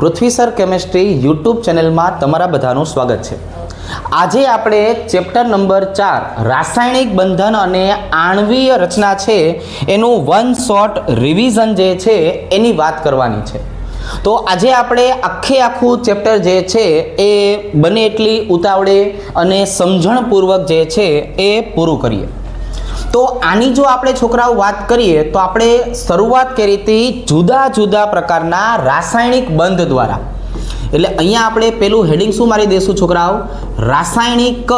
પૃથ્વી sir chemistry YouTube ચેનલમાં તમારા બધાનું સ્વાગત છે। આજે આપણે ચેપ્ટર નંબર 4 રાસાયણિક બંધન અને આણ્વીય રચના છે એનું વન શોર્ટ રિવિઝન જે છે એની વાત કરવાની છે। તો આજે આપણે આખું ચેપ્ટર જે છે એ બને એટલી ઉતાવળે અને સમજણપૂર્વક જે છે એ પૂરું કરીએ। તો આની જો આપણે છોકરાઓ વાત કરીએ તો આપણે શરૂઆત કરી હતી જુદા જુદા પ્રકારના રાસાયણિક બંધ દ્વારા। એટલે અહીંયા આપણે પેલું હેડિંગ શું મારી દઈશું છોકરાઓ, રાસાયણિક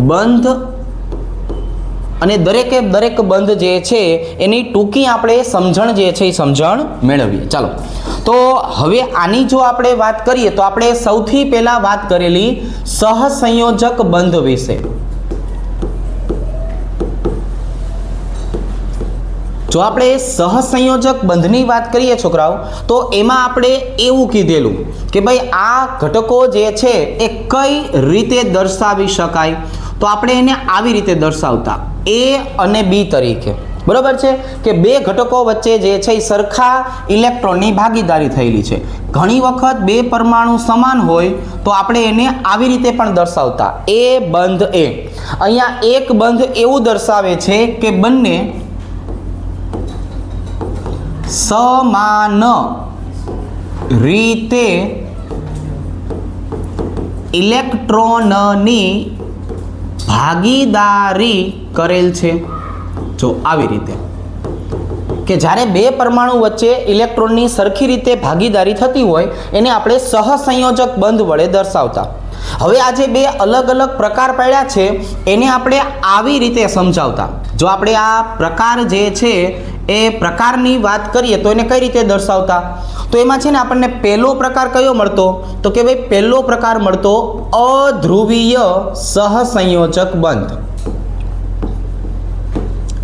બંધ, અને દરેક બંધ જે છે એની ટૂંકી આપણે સમજણ જે છે એ સમજણ મેળવીએ। ચાલો, તો હવે આની જો આપણે વાત કરીએ તો આપણે સૌથી પહેલા વાત કરેલી સહસંયોજક બંધ વિશે। જો આપણે સહસંયોજક બંધની વાત કરીએ છોકરાઓ તો એમાં આપણે એવું કીધેલું કે ભાઈ આ ઘટકો જે છે એ કઈ રીતે દર્શાવી શકાય, તો આપણે એને આવી રીતે દર્શાવતા A અને B તરીકે, બરાબર છે કે બે ઘટકો વચ્ચે જે છે એ સરખા ઇલેક્ટ્રોનની ભાગીદારી થયેલી છે। ઘણી વખત બે પરમાણુ સમાન હોય તો આપણે એને આવી રીતે પણ દર્શાવતા A બંધ A। અહીંયા એક બંધ એવું દર્શાવે છે કે બંને સમાન રીતે ઇલેક્ટ્રોનની ભાગીદારી કરેલ છે। જો આવી રીતે કે જ્યારે બે પરમાણુ વચ્ચે ઇલેક્ટ્રોનની સરખી રીતે ભાગીદારી થતી હોય એને આપણે સહસંયોજક બંધ વડે દર્શાવતા। હવે આ જે બે અલગ અલગ પ્રકાર પડ્યા છે એને આપણે આવી રીતે સમજાવતા। જો આપણે આ પ્રકાર જે છે એ પ્રકારની વાત કરીએ તો એને કઈ રીતે દર્શાવતા, તો એમાં છે ને આપણને પહેલો પ્રકાર કયો મળતો, તો કે ભાઈ પહેલો પ્રકાર મળતો અધ્રુવીય સહસંયોજક બંધ,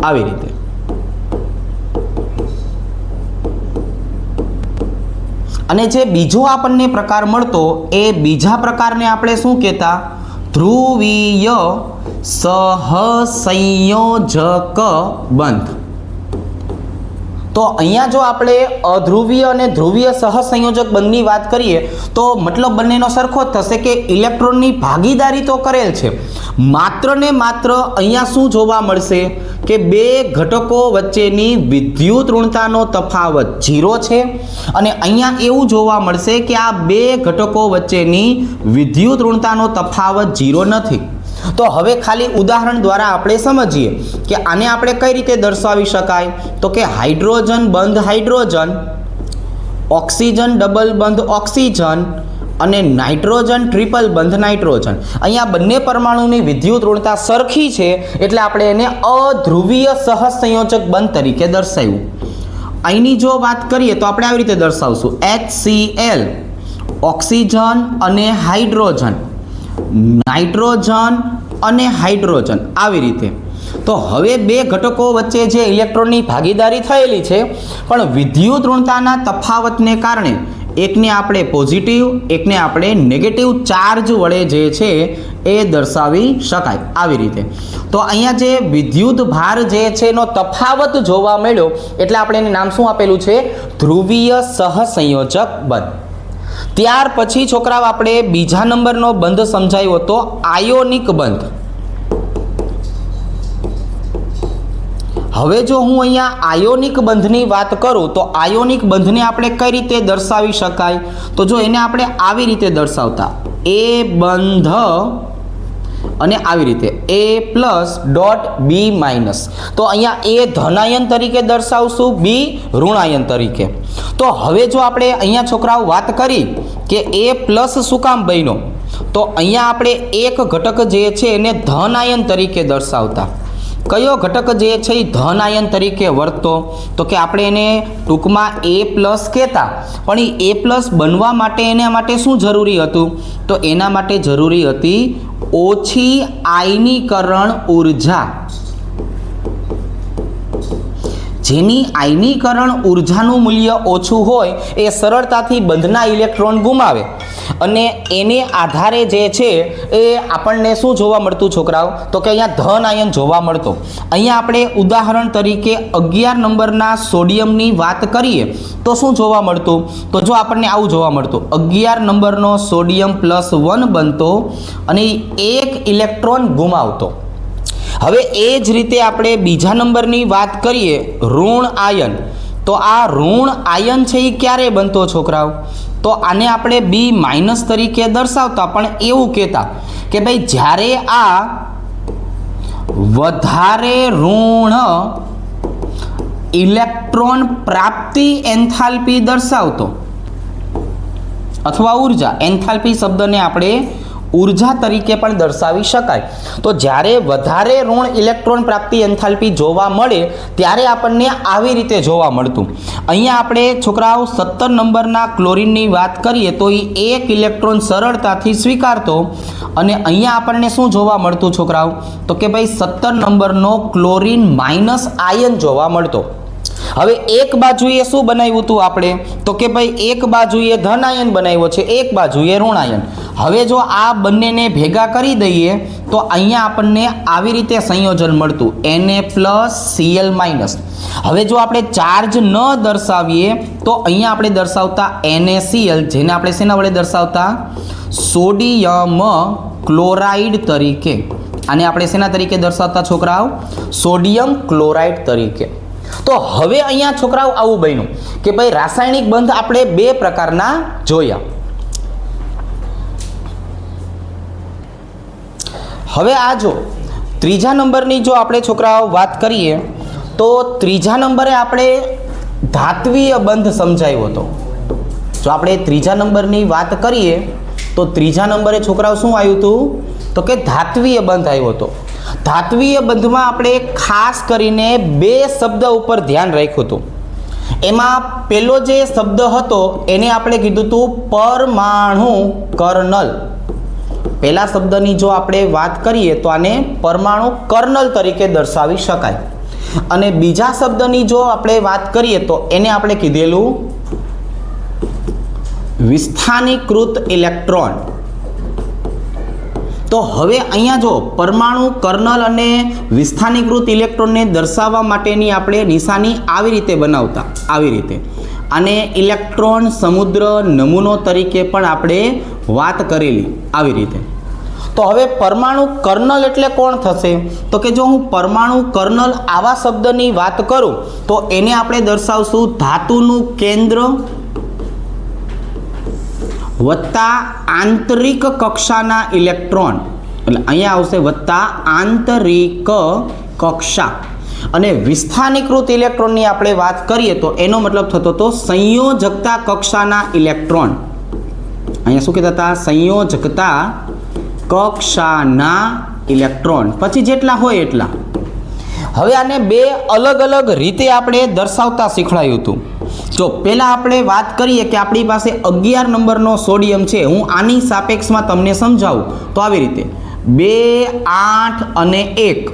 આવી રીતે। અને જે બીજો આપણને પ્રકાર મળતો એ બીજા પ્રકારને આપણે શું કહેતા, ધ્રુવીય સહસંયોજક બંધ। તો અહીંયા જો આપણે અધ્રુવીય અને ધ્રુવીય સહસંયોજક બંધની વાત કરીએ તો મતલબ બંનેનો સરખો જ થશે કે ઇલેક્ટ્રોનની ભાગીદારી તો કરેલ છે, માત્ર ને માત્ર અહીંયા શું જોવા મળશે કે બે ઘટકો વચ્ચેની વિદ્યુત ઋણતાનો તફાવત 0 છે, અને અહીંયા એવું જોવા મળશે કે આ બે ઘટકો વચ્ચેની વિદ્યુત ઋણતાનો તફાવત 0 નથી। તો હવે ખાલી ઉદાહરણ દ્વારા આપણે સમજીએ કે આને આપણે કઈ રીતે દર્શાવી શકાય, તો કે હાઇડ્રોજન બંધ હાઇડ્રોજન, ઓક્સિજન ડબલ બંધ ઓક્સિજન અને નાઇટ્રોજન ટ્રિપલ બંધ નાઇટ્રોજન। અહીંયા બંને પરમાણુની વિદ્યુત ઋણતા સરખી છે એટલે આપણે એને અધ્રુવીય સહસંયોજક બંધ તરીકે દર્શાવ્યું। અહીંની જો વાત કરીએ તો આપણે આવી રીતે દર્શાવશું HCl, ઓક્સિજન અને હાઇડ્રોજન, નાઇટ્રોજન અને હાઇડ્રોજન, આવી રીતે। તો હવે બે ઘટકો વચ્ચે જે ઇલેક્ટ્રોનની ભાગીદારી થયેલી છે પણ વિદ્યુત ઋણતાના તફાવતને કારણે એકને આપણે પોઝિટિવ એકને આપણે નેગેટિવ ચાર્જ વડે જે છે એ દર્શાવી શકાય, આવી રીતે। તો અહીંયા જે વિદ્યુત ભાર જે છે એનો તફાવત જોવા મળ્યો એટલે આપણે એને નામ શું આપેલું છે, ધ્રુવીય સહસંયોજક બંધ। ત્યાર પછી છોકરાઓ આપણે બીજા નંબરનો બંધ સમજાયો હતો આયોનિક બંધ। હવે જો હું અહીંયા આયોનિક બંધની વાત કરું તો આયોનિક બંધને આપણે કઈ રીતે દર્શાવી શકાય, તો જો એને આપણે આવી રીતે દર્શાવતા A બંધ અને આવી રીતે A plus dot B minus. તો અહીંયા A ધનાયન તરીકે દર્શાવશું, B ઋણાયન તરીકે। તો હવે જો આપણે અહીંયા છોકરાઓ વાત કરી કે A પ્લસ શું કામ બન્યો, તો અહીંયા આપણે એક ઘટક જે છે એને ધનાયન તરીકે દર્શાવતા। કયો ઘટક જે છે એ ધનાયન તરીકે વર્તતો, તો કે આપણે એને ટૂંકમાં A પ્લસ કહેતા, પણ એ A પ્લસ બનવા માટે એના માટે શું જરૂરી હતું, તો એના માટે જરૂરી હતી ઓછી આયનીકરણ ઉર્જા। જેની આયનીકરણ ઉર્જાનું મૂલ્ય ઓછું હોય એ સરળતાથી બંધના ઇલેક્ટ્રોન ગુમાવે અને એને આધારે જે છે એ આપણને શું જોવા મળતું છોકરાઓ? તો કે અહીંયા ધન આયન જોવા મળતો. અહીંયા આપણે ઉદાહરણ તરીકે 11 નંબરના સોડિયમની વાત કરીએ તો શું જોવા મળતું? તો જો આપણને આવું જોવા મળતું, 11 નંબરનો સોડિયમ +1 બનતો અને 1 ઇલેક્ટ્રોન ગુમાવતો. હવે એ જ રીતે આપણે બીજા નંબરની વાત કરીએ, ઋણ આયન. તો આ ઋણ આયન છે એ ક્યારે બનતો છોકરાઓ? તો આને આપણે B- તરીકે દર્શાવતા, પણ એવું કહેતા કે ભાઈ જ્યારે આ વધારે ઋણ ઇલેક્ટ્રોન પ્રાપ્તિ એન્થાલ્પી દર્શાવતો અથવા ઉર્જા, એન્થાલ્પી શબ્દને આપણે ઉર્જા તરીકે પણ દર્શાવી શકાય. તો જ્યારે વધારે ઋણ ઇલેક્ટ્રોન પ્રાપ્તિ એન્થાલ્પી જોવા મળે ત્યારે આપણને આવી રીતે જોવા મળતું. અહીંયા આપણે છોકરાઓ 17 નંબરના ક્લોરીનની વાત કરીએ તો એ 1 ઇલેક્ટ્રોન સરળતાથી સ્વીકારતો અને અહીંયા આપણને શું જોવા મળતું છોકરાઓ? તો કે ભાઈ 17 નંબરનો ક્લોરીન માઇનસ આયન જોવા મળતો. હવે એક બાજુએ શું બનાવ્યું હતું આપણે? તો કે ભાઈ એક બાજુએ ધન આયન બનાવ્યો છે, એક બાજુએ ઋણ આયન. હવે જો આ બંનેને ભેગા કરી દઈએ તો અહીંયા આપણને આવી રીતે સંયોજન મળતું, Na+Cl-. હવે જો આપણે ચાર્જ ન દર્શાવીએ તો અહીંયા આપણે દર્શાવતા NaCl, જેને આપણે શેના વડે દર્શાવતા? સોડિયમ ક્લોરાઇડ તરીકે. આને આપણે શેના તરીકે દર્શાવતા છોકરાઓ? સોડિયમ ક્લોરાઇડ તરીકે. તો હવે અહીંયા છોકરાઓ આવું બન્યું કે ભાઈ રાસાયણિક બંધ આપણે બે પ્રકારના જોયા. હવે આ જો ત્રીજા નંબરની જો આપણે છોકરાઓ વાત કરીએ તો ત્રીજા નંબરે આપણે ધાત્વીય બંધ સમજાવ્યો હતો. જો આપણે ત્રીજા નંબરની વાત કરીએ તો ત્રીજા નંબરે છોકરાઓ શું આવ્યું હતું? તો કે ધાત્વીય બંધ આવ્યો હતો. ધાત્વીય બંધમાં આપણે ખાસ કરીને બે શબ્દ ઉપર ધ્યાન રાખ્યું હતું. એમાં પહેલો જે શબ્દ હતો એને આપણે કીધું હતું પરમાણુ કર્નલ. પહેલા શબ્દની જો આપણે વાત કરીએ તો આને પરમાણુ કર્નલ તરીકે દર્શાવી શકાય. અને બીજા શબ્દની જો આપણે વાત કરીએ તો એને આપણે કીધેલું વિસ્થાનીકૃત ઇલેક્ટ્રોન. તો હવે અહીંયા જો પરમાણુ કર્નલ અને વિસ્થાનીકૃત ઇલેક્ટ્રોનને દર્શાવવા માટેની આપણે નિશાની આવી રીતે બનાવતા, આવી રીતે. અને ઇલેક્ટ્રોન સમુદ્ર નમૂનો તરીકે પણ આપણે વાત કરેલી, આવી રીતે. તો હવે પરમાણુ કર્નલ એટલે કોણ થશે? તો કે જો હું પરમાણુ કર્નલ આવા શબ્દની વાત કરું તો એને આપણે દર્શાવશું ધાતુનું કેન્દ્ર વત્તા આંતરિક કક્ષાના ઇલેક્ટ્રોન. એટલે અહીંયા આવશે વત્તા આંતરિક કક્ષા. અને વિસ્થાનીકૃત ઇલેક્ટ્રોનની આપણે વાત કરીએ તો એનો મતલબ થતો હતો સંયોજકતા કક્ષાના ઇલેક્ટ્રોન. અહીંયા શું કહેતા હતા? સંયોજકતા કક્ષાના ઇલેક્ટ્રોન. પછી જેટલા હોય એટલા. હવે આને બે અલગ અલગ રીતે આપણે દર્શાવતા શીખવાડ્યું હતું. જો પહેલાં આપણે વાત કરીએ કે આપણી પાસે 11 નંબરનો સોડિયમ છે. હું આની સાપેક્ષમાં તમને સમજાવું તો આવી રીતે 2, 8 અને 1.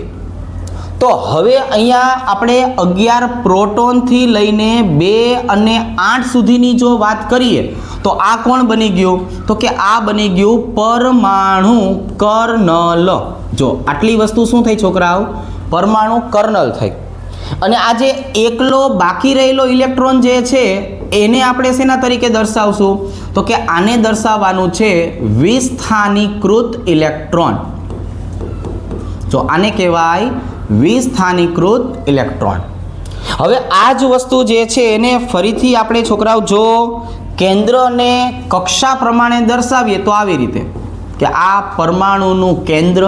તો હવે અહીંયા આપણે 11 પ્રોટોનથી લઈને 2 અને 8 સુધીની જો વાત કરીએ તો આ કોણ બની ગયું? તો કે આ બની ગયું પરમાણુ કર્નલ. જો આટલી વસ્તુ શું થઈ છોકરાઓ? પરમાણુ કર્નલ થઈ. અને આ જે એકલો બાકી રહેલો ઇલેક્ટ્રોન જે છે એને આપણે શેના તરીકે દર્શાવશું? તો કે આને દર્શાવવાનું છે વિસ્થાનીકૃત ઇલેક્ટ્રોન. જો આને કહેવાય વિસ્થાનીકૃત ઇલેક્ટ્રોન. હવે આ જ વસ્તુ જે છે એને ફરીથી આપણે છોકરાઓ જો કેન્દ્ર અને કક્ષા પ્રમાણે દર્શાવીએ તો આવી રીતે કે આ પરમાણુનું કેન્દ્ર,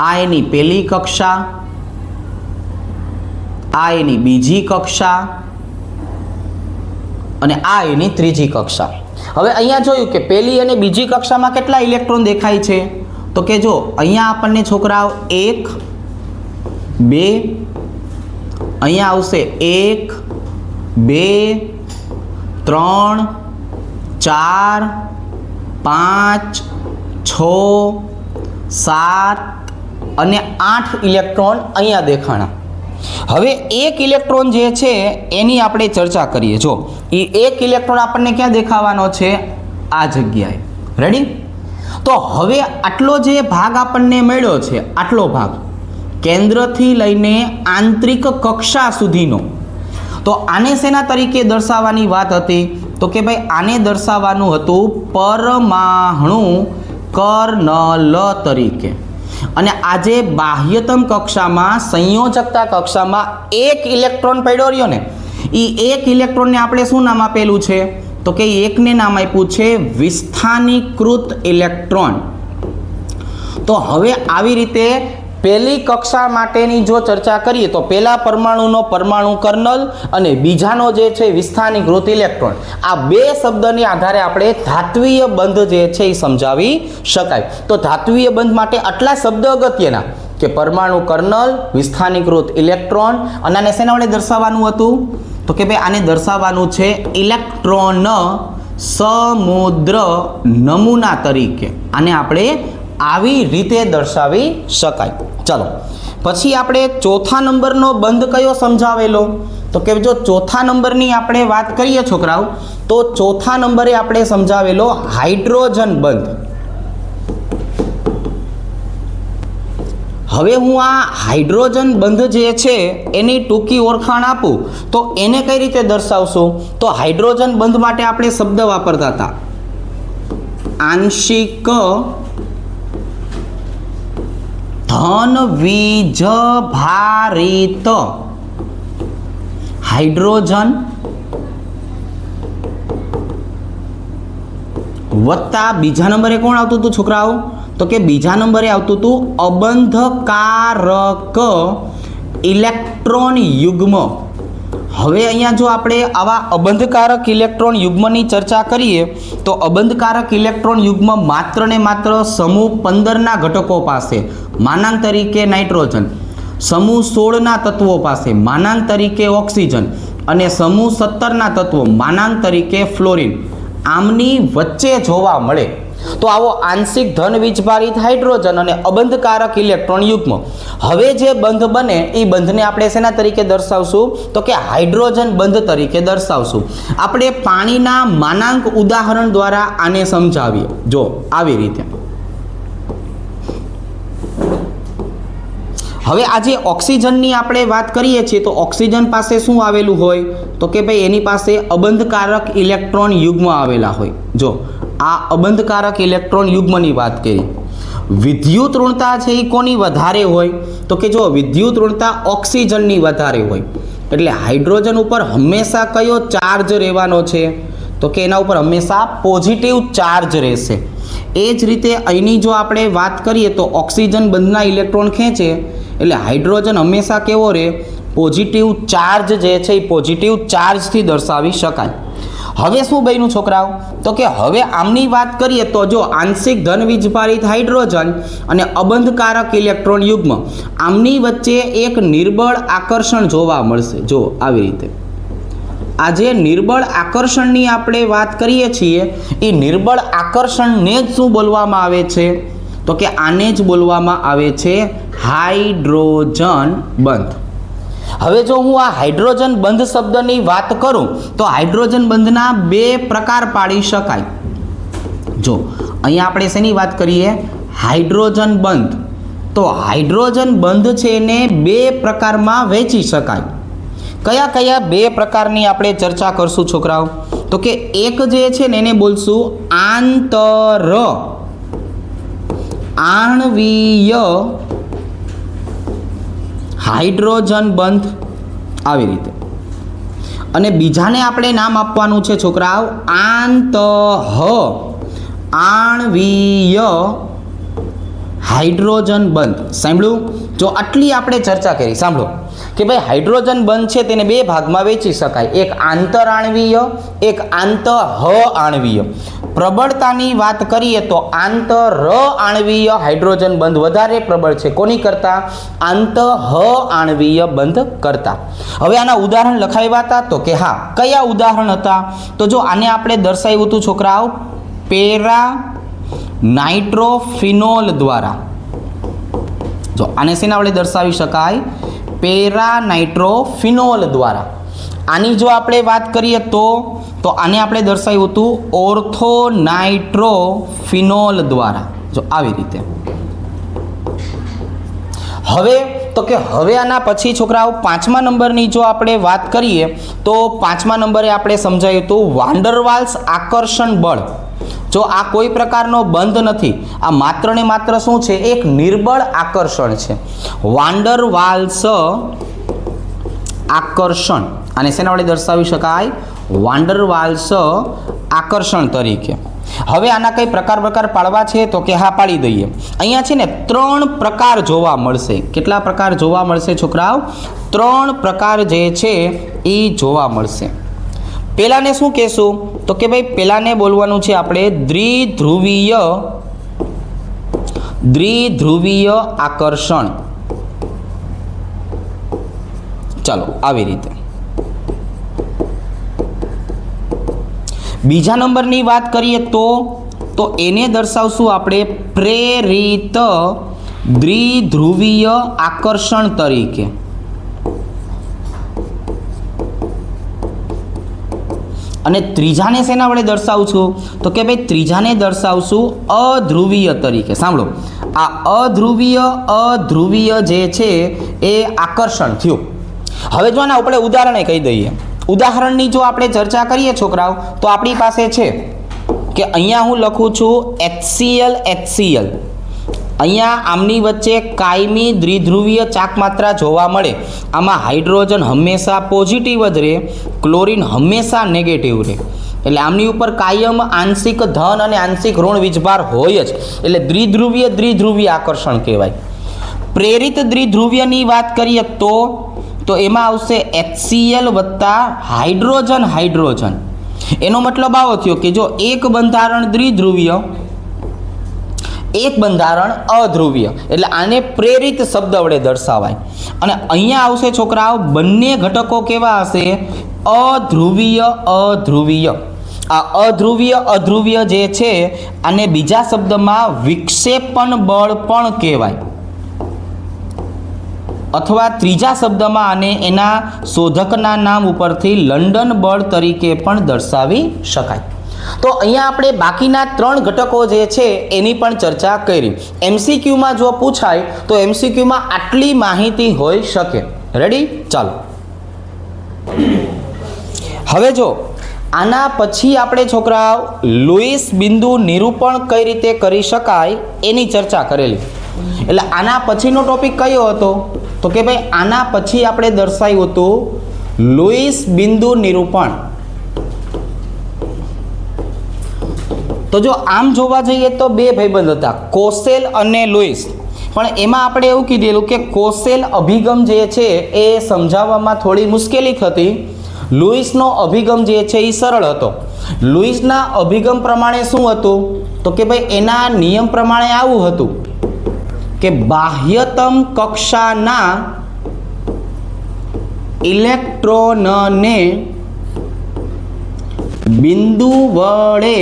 આ એની પહેલી કક્ષા, આ એની બીજી કક્ષા અને આ એની ત્રીજી કક્ષા. હવે અહીંયા જોયું કે પહેલી અને બીજી કક્ષામાં કેટલા ઇલેક્ટ્રોન દેખાય છે? તો કે જો અહીંયા આપણને છોકરાઓ 1, 2, અહીંયા આવશે 1, 2, 3, 4, 5, 6, 7 અને 8 ઇલેક્ટ્રોન અહીંયા દેખાણા. હવે એક ઇલેક્ટ્રોન જે છે એની આપણે ચર્ચા કરીએ. જો એ એક ઇલેક્ટ્રોન આપણને ક્યાં દેખાવાનો છે? આ જગ્યાએ. રેડી? તો હવે આટલો જે ભાગ આપણને મળ્યો છે, આટલો ભાગ કેન્દ્રથી લઈને આંતરિક કક્ષા સુધીનો, તો આને શેના તરીકે દર્શાવવાની વાત હતી? તો કે ભાઈ આને દર્શાવવાનું હતું પરમાણુ કર્નલ તરીકે. અને આજે બાહ્યતમ કક્ષામાં, સંયોજકતા કક્ષામાં એક ઇલેક્ટ્રોન પડ્યો રહ્યો ને, એ એક ઇલેક્ટ્રોનને આપણે શું નામ આપેલું છે? તો કે એકને નામ આપ્યું છે વિસ્થાનીકૃત ઇલેક્ટ્રોન. તો હવે આવી રીતે પહેલી કક્ષા માટેની જો ચર્ચા કરીએ તો પહેલા પરમાણુનો પરમાણુ કર્નલ અને બીજાનો જે છે વિસ્થાનીકૃત ઇલેક્ટ્રોન, આ બે શબ્દની આધારે આપણે ધાત્વીય બંધ જે છે એ સમજાવી શકાય. તો ધાત્વીય બંધ માટે આટલા શબ્દ અગત્યના કે પરમાણુ કર્નલ, વિસ્થાનીકૃત ઇલેક્ટ્રોન, અને આને શેના વડે દર્શાવવાનું હતું? તો કે ભાઈ આને દર્શાવવાનું છે ઇલેક્ટ્રોન સમુદ્ર નમૂના તરીકે. આને આપણે આવી રીતે દર્શાવી શકાય. ચલો પછી આપણે ચોથા નંબરનો બંધ કયો સમજાવેલો? તો કે જો ચોથા નંબરની આપણે વાત કરીએ છોકરાઓ, તો ચોથા નંબરે આપણે સમજાવેલો હાઇડ્રોજન બંધ. હવે હું આ હાઇડ્રોજન બંધ જે છે એની ટૂંકી ઓળખાણ આપું તો એને કઈ રીતે દર્શાવશું? તો હાઇડ્રોજન બંધ માટે આપણે શબ્દ વાપરતા હતા આંશિક ધન વીજભારિત હાઇડ્રોજન વત્તા બીજા નંબરે કોણ આવતું હતું છોકરાઓ? તો કે બીજા નંબરે આવતું હતું અબંધકારક ઇલેક્ટ્રોન યુગ્મ. હવે અહીંયા જો આપણે આવા અબંધકારક ઇલેક્ટ્રોન યુગ્મની ચર્ચા કરીએ તો અબંધકારક ઇલેક્ટ્રોન યુગ્મ માત્ર ને માત્ર સમૂહ 15ના ઘટકો પાસે માનાંક તરીકે નાઇટ્રોજન, સમૂહ 16ના તત્વો પાસે માનાંક તરીકે ઓક્સિજન અને સમૂહ 17ના તત્વો માનાંક તરીકે ફ્લોરિન આમની વચ્ચે જોવા મળે. તો આવો આંશિક ધન વીજભારિત હાઇડ્રોજન અને અબંધકારક ઇલેક્ટ્રોન યુગ્મ. હવે જે બંધ બને એ બંધને આપણે શેના તરીકે દર્શાવશું? તો કે હાઇડ્રોજન બંધ તરીકે દર્શાવશું. આપણે પાણીના માનાંક ઉદાહરણ દ્વારા આને સમજાવીએ. જો આવી રીતે. હવે આજે ઓક્સિજનની આપણે વાત કરીએ છીએ તો ઓક્સિજન પાસે શું આવેલું હોય? તો કે ભાઈ એની પાસે અબંધકારક ઇલેક્ટ્રોન યુગ્મ આવેલા હોય. જો આ અબંધકારક ઇલેક્ટ્રોન યુગ્મની વાત કરી. વિદ્યુત ઋણતા છે એ કોની વધારે હોય? તો કે જો વિદ્યુત ઋણતા ઓક્સિજનની વધારે હોય. એટલે હાઇડ્રોજન ઉપર હંમેશા કયો ચાર્જ રહેવાનો છે? તો કે એના ઉપર હંમેશા પોઝિટિવ ચાર્જ રહેશે. એ જ રીતે અહીંની જો આપણે વાત કરીએ તો ઓક્સિજન બંધના ઇલેક્ટ્રોન ખેંચે એટલે હાઇડ્રોજન હંમેશા કેવો રહે? પોઝિટિવ ચાર્જ જે છે એ પોઝિટિવ ચાર્જથી દર્શાવી શકાય. હવે શું બન્યું છોકરાઓ? તો કે હવે આમની વાત કરીએ તો જો આંશિક ધન વીજભારિત હાઇડ્રોજન અને અબંધકારક ઇલેક્ટ્રોન યુગ્મ આમની વચ્ચે એક નિર્બળ આકર્ષણ જોવા મળશે. જો આવી રીતે. આજે નિર્બળ આકર્ષણની આપણે વાત કરીએ છીએ એ નિર્બળ આકર્ષણને જ શું બોલવામાં આવે છે? તો કે આને જ બોલવામાં આવે છે હાઇડ્રોજન બંધ. હવે જો હું આ હાઇડ્રોજન બંધ શબ્દની વાત કરું તો હાઇડ્રોજન બંધના બે પ્રકાર પાડી શકાય. જો અહીંયા આપણે શેની વાત કરીએ? હાઇડ્રોજન બંધ. તો હાઇડ્રોજન બંધ છે એને બે પ્રકારમાં વહેંચી શકાય. કયા કયા બે પ્રકારની આપણે ચર્ચા કરશું છોકરાઓ? તો કે એક જે છે ને એને બોલશું આંતર આણ્વીય હાઇડ્રોજન બંધ. આવી રીતે. અને બીજાને આપણે નામ આપવાનું છે છોકરાઓ આંતઃ આણ્વીય હાઇડ્રોજન બંધ. સાંભળ્યું? જો આટલી આપણે ચર્ચા કરી. સાંભળો કે ભાઈ હાઇડ્રોજન બંધ છે તેને બે ભાગમાં વહેંચી શકાય. એક આંતર આણ્વીય, એક આંતઃ આણ્વીય. પ્રબળતાની વાત કરીએ તો આંતર આણ્વીય હાઇડ્રોજન બંધ વધારે પ્રબળ છે. કોની કરતા? આંતઃ આણ્વીય બંધ કરતા. હવે આના ઉદાહરણ લખાવ્યા હતા તો કે હા. કયા ઉદાહરણ હતા? તો જો આને આપણે દર્શાવ્યું હતું છોકરાઓ પેરા નાઇટ્રોફિનોલ દ્વારા. જો આને શેના વડે દર્શાવી શકાય? પેરાનાઇટ્રોફિનોલ દ્વારા. આની જો આપણે વાત કરીએ તો આને આપણે દર્શાવ્યું હતું ઓર્થોનાઇટ્રોફિનોલ દ્વારા. જો આવી રીતે. હવે હવે આના પછી છોકરાઓ 5મા નંબરની જો આપણે વાત કરીએ તો 5મા નંબરે આપણે સમજાયું હતું વાન ડર વાલ્સ આકર્ષણ બળ. જો આ કોઈ પ્રકારનો બંધ નથી, આ માત્ર ને માત્ર શું છે? એક નિર્બળ આકર્ષણ છે. વાન ડર વાલ્સ આકર્ષણ. આને શેના વડે દર્શાવી શકાય? વાન ડર વાલ્સ આકર્ષણ તરીકે. હવે આના કઈ પ્રકાર પાડવા છે તો કે હા, પાડી દઈએ. અહીંયા છે ને 3 પ્રકાર જોવા મળશે. કેટલા પ્રકાર જોવા મળશે છોકરાઓ? 3 પ્રકાર જે છે એ જોવા મળશે. પહેલાને શું કહેશું તો કે ભાઈ પહેલાને બોલવાનું છે આપણે દ્વિધ્રુવીય આકર્ષણ. ચાલો આવી રીતે. બીજા નંબરની વાત કરીએ તો એને દર્શાવશું આપણે પ્રેરિત દ્વિધ્રુવીય આકર્ષણ તરીકે. અને ત્રીજાને શેના વડે દર્શાવશું તો કે ભાઈ ત્રીજાને દર્શાવશું અધ્રુવીય તરીકે. સાંભળો, આ અધ્રુવીય જે છે એ આકર્ષણ થયું. હવે જો આના આપણે ઉદાહરણે કહી દઈએ. ઉદાહરણની જો આપણે ચર્ચા કરીએ છોકરાઓ તો આપણી પાસે છે કે અહીંયા હું લખું છું HCl. અહીંયા આમની વચ્ચે કાયમી દ્વિધ્રુવીય ચાક માત્રા જોવા મળે. આમાં હાઇડ્રોજન હંમેશા પોઝિટિવ જ રહે, ક્લોરીન હંમેશા નેગેટિવ રહે. એટલે આમની ઉપર કાયમ આંશિક ધન અને આંશિક ઋણ વીજભાર હોય જ. એટલે દ્વિધ્રુવીય આકર્ષણ કહેવાય. પ્રેરિત દ્વિધ્રુવીયની વાત કરીએ તો એમાં આવશે HCl વત્તા હાઇડ્રોજન. એનો મતલબ આવો થયો કે જો એક બંધારણ દ્વિધ્રુવીય, એક બંધારણ અધ્રુવીય, એટલે આને પ્રેરિત શબ્દ વડે દર્શાવાય. અને અહીંયા આવશે છોકરાઓ બંને ઘટકો કેવા હશે? અધ્રુવીય. આ અધ્રુવીય જે છે આને બીજા શબ્દમાં વિક્ષેપણ બળ પણ કહેવાય, અથવા ત્રીજા શબ્દમાં આને એના શોધકના નામ ઉપરથી લંડન બળ તરીકે પણ દર્શાવી શકાય. તો અહીંયા આપણે બાકીના 3 ઘટકો જે છે એની પણ ચર્ચા કરી. MCQમાં જો પૂછાય તો MCQમાં આટલી માહિતી હોઈ શકે. રેડી? ચાલો હવે જો આના પછી આપણે છોકરાઓ લુઈસ બિંદુ નિરૂપણ કઈ રીતે કરી શકાય એની ચર્ચા કરેલી. એટલે આના પછીનો ટોપિક કયો હતો તો કે ભાઈ આના પછી આપણે દર્શાવ્યું હતું લુઈસ બિંદુ નિરૂપણ. તો જો આમ જોવા જઈએ તો 2 ભાઈબંધ હતા, કોસેલ અને લુઈસ. પણ એમાં આપણે એવું કીધેલું કે કોસેલ અભિગમ જે છે એ સમજાવવામાં થોડી મુશ્કેલી થતી. લુઈસનો અભિગમ જે છે એ સરળ હતો. લુઈસના અભિગમ પ્રમાણે શું હતું તો કે ભાઈ એના નિયમ પ્રમાણે આવું હતું કે બાહ્યતમ કક્ષાના ઇલેક્ટ્રોનને બિંદુ વડે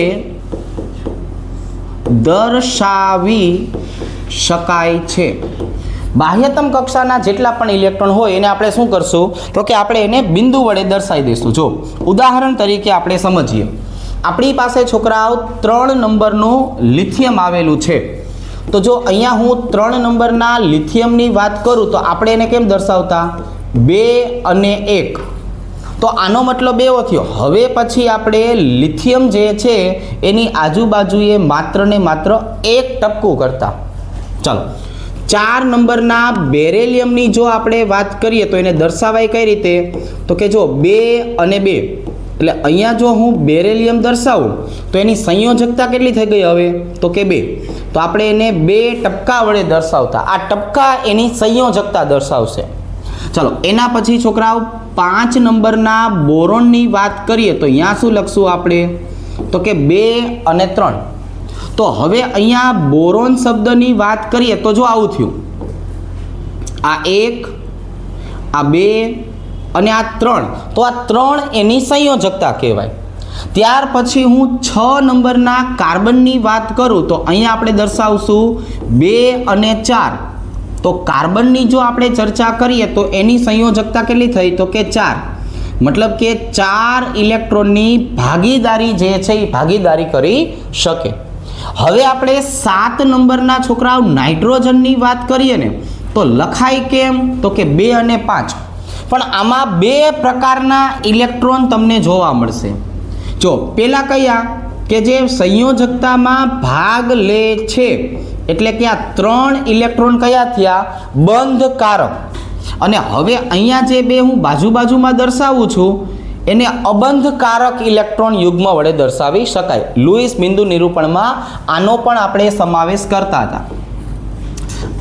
દર્શાવી શકાય છે. બાહ્યતમ કક્ષાના જેટલા પણ ઇલેક્ટ્રોન હોય એને આપણે શું કરશું તો કે આપણે એને બિંદુ વડે દર્શાવી દઈશું. જો ઉદાહરણ તરીકે આપણે સમજીએ. આપણી પાસે છોકરાઓ 3 નંબરનું લિથિયમ આવેલું છે. તો જો અહીંયા હું 3 નંબરના લિથિયમની વાત કરું તો આપણે એને કેમ દર્શાવતા? 2 અને 1. તો આનો મતલબ એવો થયો હવે પછી આપણે લિથિયમ જે છે એની આજુબાજુએ માત્ર ને માત્ર 1 ટપકું કરતા. ચાલો 4 નંબરના બેરેલિયમની જો આપણે વાત કરીએ તો એને દર્શાવાય કઈ રીતે તો કે જો 2 અને 2. એટલે અહીંયા જો હું બેરેલિયમ દર્શાવું તો એની સંયોજકતા કેટલી થઈ ગઈ હવે તો કે 2. તો આપણે એને 2 ટપકા વડે દર્શાવતા. આ ટપકા એની સંયોજકતા દર્શાવશે. ચાલો એના પછી છોકરાઓ 5 નંબરના બોરોનની વાત કરીએ તો અહીંયા શું લખશું આપણે તો કે 2 અને 3. તો હવે અહીંયા બોરોન શબ્દની વાત કરીએ તો જો આવું થયું, આ 1, આ 2 અને આ 3. તો આ 3 એની સંયોજકતા કહેવાય. ત્યાર પછી હું 6 નંબરના કાર્બનની વાત કરું તો અહીંયા આપણે દર્શાવશું 2 અને 4. તો કાર્બનની જો આપણે ચર્ચા કરીએ તો એની સંયોજકતા કેટલી થઈ? તો કે 4, મતલબ કે 4 ઇલેક્ટ્રોનની ભાગીદારી જે છે એ ભાગીદારી કરી શકે. હવે આપણે 7 નંબરના છોકરાઓ નાઇટ્રોજનની વાત કરીએ ને તો લખાય કેમ? તો કે 2 અને 5. પણ આમાં 2 પ્રકારના ઇલેક્ટ્રોન તમને જોવા મળશે. જો પેલા કયા કે જે સંયોજકતામાં ભાગ લે છે, એટલે કે આ 3 ઇલેક્ટ્રોન કયા થયા? બંધકારક. અને હવે અહીંયા જે 2 હું બાજુમાં દર્શાવું છું એને અબંધકારક ઇલેક્ટ્રોન યુગ્મ વડે દર્શાવી શકાય. લુઈસ બિંદુ નિરૂપણમાં આનો પણ આપણે સમાવેશ કરતા હતા.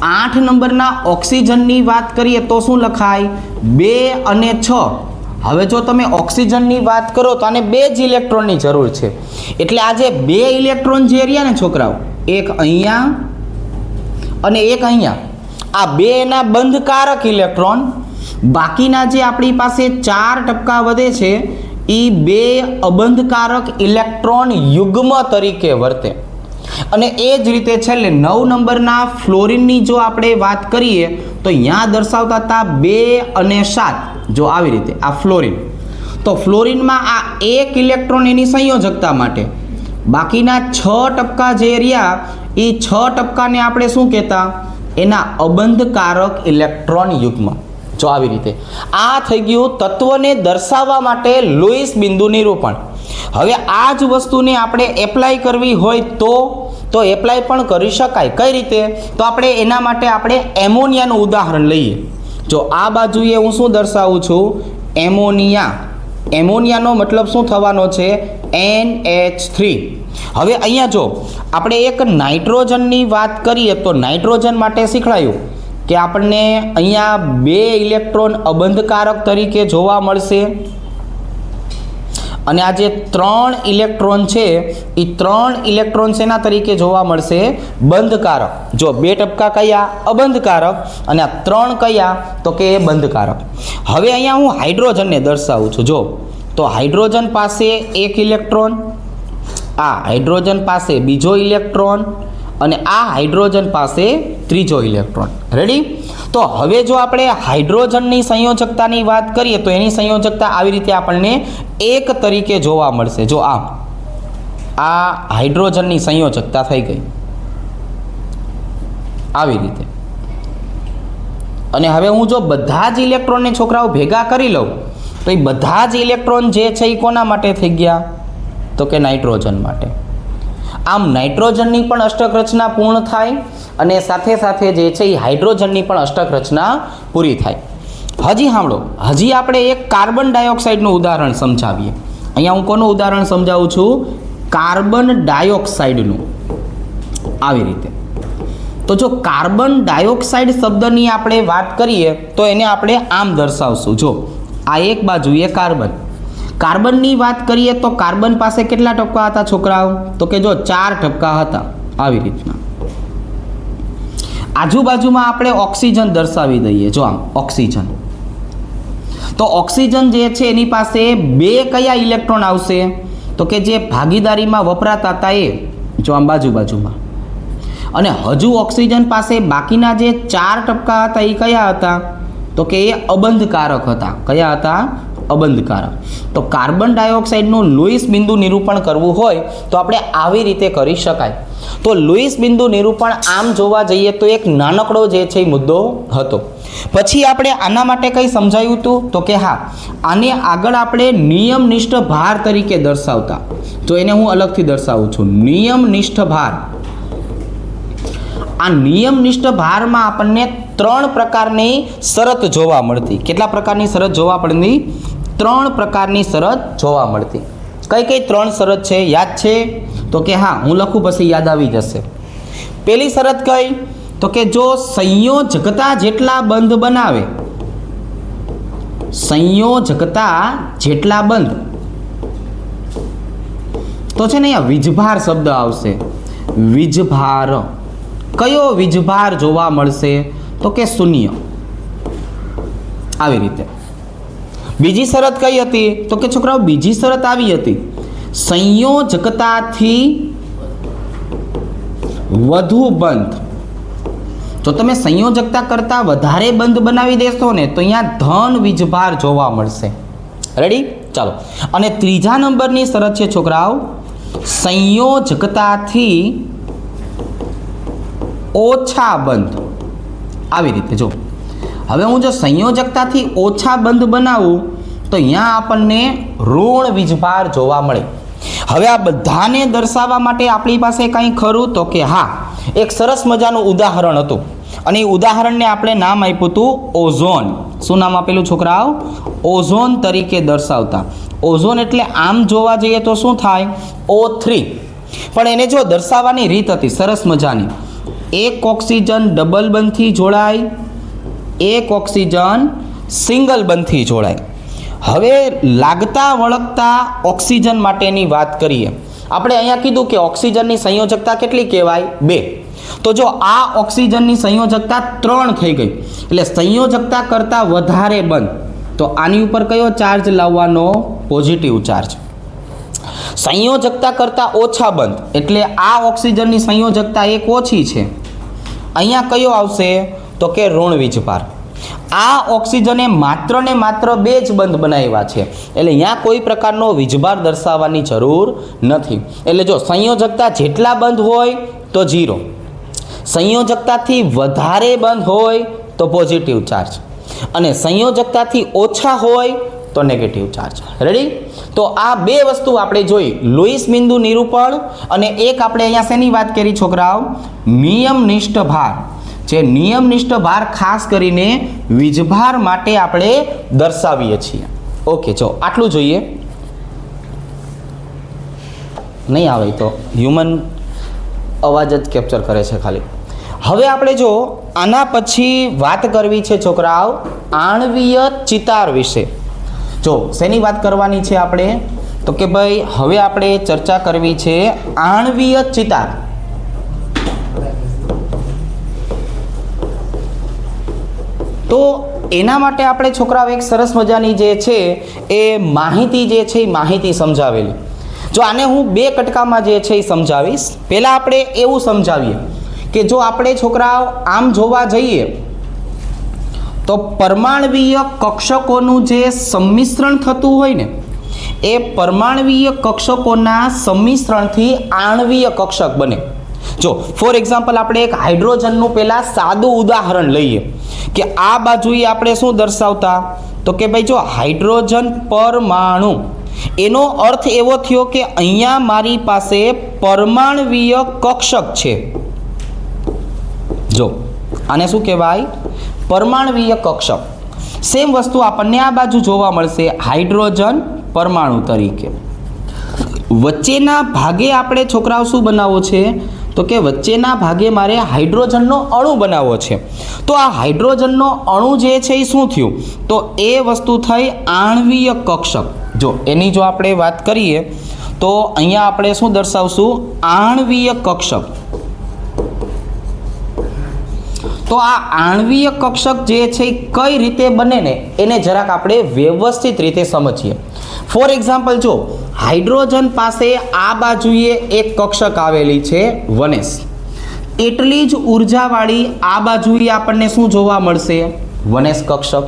8 નંબરના ઓક્સિજનની વાત કરીએ તો શું લખાય? 2 અને 6. હવે જો તમે ઓક્સિજનની વાત કરો તો આને 2 જ ઇલેક્ટ્રોનની જરૂર છે. એટલે આ જે 2 ઇલેક્ટ્રોન જે રહ્યા ને છોકરાઓ, એક અહીંયા અને એક અહીંયા, આ 2 એના બંધકારક ઇલેક્ટ્રોન. બાકીના જે આપણી પાસે 4 ટપકા વધે છે એ 2 અબંધકારક ઇલેક્ટ્રોન યુગ્મ તરીકે વર્તે. અને એ જ રીતે છેલ્લે 9 નંબરના ફ્લોરિનની જો આપણે વાત કરીએ તો અહીંયા દર્શાવતા હતા 2 અને 7. જો આવી રીતે આ ફ્લોરિન, તો ફ્લોરિનમાં આ 1 ઇલેક્ટ્રોન એની સંયોજકતા માટે, બાકીના 6 ટપકા જે રહ્યા એ 6 ટપકાને આપણે શું કહેતા? એના અબંધકારક ઇલેક્ટ્રોન યુગ્મ. જો આવી રીતે આ થઈ ગયું તત્વને દર્શાવવા માટે લુઈસ બિંદુ નિરૂપણ. હવે આ જ વસ્તુને આપણે એપ્લાય કરવી હોય તો એપ્લાય પણ કરી શકાય. કઈ રીતે? તો આપણે એના માટે આપણે એમોનિયાનું ઉદાહરણ લઈએ. જો આ બાજુએ હું શું દર્શાવું છું? એમોનિયા. એમોનિયાનો મતલબ શું થવાનો છે? NH3. હવે અહીંયા જો આપણે એક નાઇટ્રોજનની વાત કરીએ તો નાઇટ્રોજન માટે શીખવાયું કે આપણને અહીંયા 2 ઇલેક્ટ્રોન અબંધકારક તરીકે જોવા મળશે અને આ જે 3 ઇલેક્ટ્રોન છે એ 3 ઇલેક્ટ્રોન શેના તરીકે જોવા મળશે? બંધકારક. જો 2 ટપકા કયા? અબંધકારક, અને આ 3 કયા? તો કે બંધકારક. હવે અહીંયા હું હાઇડ્રોજનને દર્શાવું છું. જો તો હાઇડ્રોજન પાસે 1 ઇલેક્ટ્રોન, આ હાઇડ્રોજન પાસે બીજો ઇલેક્ટ્રોન અને આ હાઇડ્રોજન પાસે ત્રીજો ઇલેક્ટ્રોન. રેડી? તો હવે જો આપણે હાઇડ્રોજનની સંયોજકતાની વાત કરીએ તો એની સંયોજકતા આવી રીતે આપણને 1 તરીકે જોવા મળશે. જો આ હાઇડ્રોજનની સંયોજકતા થઈ ગઈ આવી રીતે. અને હવે હું જો બધા જ ઇલેક્ટ્રોનને છોકરાઓ ભેગા કરી લઉં તો એ બધા જ ઇલેક્ટ્રોન જે છે એ કોના માટે થઈ ગયા? તો કે નાઇટ્રોજન માટે. આમ નાઇટ્રોજનની પણ અષ્ટક રચના પૂર્ણ થાય અને સાથે સાથે જે છે એ હાઇડ્રોજનની પણ અષ્ટક રચના પૂરી થાય. હજી સાંભળો, હજી આપણે એક કાર્બન ડાયોક્સાઇડનું ઉદાહરણ સમજાવીએ. અહીંયા હું કોનું ઉદાહરણ સમજાવું છું? કાર્બન ડાયોક્સાઇડનું. આવી રીતે. તો જો કાર્બન ડાયોક્સાઇડ શબ્દની આપણે વાત કરીએ તો એને આપણે આમ દર્શાવશું. જો આ એક બાજુએ કાર્બનની વાત કરીએ તો કાર્બન પાસે કેટલા ટપકા હતા છોકરાઓ? તો કે જો 4 ટપકા હતા. આવી રીતના. આજુબાજુમાં આપણે ઓક્સિજન દર્શાવી દઈએ. જો આમ ઓક્સિજન. તો ઓક્સિજન જે છે એની પાસે 2 કયા ઇલેક્ટ્રોન આવશે? તો કે જે ભાગીદારીમાં વપરાતા હતા એ. જો આમ બાજુમાં. અને હજુ ઓક્સિજન પાસે બાકીના જે 4 ટપકા હતા એ કયા હતા? તો કે એ અબંધકારક હતા. કયા હતા? અબંધકારક. તો કાર્બન ડાયોક્સાઇડનું લુઈસ બિંદુ નિરૂપણ કરવું હોય તો આપણે આવી રીતે કરી શકાય. તો લુઈસ બિંદુ નિરૂપણ આમ જોવા જઈએ તો એક નાનકડો જે છે એ મુદ્દો હતો. પછી આપણે આના માટે કંઈ સમજાયું હતું? તો કે હા, આને આગળ આપણે નિયમનિષ્ઠ ભાર તરીકે દર્શાવતા. તો એને હું અલગથી દર્શાવું છું. નિયમનિષ્ઠ ભાર. આ નિયમનિષ્ઠ ભારમાં આપણને 3 પ્રકારની શરત જોવા મળતી. કેટલા પ્રકારની શરત જોવા પડતી? 3 પ્રકારની શરત જોવા મળતી. કઈ 3 શરત છે? યાદ છે? તો કે હા, હું લખું પછી યાદ આવી જશે. પહેલી શરત કઈ? તો કે જો સંયોજકતા જેટલા બંધ બનાવે, સંયોજકતા જેટલા બંધ, તો છે ને અહીંયા વીજભાર શબ્દ આવશે. વીજભાર. કયો વીજભાર જોવા મળશે? તો કે 0. આવી રીતે. બીજી શરત કઈ હતી? તો કે છોકરાઓ બીજી શરત આવી હતી, સંયોજકતાથી વધુ બંધ. જો તમે સંયોજકતા કરતાં વધારે બંધ બનાવી દેશો ને તો અહીંયા ધન વીજભાર જોવા મળશે. રેડી? ચાલો. અને ત્રીજા નંબરની શરત છે છોકરાઓ, સંયોજકતાથી ઓછા બંધ. આવી રીતે જો હવે હું જો સંયોજકતાથી ઓછા બંધ બનાવું તો અહીંયા આપણને ઋણ વીજભાર જોવા મળે. હવે આ બધાને દર્શાવવા માટે આપણી પાસે કંઈ ખરું? તો કે હા, એક સરસ મજાનું ઉદાહરણ હતું અને એ ઉદાહરણને આપણે નામ આપ્યું હતું ઓઝોન. શું નામ આપેલું છોકરાઓ? ઓઝોન તરીકે દર્શાવતા. ઓઝોન એટલે આમ જોવા જઈએ તો શું થાય? O3. પણ એને જો દર્શાવવાની રીત હતી સરસ મજાની. એક ઓક્સિજન ડબલ બંધથી જોડાય, એક ઓક્સિજન સિંગલ બંધથી જોડાય. હવે લાગતા વળગતા ઓક્સિજન માટેની વાત કરીએ. આપણે અહીંયા કીધું કે ઓક્સિજનની સંયોજકતા કેટલી કહેવાય? 2. તો જો આ ઓક્સિજનની સંયોજકતા 3 થઈ ગઈ, એટલે સંયોજકતા કરતાં વધારે બંધ. તો આની ઉપર કયો ચાર્જ લાવવાનો? Positive charge. સંયોજકતા કરતાં ઓછા બંધ એટલે આ ઓક્સિજનની સંયોજકતા 1 ઓછી છે. અહીંયા કયો આવશે? તો કે ઋણ વીજભાર. આ ઓક્સિજને માત્ર ને માત્ર 2 જ બંધ બનાવ્યા છે, એટલે અહીંયા કોઈ પ્રકારનો વીજભાર દર્શાવવાની જરૂર નથી. એટલે જો સંયોજકતા જેટલા બંધ હોય તો 0, સંયોજકતાથી વધારે બંધ હોય તો પોઝિટિવ ચાર્જ, અને સંયોજકતાથી ઓછા હોય તો નેગેટિવ ચાર્જ. રેડી? તો આ 2 વસ્તુ આપણે જોઈ, લુઈસ બિંદુ નિરૂપણ, અને એક આપણે અહીંયા શેની વાત કરી છોકરાઓ? નિયમનિષ્ઠ ભાર. જે નિયમનિષ્ઠ ભાર ખાસ કરીને વીજભાર માટે આપણે દર્શાવીએ છીએ. ઓકે, જો આટલું જોઈએ. નહીં આવે તો હ્યુમન અવાજ જ કેપ્ચર કરે છે ખાલી. હવે આપણે જો આના પછી વાત કરવી છે છોકરાઓ આણ્વીય ચિતાર વિશે. જો શેની વાત કરવાની છે આપણે? તો કે ભાઈ હવે આપણે ચર્ચા કરવી છે આણ્વીય ચિતાર. તો એના માટે આપણે છોકરાઓ એક સરસ મજાની જે છે એ માહિતી જે છે એ માહિતી સમજાવેલી. જો આને હું 2 કટકામાં જે છે એ સમજાવીશ. પહેલાં આપણે એવું સમજાવીએ કે જો આપણે છોકરાઓ આમ જોવા જઈએ તો પરમાણ્વીય કક્ષકોનું જે સંમિશ્રણ થતું હોય ને, એ પરમાણ્વીય કક્ષકોના સંમિશ્રણથી આણ્વીય કક્ષક બને. જો ફોર એક્ઝામ્પલ આપણે એક હાઇડ્રોજનનું પહેલાં સાદું ઉદાહરણ લઈએ કે આ બાજુએ આપણે શું દર્શાવતા? તો કે ભાઈ જો હાઇડ્રોજન પરમાણુ, એનો અર્થ એવો થયો કે અહીંયા મારી પાસે પરમાણ્વીય કક્ષક છે. જો આને શું કહેવાય? પરમાણ્વીય કક્ષક. સેમ વસ્તુ આપણને આ બાજુ જોવા મળશે હાઇડ્રોજન પરમાણુ તરીકે. વચ્ચેના ભાગે આપણે છોકરાઓ શું બનાવવો છે? તો કે વચ્ચેના ભાગે મારે હાઇડ્રોજનનો અણુ બનાવવો છે. તો આ હાઇડ્રોજનનો અણુ જે છે એ શું થયું? તો એ વસ્તુ થઈ આણ્વીય કક્ષક. જો એની જો આપણે વાત કરીએ તો અહીંયા આપણે શું દર્શાવશું? આણ્વીય કક્ષક. તો આ આણ્વીય કક્ષક જે છે એ કઈ રીતે બને ને એને જરાક આપણે વ્યવસ્થિત રીતે સમજીએ. ફોર એક્ઝામ્પલ જો હાઇડ્રોજન પાસે આ બાજુએ એક કક્ષક આવેલી છે 1s, એટલી જ ઉર્જાવાળી આ બાજુએ આપણને શું જોવા મળશે? 1s કક્ષક.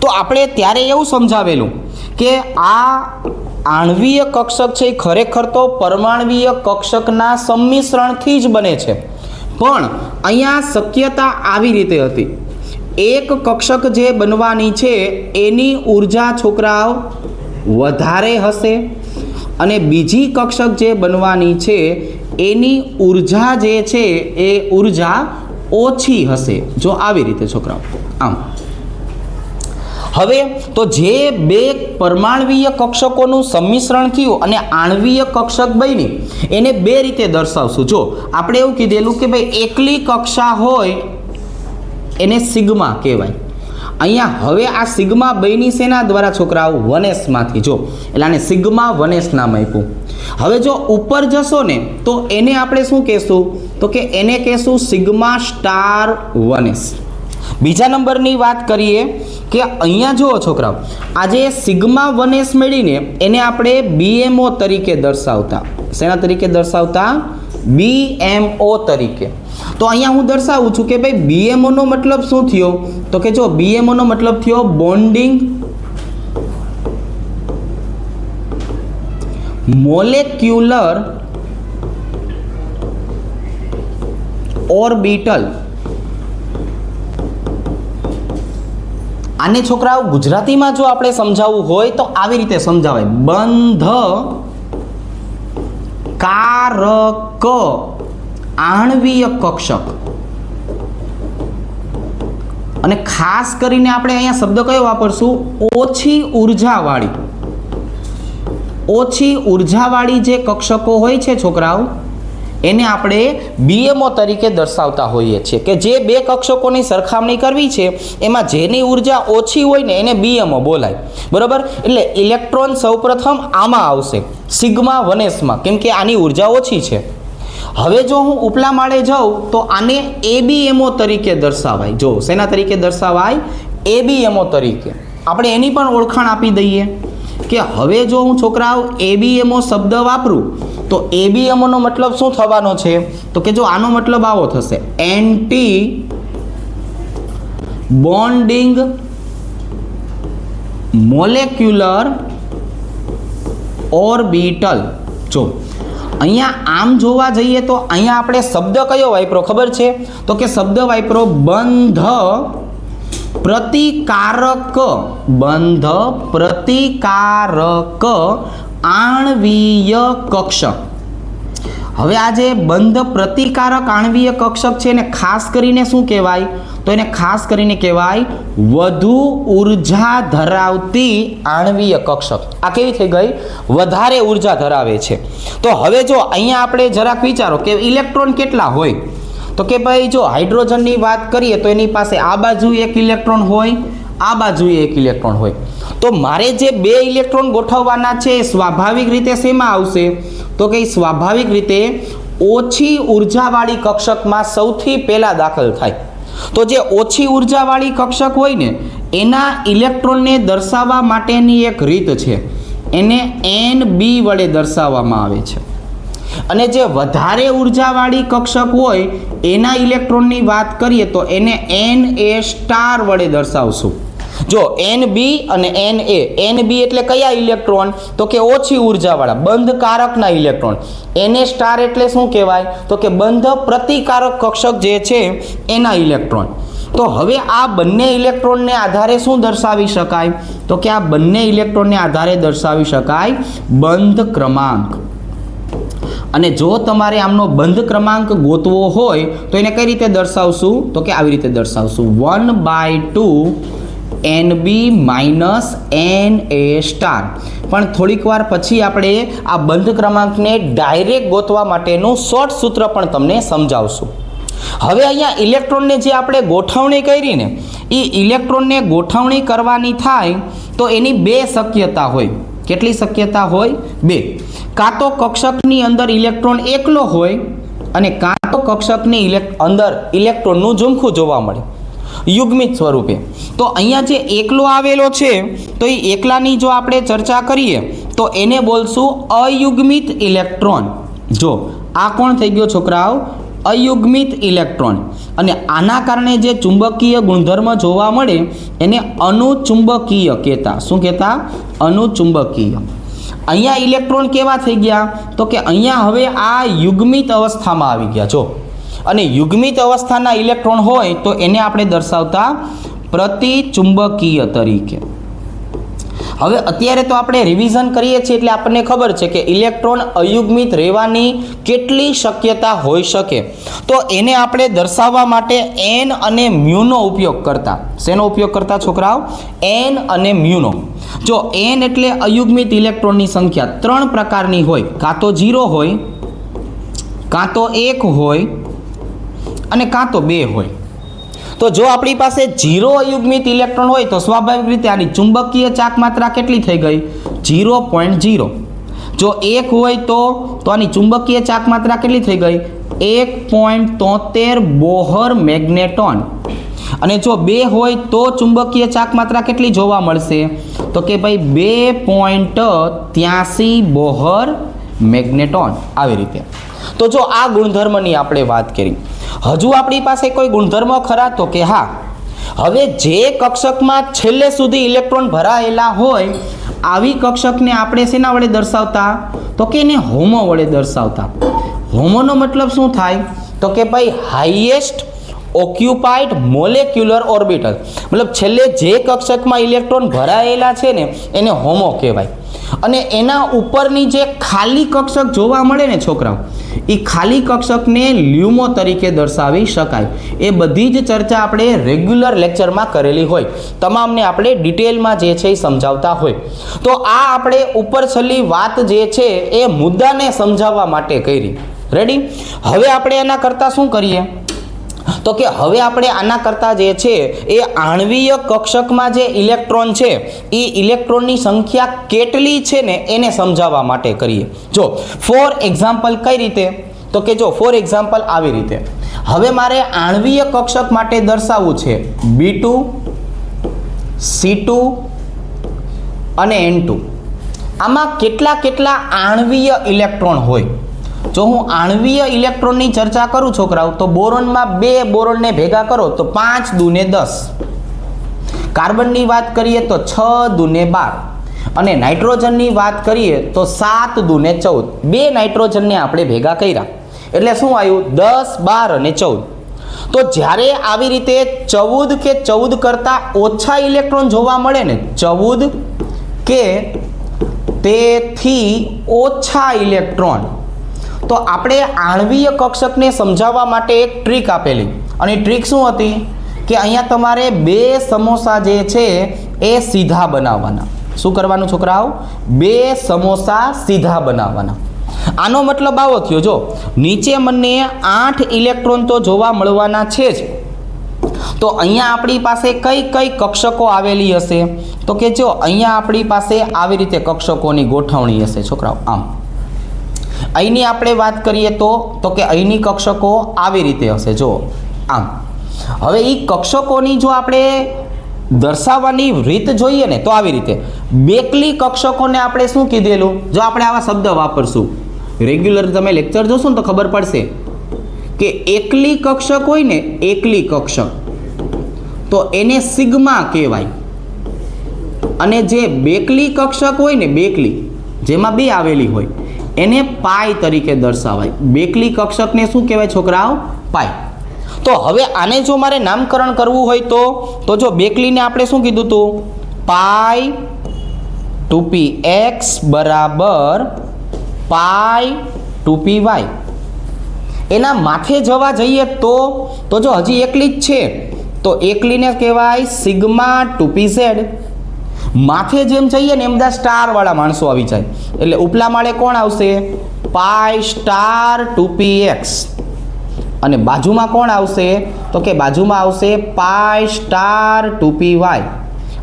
તો આપણે ત્યારે એવું સમજાવેલું કે આ આણ્વીય કક્ષક છે એ ખરેખર તો પરમાણ્વીય કક્ષકના સંમિશ્રણથી જ બને છે, પણ અહીંયા શક્યતા આવી રીતે હતી. એક કક્ષક જે બનવાની છે એની ઉર્જા છોકરાઓ વધારે હશે, અને બીજી કક્ષક જે બનવાની છે એની ઉર્જા જે છે એ ઉર્જા ઓછી હશે. જો આવી રીતે છોકરાઓ આમ. હવે તો જે 2 પરમાણ્વીય કક્ષકોનું સંમિશ્રણ થયું અને આણ્વીય કક્ષક બની, એને 2 રીતે દર્શાવશું. જો આપણે એવું કીધેલું કે ભાઈ એકલી કક્ષા હોય એને સિગ્મા કહેવાય. અહીંયા હવે આ સિગ્મા બની શેના દ્વારા છોકરાઓ? 1s માંથી. જો એટલે આને સિગ્મા 1s નામ આપ્યું. હવે જો ઉપર જશો ને તો એને આપણે શું કહેશું? તો કે એને કહેશું સિગ્મા સ્ટાર 1s. બીજા નંબરની વાત કરીએ કે અહીંયા જુઓ છોકરાઓ, આજે સિગ્મા 1s મેળવીને એને આપણે BMO તરીકે દર્શાવતા. શેના તરીકે દર્શાવતા? BMO તરીકે. તો અહીંયા હું દર્શાવું છું કે ભાઈ BMO નો મતલબ શું થયો? તો કે જો BMO નો મતલબ થયો બોન્ડિંગ મોલેક્યુલર ઓર્બિટલ. આને છોકરાઓ ગુજરાતીમાં જો આપણે સમજાવવું હોય તો આવી રીતે સમજાવાય, બંધ કારક આણ્વીય કક્ષક. અને ખાસ કરીને આપણે અહીંયા શબ્દ કયો વાપરશું? ઓછી ઉર્જાવાળી જે કક્ષકો હોય છે છોકરાઓ, એને આપણે BMO તરીકે દર્શાવતા હોઈએ છીએ કે જે બે કક્ષકોની સરખામણી કરવી છે એમાં જેની ઉર્જા ઓછી હોય ને એને BMO બોલાય, બરાબર. એટલે ઇલેક્ટ્રોન સૌપ્રથમ આમાં આવશે, સિગ્મા 1s માં, કેમ કે આની ઉર્જા ઓછી છે. હવે જો હું ઉપલા માળે જાઉં તો આને ABMO તરીકે દર્શાવાય. જો શેના તરીકે દર્શાવાય? ABMO તરીકે. આપણે એની પણ ઓળખાણ આપી દઈએ કે હવે જો હું છોકરાઓ ABMO શબ્દ વાપરું તો ABMO નો મતલબ શું થવાનો છે? તો કે જો આનો મતલબ આવો થશે, એન્ટી બોન્ડિંગ મોલેક્યુલર ઓર્બિટલ. જો અહીંયા આમ જોવા જઈએ તો અહીંયા આપણે શબ્દ કયો વાપરો ખબર છે? તો કે શબ્દ વાપરો બંધ પ્રતિકારક આણ્વીય કક્ષક. હવે આ જે બંધ પ્રતિકારક આણ્વીય કક્ષક છે એને ખાસ કરીને શું કહેવાય? તો એને ખાસ કરીને કહેવાય વધુ ઉર્જા ધરાવતી આણ્વીય કક્ષક. આ કેવી થઈ ગઈ? વધારે ઉર્જા ધરાવે છે. તો હવે જો અહીંયા આપણે જરાક વિચારો કે ઇલેક્ટ્રોન કેટલા હોય? તો કે ભાઈ જો હાઇડ્રોજનની વાત કરીએ તો એની પાસે આ બાજુ એક ઇલેક્ટ્રોન હોય, આ બાજુએ એક ઇલેક્ટ્રોન હોય. તો મારે જે બે ઇલેક્ટ્રોન ગોઠવવાના છે એ સ્વાભાવિક રીતે શેમાં આવશે? તો કે સ્વાભાવિક રીતે ઓછી ઉર્જાવાળી કક્ષકમાં સૌથી પહેલા દાખલ થાય. તો જે ઓછી ઉર્જાવાળી કક્ષક હોય ને એના ઇલેક્ટ્રોનને દર્શાવવા માટેની એક રીત છે, એને NB વડે દર્શાવવામાં આવે છે. અને જે વધારે ઉર્જાવાળી કક્ષક હોય એના ઇલેક્ટ્રોનની વાત કરીએ તો એને Na વડે દર્શાવશું. જો NB અને Na, NB એટલે કયા ઇલેક્ટ્રોન? તો કે ઓછી ઉર્જાવાળા બંધ કારકના ઇલેક્ટ્રોન. Na એટલે શું કહેવાય? તો કે બંધ પ્રતિકારક કક્ષક જે છે એના ઇલેક્ટ્રોન. તો હવે આ બંને ઇલેક્ટ્રોનને આધારે શું દર્શાવી શકાય? તો કે આ બંને ઇલેક્ટ્રોનને આધારે દર્શાવી શકાય બંધ ક્રમાંક. અને જો તમારે આમનો બંધ ક્રમાંક ગોતવો હોય તો એને કઈ રીતે દર્શાવશું? તો કે આવી રીતે દર્શાવશું, 1/2 NB માઇનસ Na. પણ થોડીક વાર પછી આપણે આ બંધ ક્રમાંકને ડાયરેક્ટ ગોતવા માટેનું શોર્ટ સૂત્ર પણ તમને સમજાવશું. હવે અહીંયા ઇલેક્ટ્રોનને જે આપણે ગોઠવણી કરી ને એ ઇલેક્ટ્રોનને ગોઠવણી કરવાની થાય તો એની બે શક્યતા હોય. કેટલી શક્યતા હોય? બે. કાં તો કક્ષકની અંદર ઇલેક્ટ્રોન એકલો હોય અને કાં તો કક્ષકની અંદર ઇલેક્ટ્રોનનું ઝુમખું જોવા મળે યુગ્મિત સ્વરૂપે. તો અહીંયા જે એકલો આવેલો છે તો એ એકલાની જો આપણે ચર્ચા કરીએ તો એને બોલશું અયુગ્મિત ઇલેક્ટ્રોન. જો આ કોણ થઈ ગયો છોકરાઓ? અયુગ્મિત ઇલેક્ટ્રોન. અને આના કારણે જે ચુંબકીય ગુણધર્મ જોવા મળે એને અનુચુંબકીય કહેતા. શું કહેતા? અનુચુંબકીય. અહીંયા ઇલેક્ટ્રોન કેવા થઈ ગયા? તો કે અહીંયા હવે આ યુગ્મિત અવસ્થામાં આવી ગયા. જો અને યુગ્મિત અવસ્થાના ઇલેક્ટ્રોન હોય તો એને આપણે દર્શાવતા પ્રતિચુંબકીય તરીકે. હવે અત્યારે તો આપણે રિવિઝન કરીએ છીએ એટલે આપણને ખબર છે કે ઇલેક્ટ્રોન અયુગ્મિત રહેવાની કેટલી શક્યતા હોઈ શકે. તો એને આપણે દર્શાવવા માટે N અને મ્યુનો ઉપયોગ કરતા. શેનો ઉપયોગ કરતા છોકરાઓ? N અને મ્યુનો. જો N એટલે અયુગ્મિત ઇલેક્ટ્રોનની સંખ્યા 3 પ્રકારની હોય, કાં તો 0 હોય, કાં તો 1 હોય અને કાં તો 2 હોય. તો જો આપણી પાસે 0 અયુગ્મિત ઇલેક્ટ્રોન હોય તો સ્વાભાવિક રીતે આની ચુંબકીય ચાક માત્રા કેટલી થઈ ગઈ? 0.0. જો 1 હોય તો આની ચુંબકીય ચાક માત્રા કેટલી થઈ ગઈ? 1.73 બોહર મેગ્નેટોન. અને જો 2 હોય તો ચુંબકીય ચાક માત્રા કેટલી જોવા મળશે? તો કે ભાઈ 2.83 બોહર મેગ્નેટોન, આવી રીતે. તો જો આ ગુણધર્મની આપણે વાત કરી, હજુ આપણી પાસે કોઈ ગુણધર્મ ખરા? તો કે હા. હવે જે કક્ષકમાં છેલ્લે સુધી ઇલેક્ટ્રોન ભરાયેલા હોય આવી કક્ષકને આપણે શેના વડે દર્શાવતા? તો કે એને હોમો વડે દર્શાવતા. હોમોનો મતલબ શું થાય? તો કે ભાઈ હાઈએસ્ટ ઓક્યુપાઈડ મોલેક્યુલર ઓર્બિટલ, મતલબ છેલ્લે જે કક્ષકમાં ઇલેક્ટ્રોન ભરાયેલા છે ને એને હોમો કહેવાય. અને એના ઉપરની જે ખાલી કક્ષક જોવા મળે ને છોકરાઓ, એ ખાલી કક્ષકને લ્યુમો તરીકે દર્શાવી શકાય. એ બધી જ ચર્ચા આપણે રેગ્યુલર લેક્ચરમાં કરેલી હોય, તમામને આપણે ડિટેલમાં જે છે એ સમજાવતા હોય. તો આ આપણે ઉપર છેલ્લી વાત જે છે એ મુદ્દાને સમજાવવા માટે કરી. રેડી? હવે આપણે એના કરતાં શું કરીએ? તો કે હવે આપણે આના કરતાં જે છે એ આણ્વીય કક્ષકમાં જે ઇલેક્ટ્રોન છે એ ઇલેક્ટ્રોનની સંખ્યા કેટલી છે ને એને સમજાવવા માટે કરીએ. જો ફોર એક્ઝામ્પલ કઈ રીતે? તો કે જો ફોર એક્ઝામ્પલ આવી રીતે. હવે મારે આણ્વીય કક્ષક માટે દર્શાવવું છે B2, C2 અને N2. આમાં કેટલા કેટલા આણ્વીય ઇલેક્ટ્રોન હોય? જો હું આણ્વીય ઇલેક્ટ્રોનની ચર્ચા કરું છોકરાઓ, તો બોરોનમાં 2 બોરોનને ભેગા કરો તો 5 દૂને 10. કાર્બનની વાત કરીએ તો 6 દૂને 12. અને નાઇટ્રોજનની વાત કરીએ તો 7 દૂને 14. 2 નાઇટ્રોજનને આપણે ભેગા કર્યા એટલે શું આવ્યું? 10, 12 અને 14. તો જ્યારે આવી રીતે 14 કે 14 કરતાં ઓછા ઇલેક્ટ્રોન જોવા મળે ને, 14 કે તેથી ઓછા ઇલેક્ટ્રોન, તો આપણે આણ્વીય કક્ષકને સમજાવવા માટે એક ટ્રીક આપેલી. અને ટ્રીક શું હતી? કે અહીંયા તમારે 2 સમોસા જે છે એ સીધા બનાવવાના. શું કરવાનું છોકરાઓ? 2 સમોસા સીધા બનાવવાના. આનો મતલબ આવો થયો, જો નીચે મને 8 ઇલેક્ટ્રોન તો જોવા મળવાના છે જ, તો અહીંયા આપણી પાસે કઈ કઈ કક્ષકો આવેલી હશે? તો કે જો અહીંયા આપણી પાસે આવી રીતે કક્ષકોની ગોઠવણી હશે છોકરાઓ. આમ અહીંની આપણે વાત કરીએ તો કે અહીંની કક્ષકો આવી રીતે હશે, જો આમ. હવે એ કક્ષકોની જો આપણે દર્શાવવાની રીત જોઈએ ને તો આવી રીતે. બેકલી કક્ષકોને આપણે શું કીધેલું? જો આપણે આવા શબ્દ વાપરશું, રેગ્યુલર તમે લેક્ચર જોશો ને તો ખબર પડશે કે એકલી કક્ષક હોય ને, એકલી કક્ષક, તો એને સિગ્મા કહેવાય. અને જે બેકલી કક્ષક હોય ને, બેકલી જેમાં 2 આવેલી હોય, એને પાઈ તરીકે દર્શાવાય. બેકલી કક્ષકને શું કહેવાય છોકરાઓ? પાઈ. તો હવે આને જો મારે નામકરણ કરવું હોય તો જો બેકલીને આપણે શું કીધું હતું? પાઈ 2px બરાબર પાઈ 2py. એના માથે જવા જઈએ તો જો હજી એકલી જ છે તો એકલીને કહેવાય સિગ્મા 2pz. માથે જેમ જઈએ ને એમ બધા સ્ટારવાળા માણસો આવી જાય, એટલે ઉપલા માળે કોણ આવશે? પાઈ સ્ટાર 2px. અને બાજુમાં કોણ આવશે? તો કે બાજુમાં આવશે પાઈ સ્ટાર 2py.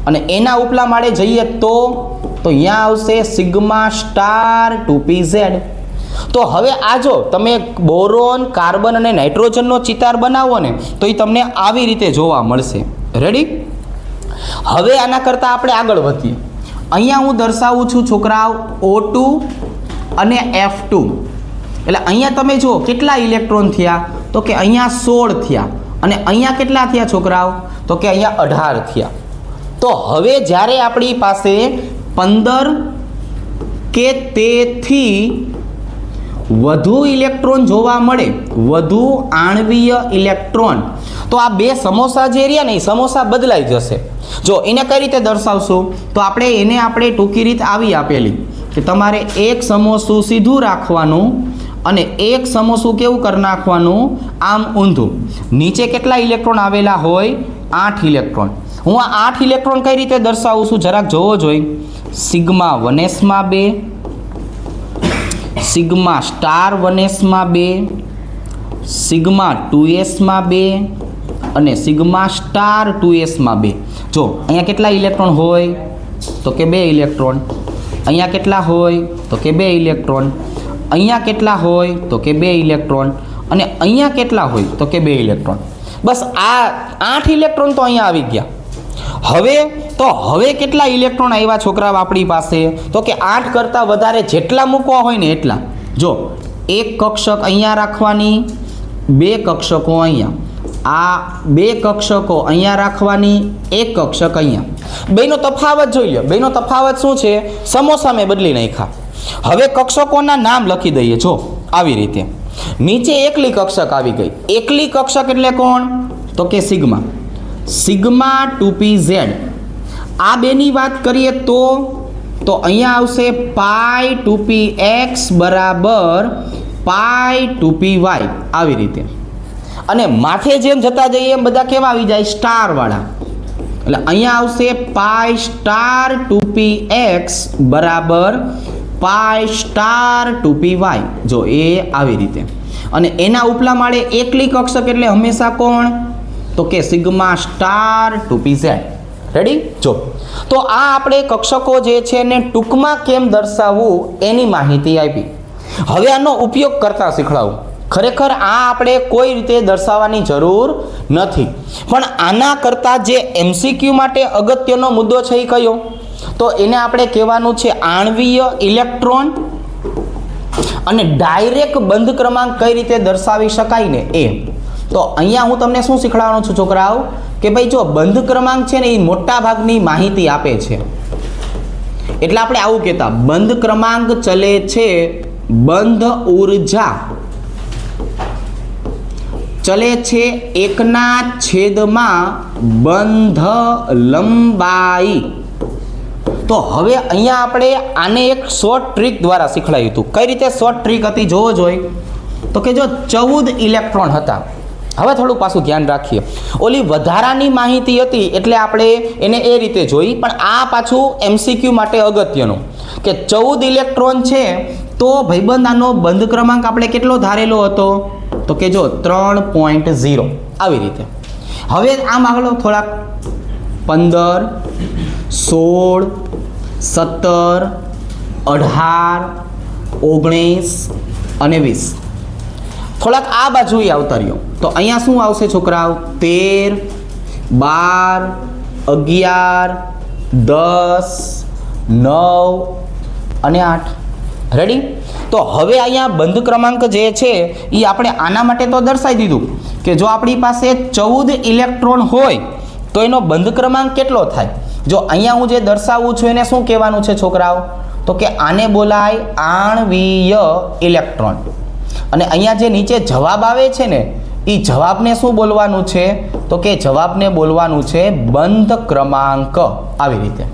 અને એના ઉપલા માળે જઈએ તો અહીંયા આવશે સિગ્મા સ્ટાર 2pz. તો હવે આ જો તમે બોરોન, કાર્બન અને નાઇટ્રોજનનો ચિતાર બનાવો ને તો એ તમને આવી રીતે જોવા મળશે. રેડી? હવે આના કરતાં આપણે આગળ વધીએ. અહીંયા હું દર્શાવું છું છોકરાઓ O2 અને F2. એટલે અહીંયા તમે જુઓ કેટલા ઇલેક્ટ્રોન થયા? તો કે અહીંયા 16 થયા. અને અહીંયા કેટલા થયા છોકરાઓ? તો કે અહીંયા 18 થયા. તો હવે જ્યારે આપણી પાસે 15 કે તેથી વધુ ઇલેક્ટ્રોન જોવા મળે, વધુ આણ્વીય ઇલેક્ટ્રોન, તો આ 2 સમોસા જે રહ્યા ને એ સમોસા બદલાઈ જશે. જો એને કઈ રીતે દર્શાવશું? તો એને આપણે ટૂંકી રીત આવી આપેલી કે તમારે એક સમોસું સીધું રાખવાનું અને એક સમોસું કેવું કરી નાખવાનું? આમ ઊંધું. નીચે કેટલા ઇલેક્ટ્રોન આવેલા હોય? 8 ઇલેક્ટ્રોન. હું આ 8 ઇલેક્ટ્રોન કઈ રીતે દર્શાવું છું જરાક જોવો જોઈએ. સિગ્મા 1sમાં 2, સિગ્મા સ્ટાર 1sમાં 2, સિગ્મા 2sમાં 2 અને સિગ્મા સ્ટાર 2sમાં 2. જો અહીંયા કેટલા ઇલેક્ટ્રોન હોય? તો કે 2 ઇલેક્ટ્રોન. અહીંયા કેટલા હોય? તો કે 2 ઇલેક્ટ્રોન. અહીંયા કેટલા હોય? તો કે 2 ઇલેક્ટ્રોન. અને અહીંયા કેટલા હોય? તો કે 2 ઇલેક્ટ્રોન. બસ આ 8 ઇલેક્ટ્રોન તો અહીંયા આવી ગયા. હવે કેટલા ઇલેક્ટ્રોન આવ્યા છોકરાઓ આપણી પાસે? તો કે 8 કરતાં વધારે જેટલા મૂકવા હોય ને એટલા. જો એક કક્ષક અહીંયા રાખવાની, બે કક્ષકો અહીંયા, આ બે કક્ષકો અહીંયા રાખવાની, એક કક્ષક અહીંયા. બેનો તફાવત જોઈ લો. બેનો તફાવત શું છે? સમોસા મેં બદલી નાખ્યા. હવે કક્ષકોના નામ લખી દઈએ. જો આવી રીતે નીચે એકલી કક્ષક આવી ગઈ. એકલી કક્ષક એટલે કોણ? તો કે સિગ્મા. Sigma 2pz. આ બેની વાત કરીએ તો અહીંયા આવશે પાઈ 2px બરાબર પાઈ 2py આવી રીતે. અને માથે જેમ જતા જઈએ એમ બધા કેવા આવી જાય? સ્ટાર વાળા. એટલે અહીંયા આવશે પાઈ સ્ટાર 2px બરાબર પાઈ સ્ટાર 2py. જો એ આવી રીતે. અને એના ઉપલા માળે એકલી કક્ષક એટલે હંમેશા કોણ? તો કે સિગ્મા સ્ટાર 2pz. રેડી? જો તો આ આપણે કક્ષકો જે છે ને ટૂંકમાં કેમ દર્શાવવું એની માહિતી આપી. હવે આનો ઉપયોગ કરતા શીખવાડું. ખરેખર આ આપણે કોઈ રીતે દર્શાવવાની જરૂર નથી, પણ આના કરતાં જે એમસીક્યુ માટે અગત્યનો મુદ્દો છે એ કયો? તો એને આપણે કહેવાનું છે આણ્વીય ઇલેક્ટ્રોન. અને ડાયરેક્ટ બંધ ક્રમાંક કઈ રીતે દર્શાવી શકાય ને એ. તો અહીંયા હું તમને શું શીખવાડવાનો છું છોકરાઓ? કે ભાઈ જો બંધ ક્રમાંક છે ને એ મોટા ભાગની માહિતી આપે છે. એટલે આપણે આવું કહેતા, બંધ ક્રમાંક ચલે છે બંધ ઉર્જા ચલે છે 1/છેદમાં બંધ લંબાઈ. તો હવે અહીંયા આપણે આને એક શોર્ટ ટ્રીક દ્વારા શીખવાડ્યું હતું. કઈ રીતે શોર્ટ ટ્રીક હતી જોવો જોઈએ? તો કે જો 14 ઇલેક્ટ્રોન હતા. હવે થોડું પાછું ધ્યાન રાખીએ. ઓલી વધારાની માહિતી હતી એટલે આપણે એને એ રીતે જોઈ, પણ આ પાછું એમસીક્યુ માટે અગત્યનું કે 14 ઇલેક્ટ્રોન છે તો ભાઈબંધ આનો બંધ ક્રમાંક આપણે કેટલો ધારેલો હતો? તો કે જો 3.0 આવી રીતે. હવે આમ આગળ થોડાક 15, 16, 17, 18, 19 અને 20. થોડાક આ બાજુ આવતા રહ્યો તો અહીંયા શું આવશે છોકરાઓ? 13, 12, 11, 10, 9 અને 8. રેડી? તો હવે અહીંયા બંધ ક્રમાંક જે છે એ આપણે આના માટે તો દર્શાવી દીધું કે જો આપણી પાસે 14 ઇલેક્ટ્રોન હોય તો એનો બંધ ક્રમાંક કેટલો થાય. જો અહીંયા હું જે દર્શાવું છું એને શું કહેવાનું છે છોકરાઓ? તો કે આને બોલાય આણ્વીય ઇલેક્ટ્રોન. અને અહીંયા જે નીચે જવાબ આવે છે ને એ જવાબને શું બોલવાનું છે? તો કે જવાબને બોલવાનું છે બંધ ક્રમાંક. આવી રીતે.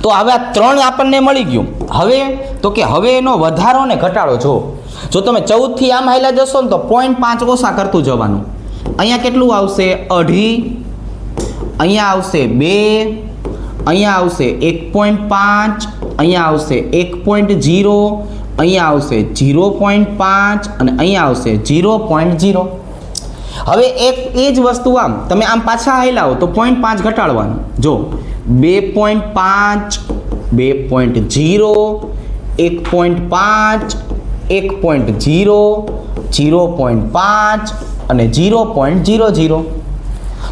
તો હવે આ 3 આપણને મળી ગયું. હવે તો કે હવે એનો વધારો ને ઘટાડો જો તમે 14 થી આમ હાલ્યા જશો ને તો 0.5 ઓછા કરતું જવાનું. અહીંયા કેટલું આવશે? 2.5. અહીંયા આવશે 2. અહીંયા આવશે 1.5. અહીંયા આવશે 1.0. અહીંયા આવશે 0.5 અને અહીંયા આવશે 0.0. હવે એક એ જ વસ્તુ આમ તમે આમ પાછા હાલ્યા હો તો 0.5 ઘટાડવાનું. જો 2.5, 2.0, 1.5, 1.0, 0.5 અને 0.00.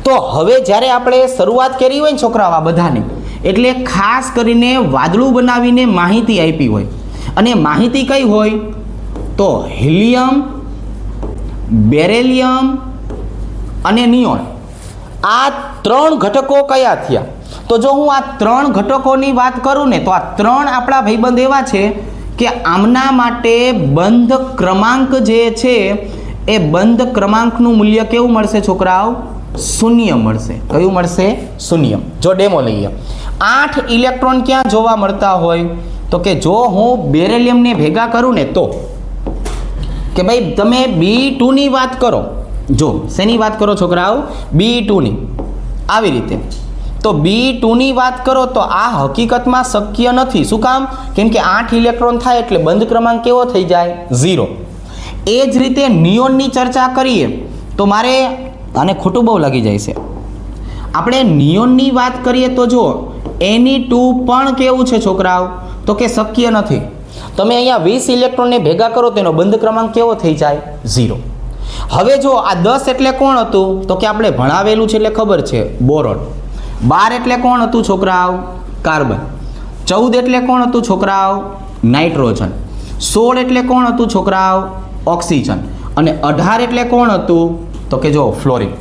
તો હવે જ્યારે આપણે શરૂઆત કરી હોય ને છોકરાઓ આ બધાની, એટલે ખાસ કરીને વાદળું બનાવીને માહિતી આપી હોય. અને માહિતી કઈ હોય? તો હિલિયમ, બેરેલિયમ અને નિયોન. આ 3 ઘટકો કયા થયા? તો જો હું આ 3 ઘટકોની વાત કરું ને તો આ 3 આપણા ભાઈબંધ એવા છે કે આમના માટે બંધ ક્રમાંક જે છે એ બંધ ક્રમાંકનું મૂલ્ય કેવું મળશે છોકરાઓ? 0 મળશે. કયું મળશે? 0. જો ડેમો લઈએ. 8 ઇલેક્ટ્રોન ક્યાં જોવા મળતા હોય? તો કે જો હું બેરેલિયમને ભેગા કરું ને તો કે ભાઈ તમે B2 ની વાત કરો. જો શેની વાત કરો છોકરાઓ? B2 ની. આવી રીતે. તો B2 ની વાત કરો તો આ હકીકતમાં શક્ય નથી. શું કામ? કેમ કે 8 ઇલેક્ટ્રોન થાય એટલે બંધ ક્રમાંક કેવો થઈ જાય? 0. એ જ રીતે નિયોનની ચર્ચા કરીએ તો મારે આને ખોટું બહુ લાગી જાય છે. આપણે નિયોનની વાત કરીએ તો જો Na2 પણ કેવું છે છોકરાઓ? તો કે શક્ય નથી. તમે અહીંયા 20 ઇલેક્ટ્રોનને ભેગા કરો તેનો બંધ ક્રમાંક કેવો થઈ જાય? 0. હવે જો આ 10 એટલે કોણ હતું? તો કે આપણે ભણાવેલું છે એટલે ખબર છે, બોરોન. 12 એટલે કોણ હતું છોકરાઓ? કાર્બન. 14 એટલે કોણ હતું છોકરાઓ? નાઇટ્રોજન. 16 એટલે કોણ હતું છોકરાઓ? ઓક્સિજન. અને 18 એટલે કોણ હતું? તો કે જો ફ્લોરિન.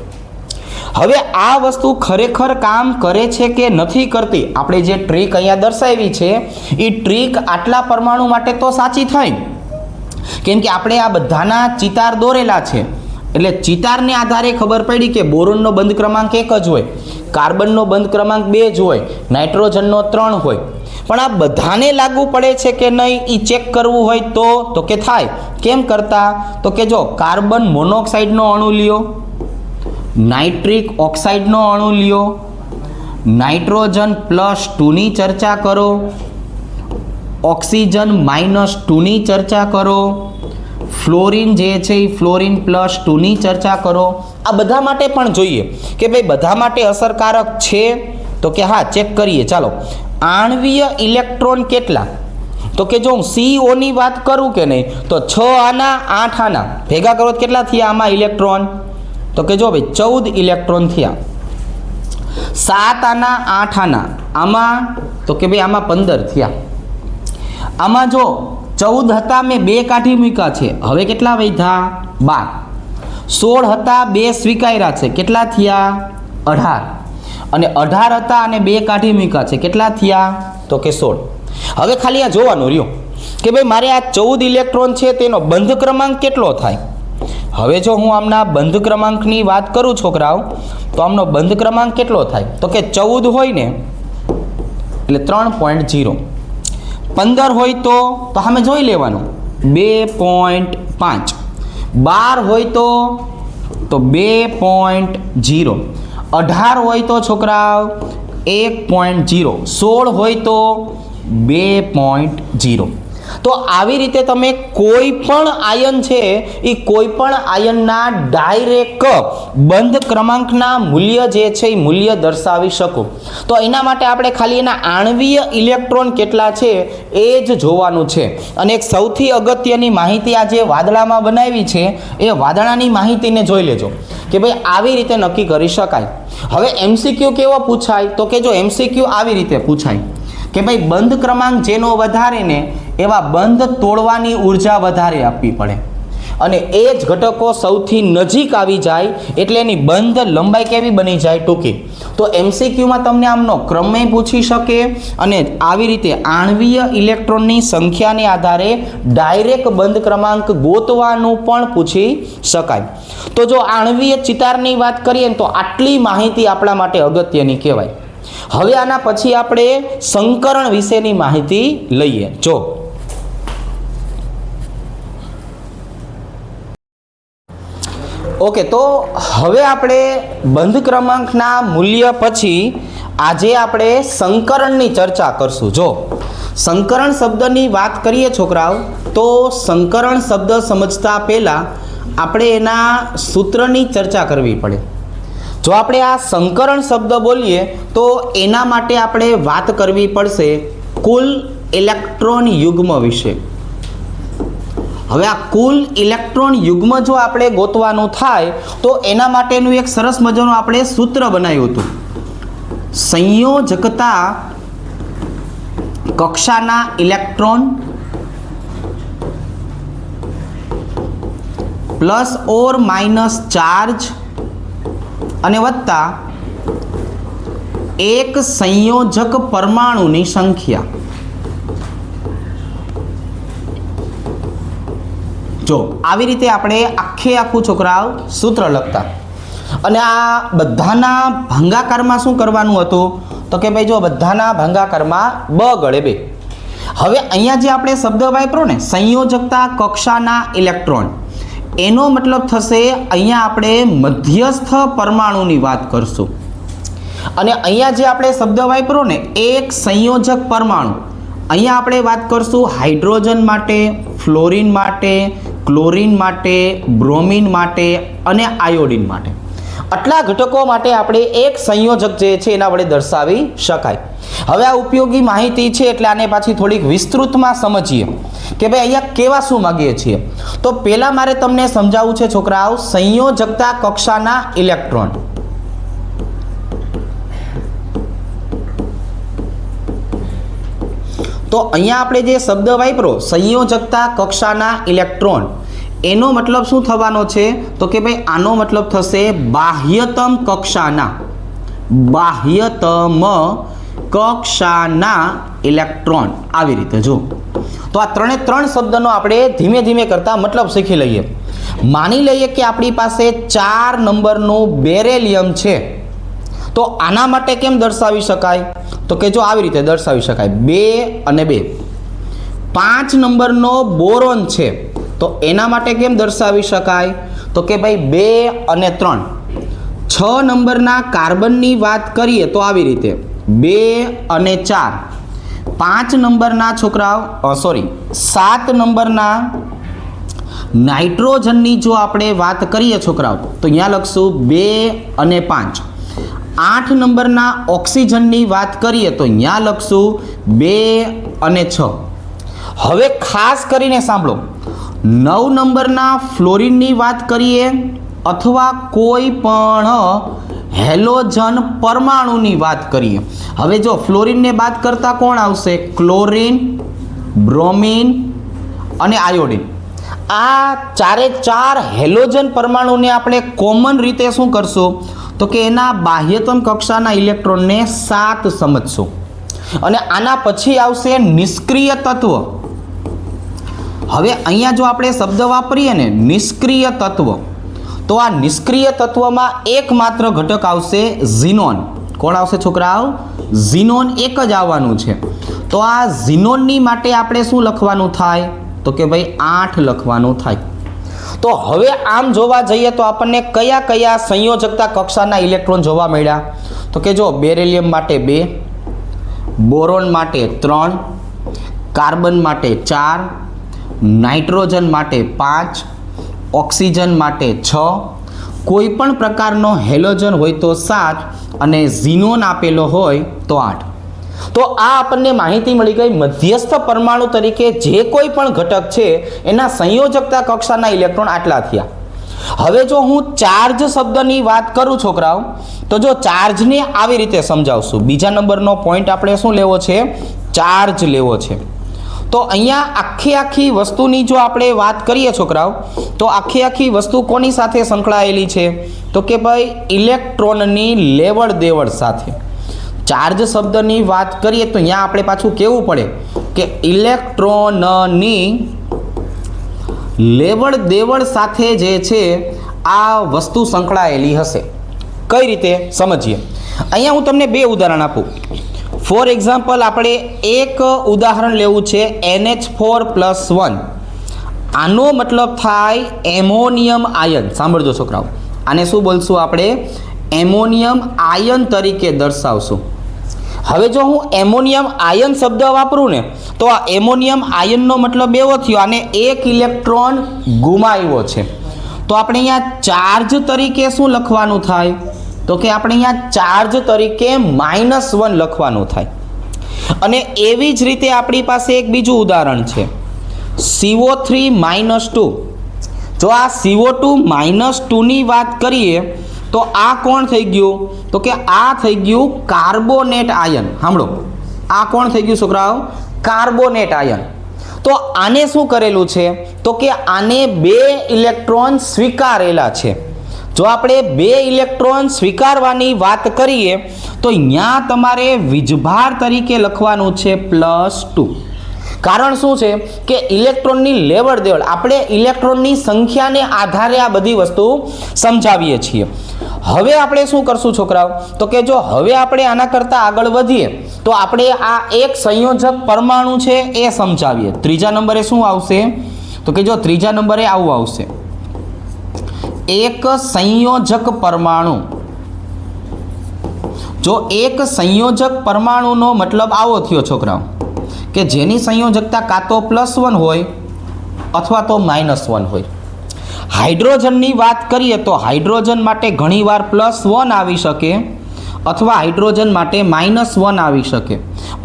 હવે આ વસ્તુ ખરેખર કામ કરે છે કે નથી કરતી? આપણે જે ટ્રીક અહીંયા દર્શાવી છે એ ટ્રીક આટલા પરમાણુ માટે તો સાચી થઈ, કેમ કે આપણે આ બધાના ચિતાર દોરેલા છે, એટલે ચિતારને આધારે ખબર પડી કે બોરોનનો બંધ ક્રમાંક 1 જ હોય, કાર્બનનો બંધ ક્રમાંક 2 જ હોય, નાઇટ્રોજનનો 3 હોય. પણ આ બધાને લાગુ પડે છે કે નહીં એ ચેક કરવું હોય તો કે થાય. કેમ કરતા? તો કે જો કાર્બન મોનોક્સાઇડનો અણુ લ્યો, નાઇટ્રિક ઓક્સાઇડનો અણુ લ્યો, નાઇટ્રોજન +2ની ચર્ચા કરો, ઓક્સિજન -2ની ચર્ચા કરો, ફ્લોરિન જે છે એ ફ્લોરિન +2ની ચર્ચા કરો. આ બધા માટે પણ જોઈએ કે ભાઈ બધા માટે અસરકારક છે, તો કે હા ચેક કરીએ. ચાલો, આણ્વીય ઇલેક્ટ્રોન કેટલા? તો કે જો હું CO ની વાત કરું કે નહીં, તો 6 આના 8 આના ભેગા કરો કેટલા થયા આમાં ઇલેક્ટ્રોન? તો કે જો ભાઈ 14 ઇલેક્ટ્રોન થયા. 7 આના 8 આના આમાં તો કે ભાઈ આમાં 15 થયા. આમાં જો 14 હતા મેં 2 કાઢી મૂક્યા છે, હવે કેટલા વધ્યા? 12. 16 હતા 2 સ્વીકાર્યા છે, કેટલા થયા? 18. અને 18 હતા અને 2 કાઢી મૂક્યા છે, કેટલા થયા? તો કે 16. હવે ખાલી આ જોવાનું રહ્યું કે ભાઈ મારે આ 14 ઇલેક્ટ્રોન છે તેનો બંધ ક્રમાંક કેટલો થાય. હવે જો હું આમના બંધ ક્રમાંકની વાત કરું છોકરાઓ, તો આમનો બંધ ક્રમાંક કેટલો થાય? તો કે 14 હોય ને એટલે 3.0, 15 હોય તો સામે જોઈ લેવાનું 2.5, 12 હોય તો 2.0, 18 હોય તો છોકરાઓ 1.0, 16 હોય તો 2.0. તો આવી રીતે તમે કોઈ પણ આયન છે એ કોઈ પણ આયનના ડાયરેક્ટ બંધ ક્રમાંકના મૂલ્ય જે છે એ મૂલ્ય દર્શાવી શકો. તો એના માટે આપણે ખાલી એના આણ્વીય ઇલેક્ટ્રોન કેટલા છે એ જ જોવાનું છે. અને એક સૌથી અગત્યની માહિતી આ જે વાદળામાં બનાવી છે એ વાદળાની માહિતીને જોઈ લેજો કે ભાઈ આવી રીતે નક્કી કરી શકાય. હવે MCQ કેવો પૂછાય? તો કે જો MCQ આવી રીતે પૂછાય કે ભાઈ બંધ ક્રમાંક જેનો વધારે ને એવા બંધ તોડવાની ઉર્જા વધારે આપવી પડે, અને એ જ ઘટકો સૌથી નજીક આવી જાય એટલે એની બંધ લંબાઈ કેવી બની જાય? ટૂંકી. તો MCQમાં તમને આમનો ક્રમે પૂછી શકે, અને આવી રીતે આણ્વીય ઇલેક્ટ્રોનની સંખ્યાને આધારે ડાયરેક્ટ બંધ ક્રમાંક ગોતવાનું પણ પૂછી શકાય. તો જો આણ્વીય ચિતારની વાત કરીએ તો આટલી માહિતી આપણા માટે અગત્યની કહેવાય. હવે આના પછી આપણે સંકરણ વિશેની માહિતી લઈએ. જો ઓકે, તો હવે આપણે બંધ ક્રમાંકના મૂલ્ય પછી આજે આપણે સંકરણની ચર્ચા કરશું. જો સંકરણ શબ્દની વાત કરીએ છોકરાઓ, તો સંકરણ શબ્દ સમજતા પહેલાં આપણે એના સૂત્રની ચર્ચા કરવી પડે. જો આપણે આ સંકરણ શબ્દ બોલીએ તો એના માટે આપણે વાત કરવી પડશે કુલ ઇલેક્ટ્રોન યુગ્મ વિશે. હવે આ કુલ ઇલેક્ટ્રોન યુગ્મ જો આપણે ગોતવાનું થાય તો એના માટેનું એક સરસ મજાનું આપણે સૂત્ર બનાવ્યું હતું. સંયોજકતા કક્ષાના electron plus or minus charge અને વત્તા એક સંયોજક પરમાણુની સંખ્યા. જો આવી રીતે આપણે આખું છોકરાઓ સૂત્ર લખતા, અને આ બધાના ભાંગાકારમાં શું કરવાનું હતું? તો કે ભાઈ જો બધાના ભાંગાકારમાં બ ગળે 2. હવે અહીંયા જે આપણે શબ્દ વાપરો ને સંયોજકતા કક્ષાના ઇલેક્ટ્રોન, એનો મતલબ થશે અહીંયા આપણે મધ્યસ્થ પરમાણુની વાત કરશું. અને અહીંયા જે આપણે શબ્દ વાપરો ને એક સંયોજક પરમાણુ, અહીંયા આપણે વાત કરશું હાઇડ્રોજન માટે, ફ્લોરિન માટે, ક્લોરિન માટે, બ્રોમિન માટે અને આયોડિન માટે. આટલા ઘટકો માટે આપણે એક સંયોજક જે છે એના વડે દર્શાવી શકાય. હવે આ ઉપયોગી માહિતી છે એટલે આને પાછી થોડીક વિસ્તૃતમાં સમજીએ કે ભાઈ અહીંયા કેવા શું માગીએ છીએ. તો પહેલાં મારે તમને સમજાવવું છે છોકરાઓ સંયોજકતા કક્ષાના ઇલેક્ટ્રોન. તો અહીંયા આપણે જે શબ્દ વાપરો સંયોજકતા કક્ષાના ઇલેક્ટ્રોન, એનો મતલબ શું થવાનો છે? તો કે ભાઈ આનો મતલબ થશે બાહ્યતમ કક્ષાના ઇલેક્ટ્રોન. આવી રીતે જો. તો આ ત્રણે ત્રણ શબ્દનો આપણે ધીમે ધીમે કરતા મતલબ શીખી લઈએ. માની લઈએ કે આપણી પાસે 4 નંબરનું બેરેલિયમ છે, તો આના માટે કેમ દર્શાવી શકાય? તો કે જો આવી રીતે દર્શાવી શકાય, 2 અને 2. 5 નંબરનો બોરોન છે, તો એના માટે કેમ દર્શાવી શકાય? તો કે ભાઈ 2 અને 3. 6 નંબરના કાર્બનની વાત કરીએ તો આવી રીતે 2 અને 4. 5 નંબરના છોકરાઓ 7 નંબરના નાઇટ્રોજનની જો આપણે વાત કરીએ છોકરાઓ, તો અહીંયા લખશું 2 અને 5. 8 નંબરના ઓક્સિજનની વાત કરીએ તો અહીંયા લખશું 2 અને 6. હવે ખાસ કરીને સાંભળો, 9 નંબરના ફ્લોરિનની વાત કરીએ અથવા કોઈ પણ હેલોજન પરમાણુની વાત કરીએ. હવે જો ફ્લોરિનને બાદ કરતા કોણ આવશે? ક્લોરીન, બ્રોમિન અને આયોડિન. આ 4 હેલોજન પરમાણુને આપણે કોમન રીતે શું કરશું? તો કે એના બાહ્યતમ કક્ષાના ઇલેક્ટ્રોનને 7 સમજશું. અને આના પછી આવશે નિષ્ક્રિય તત્વ. હવે અહીંયા જો આપણે શબ્દ વાપરીએ ને નિષ્ક્રિય તત્વ, તો આ નિષ્ક્રિય તત્વમાં એકમાત્ર ઘટક આવશે ઝીનોન. કોણ આવશે છોકરાઓ? ઝીનોન એક જ આવવાનું છે. તો આ ઝીનોનની માટે આપણે શું લખવાનું થાય? તો કે ભાઈ 8 લખવાનું થાય. તો હવે આમ જોવા જઈએ તો આપણને કયા કયા સંયોજકતા કક્ષાના ઇલેક્ટ્રોન જોવા મળ્યા? તો કે જો બેરિલિયમ માટે 2, બોરોન માટે 3, કાર્બન માટે 4, નાઇટ્રોજન માટે 5, ઓક્સિજન માટે 6, કોઈ પણ પ્રકારનો હેલોજન હોય તો 7 અને ઝીનોન આપેલો હોય તો 8. તો આ આપણને માહિતી મળી ગઈ મધ્યસ્થ પરમાણુ તરીકે જે કોઈ પણ ઘટક છે એના સંયોજકતા કક્ષાના ઇલેક્ટ્રોન આટલા થયા. હવે જો હું ચાર્જ શબ્દની વાત કરું છોકરાઓ, તો જો ચાર્જને આવી રીતે સમજાવશું. બીજા નંબરનો પોઈન્ટ આપણે શું લેવો છે? ચાર્જ લેવો છે. તો અહીંયા આખી વસ્તુની જો આપણે વાત કરીએ છોકરાઓ, તો આખી વસ્તુ કોની સાથે સંકળાયેલી છે? તો કે ભાઈ ઇલેક્ટ્રોનની લેવડ દેવડ સાથે. ચાર્જ શબ્દની વાત કરીએ તો અહીંયા આપણે પાછું કહેવું પડે કે ઇલેક્ટ્રોનની લેવડ દેવડ સાથે જે છે આ વસ્તુ સંકળાયેલી હશે. કઈ રીતે સમજીએ? અહીંયા હું તમને 2 ઉદાહરણ આપું. ફોર એક્ઝામ્પલ આપણે એક ઉદાહરણ લેવું છે NH4+1. આનો મતલબ થાય એમોનિયમ આયન. સાંભળજો છોકરાઓ, આને શું બોલશું આપણે? એમોનિયમ આયન તરીકે દર્શાવશું. હવે જો હું એમોનિયમ આયન શબ્દ વાપરું ને, તો આ એમોનિયમ આયનનો મતલબ એવો થયો આને 1 ઇલેક્ટ્રોન ગુમાવ્યો છે. તો આપણે અહીંયા ચાર્જ તરીકે શું લખવાનું થાય? તો કે આપણે અહીંયા ચાર્જ તરીકે -1 લખવાનું થાય. અને એવી જ રીતે આપણી પાસે એક બીજું ઉદાહરણ છે CO3-2. જો આ CO2-2 ની વાત કરીએ તો આ કોણ થઈ ગયું? તો કે આ થઈ ગયું કાર્બોનેટ આયન. સાંભળો, આ કોણ થઈ ગયું છોકરાઓ? Carbonate ion. તો આને શું કરેલું છે? તો કે આને 2 ઇલેક્ટ્રોન સ્વીકારેલા છે. જો આપણે 2 ઇલેક્ટ્રોન સ્વીકારવાની વાત કરીએ તો અહીંયા તમારે વીજભાર તરીકે લખવાનું છે +2. કારણ શું છે કે ઇલેક્ટ્રોનની લેવડ દેવડ, આપણે ઇલેક્ટ્રોનની સંખ્યાને આધારે આ બધી વસ્તુ સમજાવીએ છીએ. હવે આપણે શું કરશું છોકરાઓ? તો કે જો હવે આપણે આના કરતાં આગળ વધીએ તો આપણે આ એક સંયોજક પરમાણુ છે એ સમજાવીએ. ત્રીજા નંબરે શું આવશે? તો કે જો ત્રીજા નંબરે આવું આવશે, એક સંયોજક પરમાણુ. જો એક સંયોજક પરમાણુનો મતલબ આવો થયો છોકરાઓ કે જેની સંયોજકતા કાં તો +1 હોય અથવા તો -1 હોય. હાઇડ્રોજનની વાત કરીએ તો હાઇડ્રોજન માટે ઘણીવાર +1 આવી શકે અથવા હાઇડ્રોજન માટે -1 આવી શકે,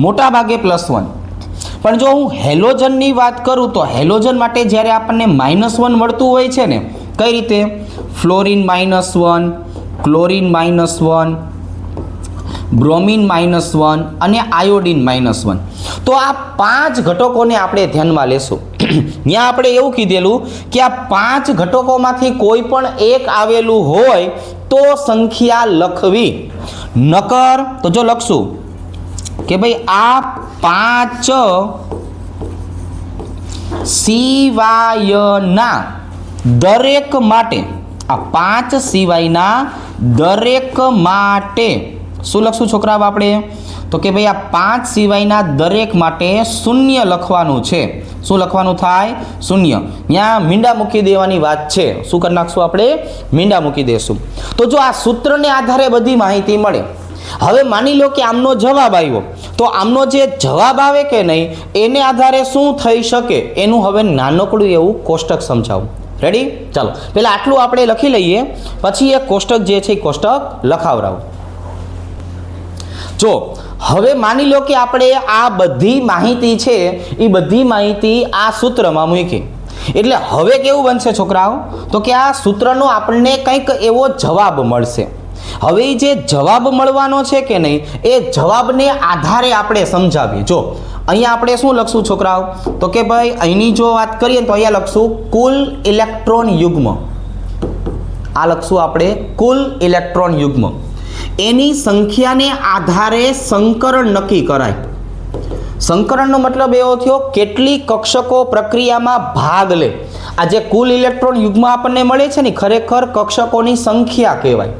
મોટા ભાગે +1. પણ જો હું હેલોજનની વાત કરું તો હેલોજન માટે જ્યારે આપણને -1 મળતું હોય છે ને, કઈ રીતે? ફ્લોરિન -1, ક્લોરિન -1, બ્રોમિન -1 અને આયોડિન -1. તો આ 5 ઘટકોને આપણે ધ્યાનમાં લેશું. ત્યાં આપણે એવું કીધેલું કે આ 5 ઘટકોમાંથી કોઈ પણ એક આવેલું હોય તો સંખ્યા લખવી. નકર તો જો લખશું કે ભાઈ આ 5 સિવાયના દરેક માટે, આ 5 સિવાયના દરેક માટે શું લખશું છોકરાઓ આપણે? તો કે ભાઈ આ 5 સિવાયના દરેક માટે શૂન્ય લખવાનું છે. શું લખવાનું થાય? શૂન્ય. ત્યાં મીંડા મૂકી દેવાની વાત છે. શું કરી નાખશું આપણે? મીંડા મૂકી દેશું. તો જો આ સૂત્રને આધારે બધી માહિતી મળે. હવે માની લો કે આમનો જવાબ આવ્યો, તો આમનો જે જવાબ આવે કે નહીં એને આધારે શું થઈ શકે એનું હવે નાનકડું એવું કોષ્ટક સમજાવું. રેડી? ચાલો પહેલાં આટલું આપણે લખી લઈએ, પછી એ કોષ્ટક જે છે એ કોષ્ટક લખાવરાવું. જો હવે માની લો કે આપણે આ બધી માહિતી છે એ બધી માહિતી આ સૂત્રમાં મૂકી, એટલે હવે કેવું બનશે છોકરાઓ? તો કે આ સૂત્રનો આપણને કંઈક એવો જવાબ મળશે. હવે જે જવાબ મળવાનો છે કે નહીં એ જવાબને આધારે આપણે સમજાવીએ. જો અહીંયા આપણે શું લખશું છોકરાઓ? તો કે ભાઈ અહીંની જો વાત કરીએ તો અહીંયા લખશું કુલ ઇલેક્ટ્રોન યુગ્મ. આ લખશું આપણે કુલ ઇલેક્ટ્રોન યુગ્મ. એની સંખ્યાને આધારે સંકરણ નક્કી કરાય. સંકરણનો મતલબ એવો થયો કેટલી કક્ષકો પ્રક્રિયામાં ભાગ લે. આ જે કુલ ઇલેક્ટ્રોન યુગ્મ આપણને મળે છે ને ખરેખર કક્ષકોની સંખ્યા કહેવાય.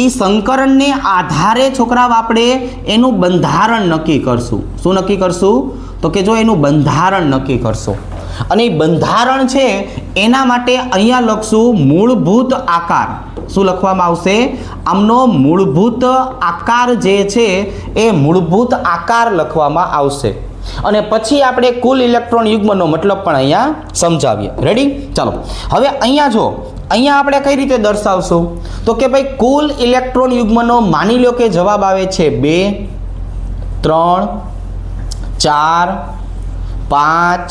એ સંકરણને આધારે છોકરાઓ આપણે એનું બંધારણ નક્કી કરશું. શું નક્કી કરશું? તો કે જો એનું બંધારણ નક્કી કરશું. અને એ બંધારણ છે એના માટે અહીંયા લખશું મૂળભૂત આકાર. શું લખવામાં આવશે? આમનો મૂળભૂત આકાર જે છે એ મૂળભૂત આકાર લખવામાં આવશે. અને પછી આપણે કુલ ઇલેક્ટ્રોન યુગ્મનો મતલબ પણ અહીંયા સમજાવીએ. રેડી? ચાલો હવે અહીંયા જો અહીંયા આપણે કઈ રીતે દર્શાવશું? તો કે ભાઈ કુલ ઇલેક્ટ્રોન યુગ્મનો માની લો કે જવાબ આવે છે 2, 3, 4, 5,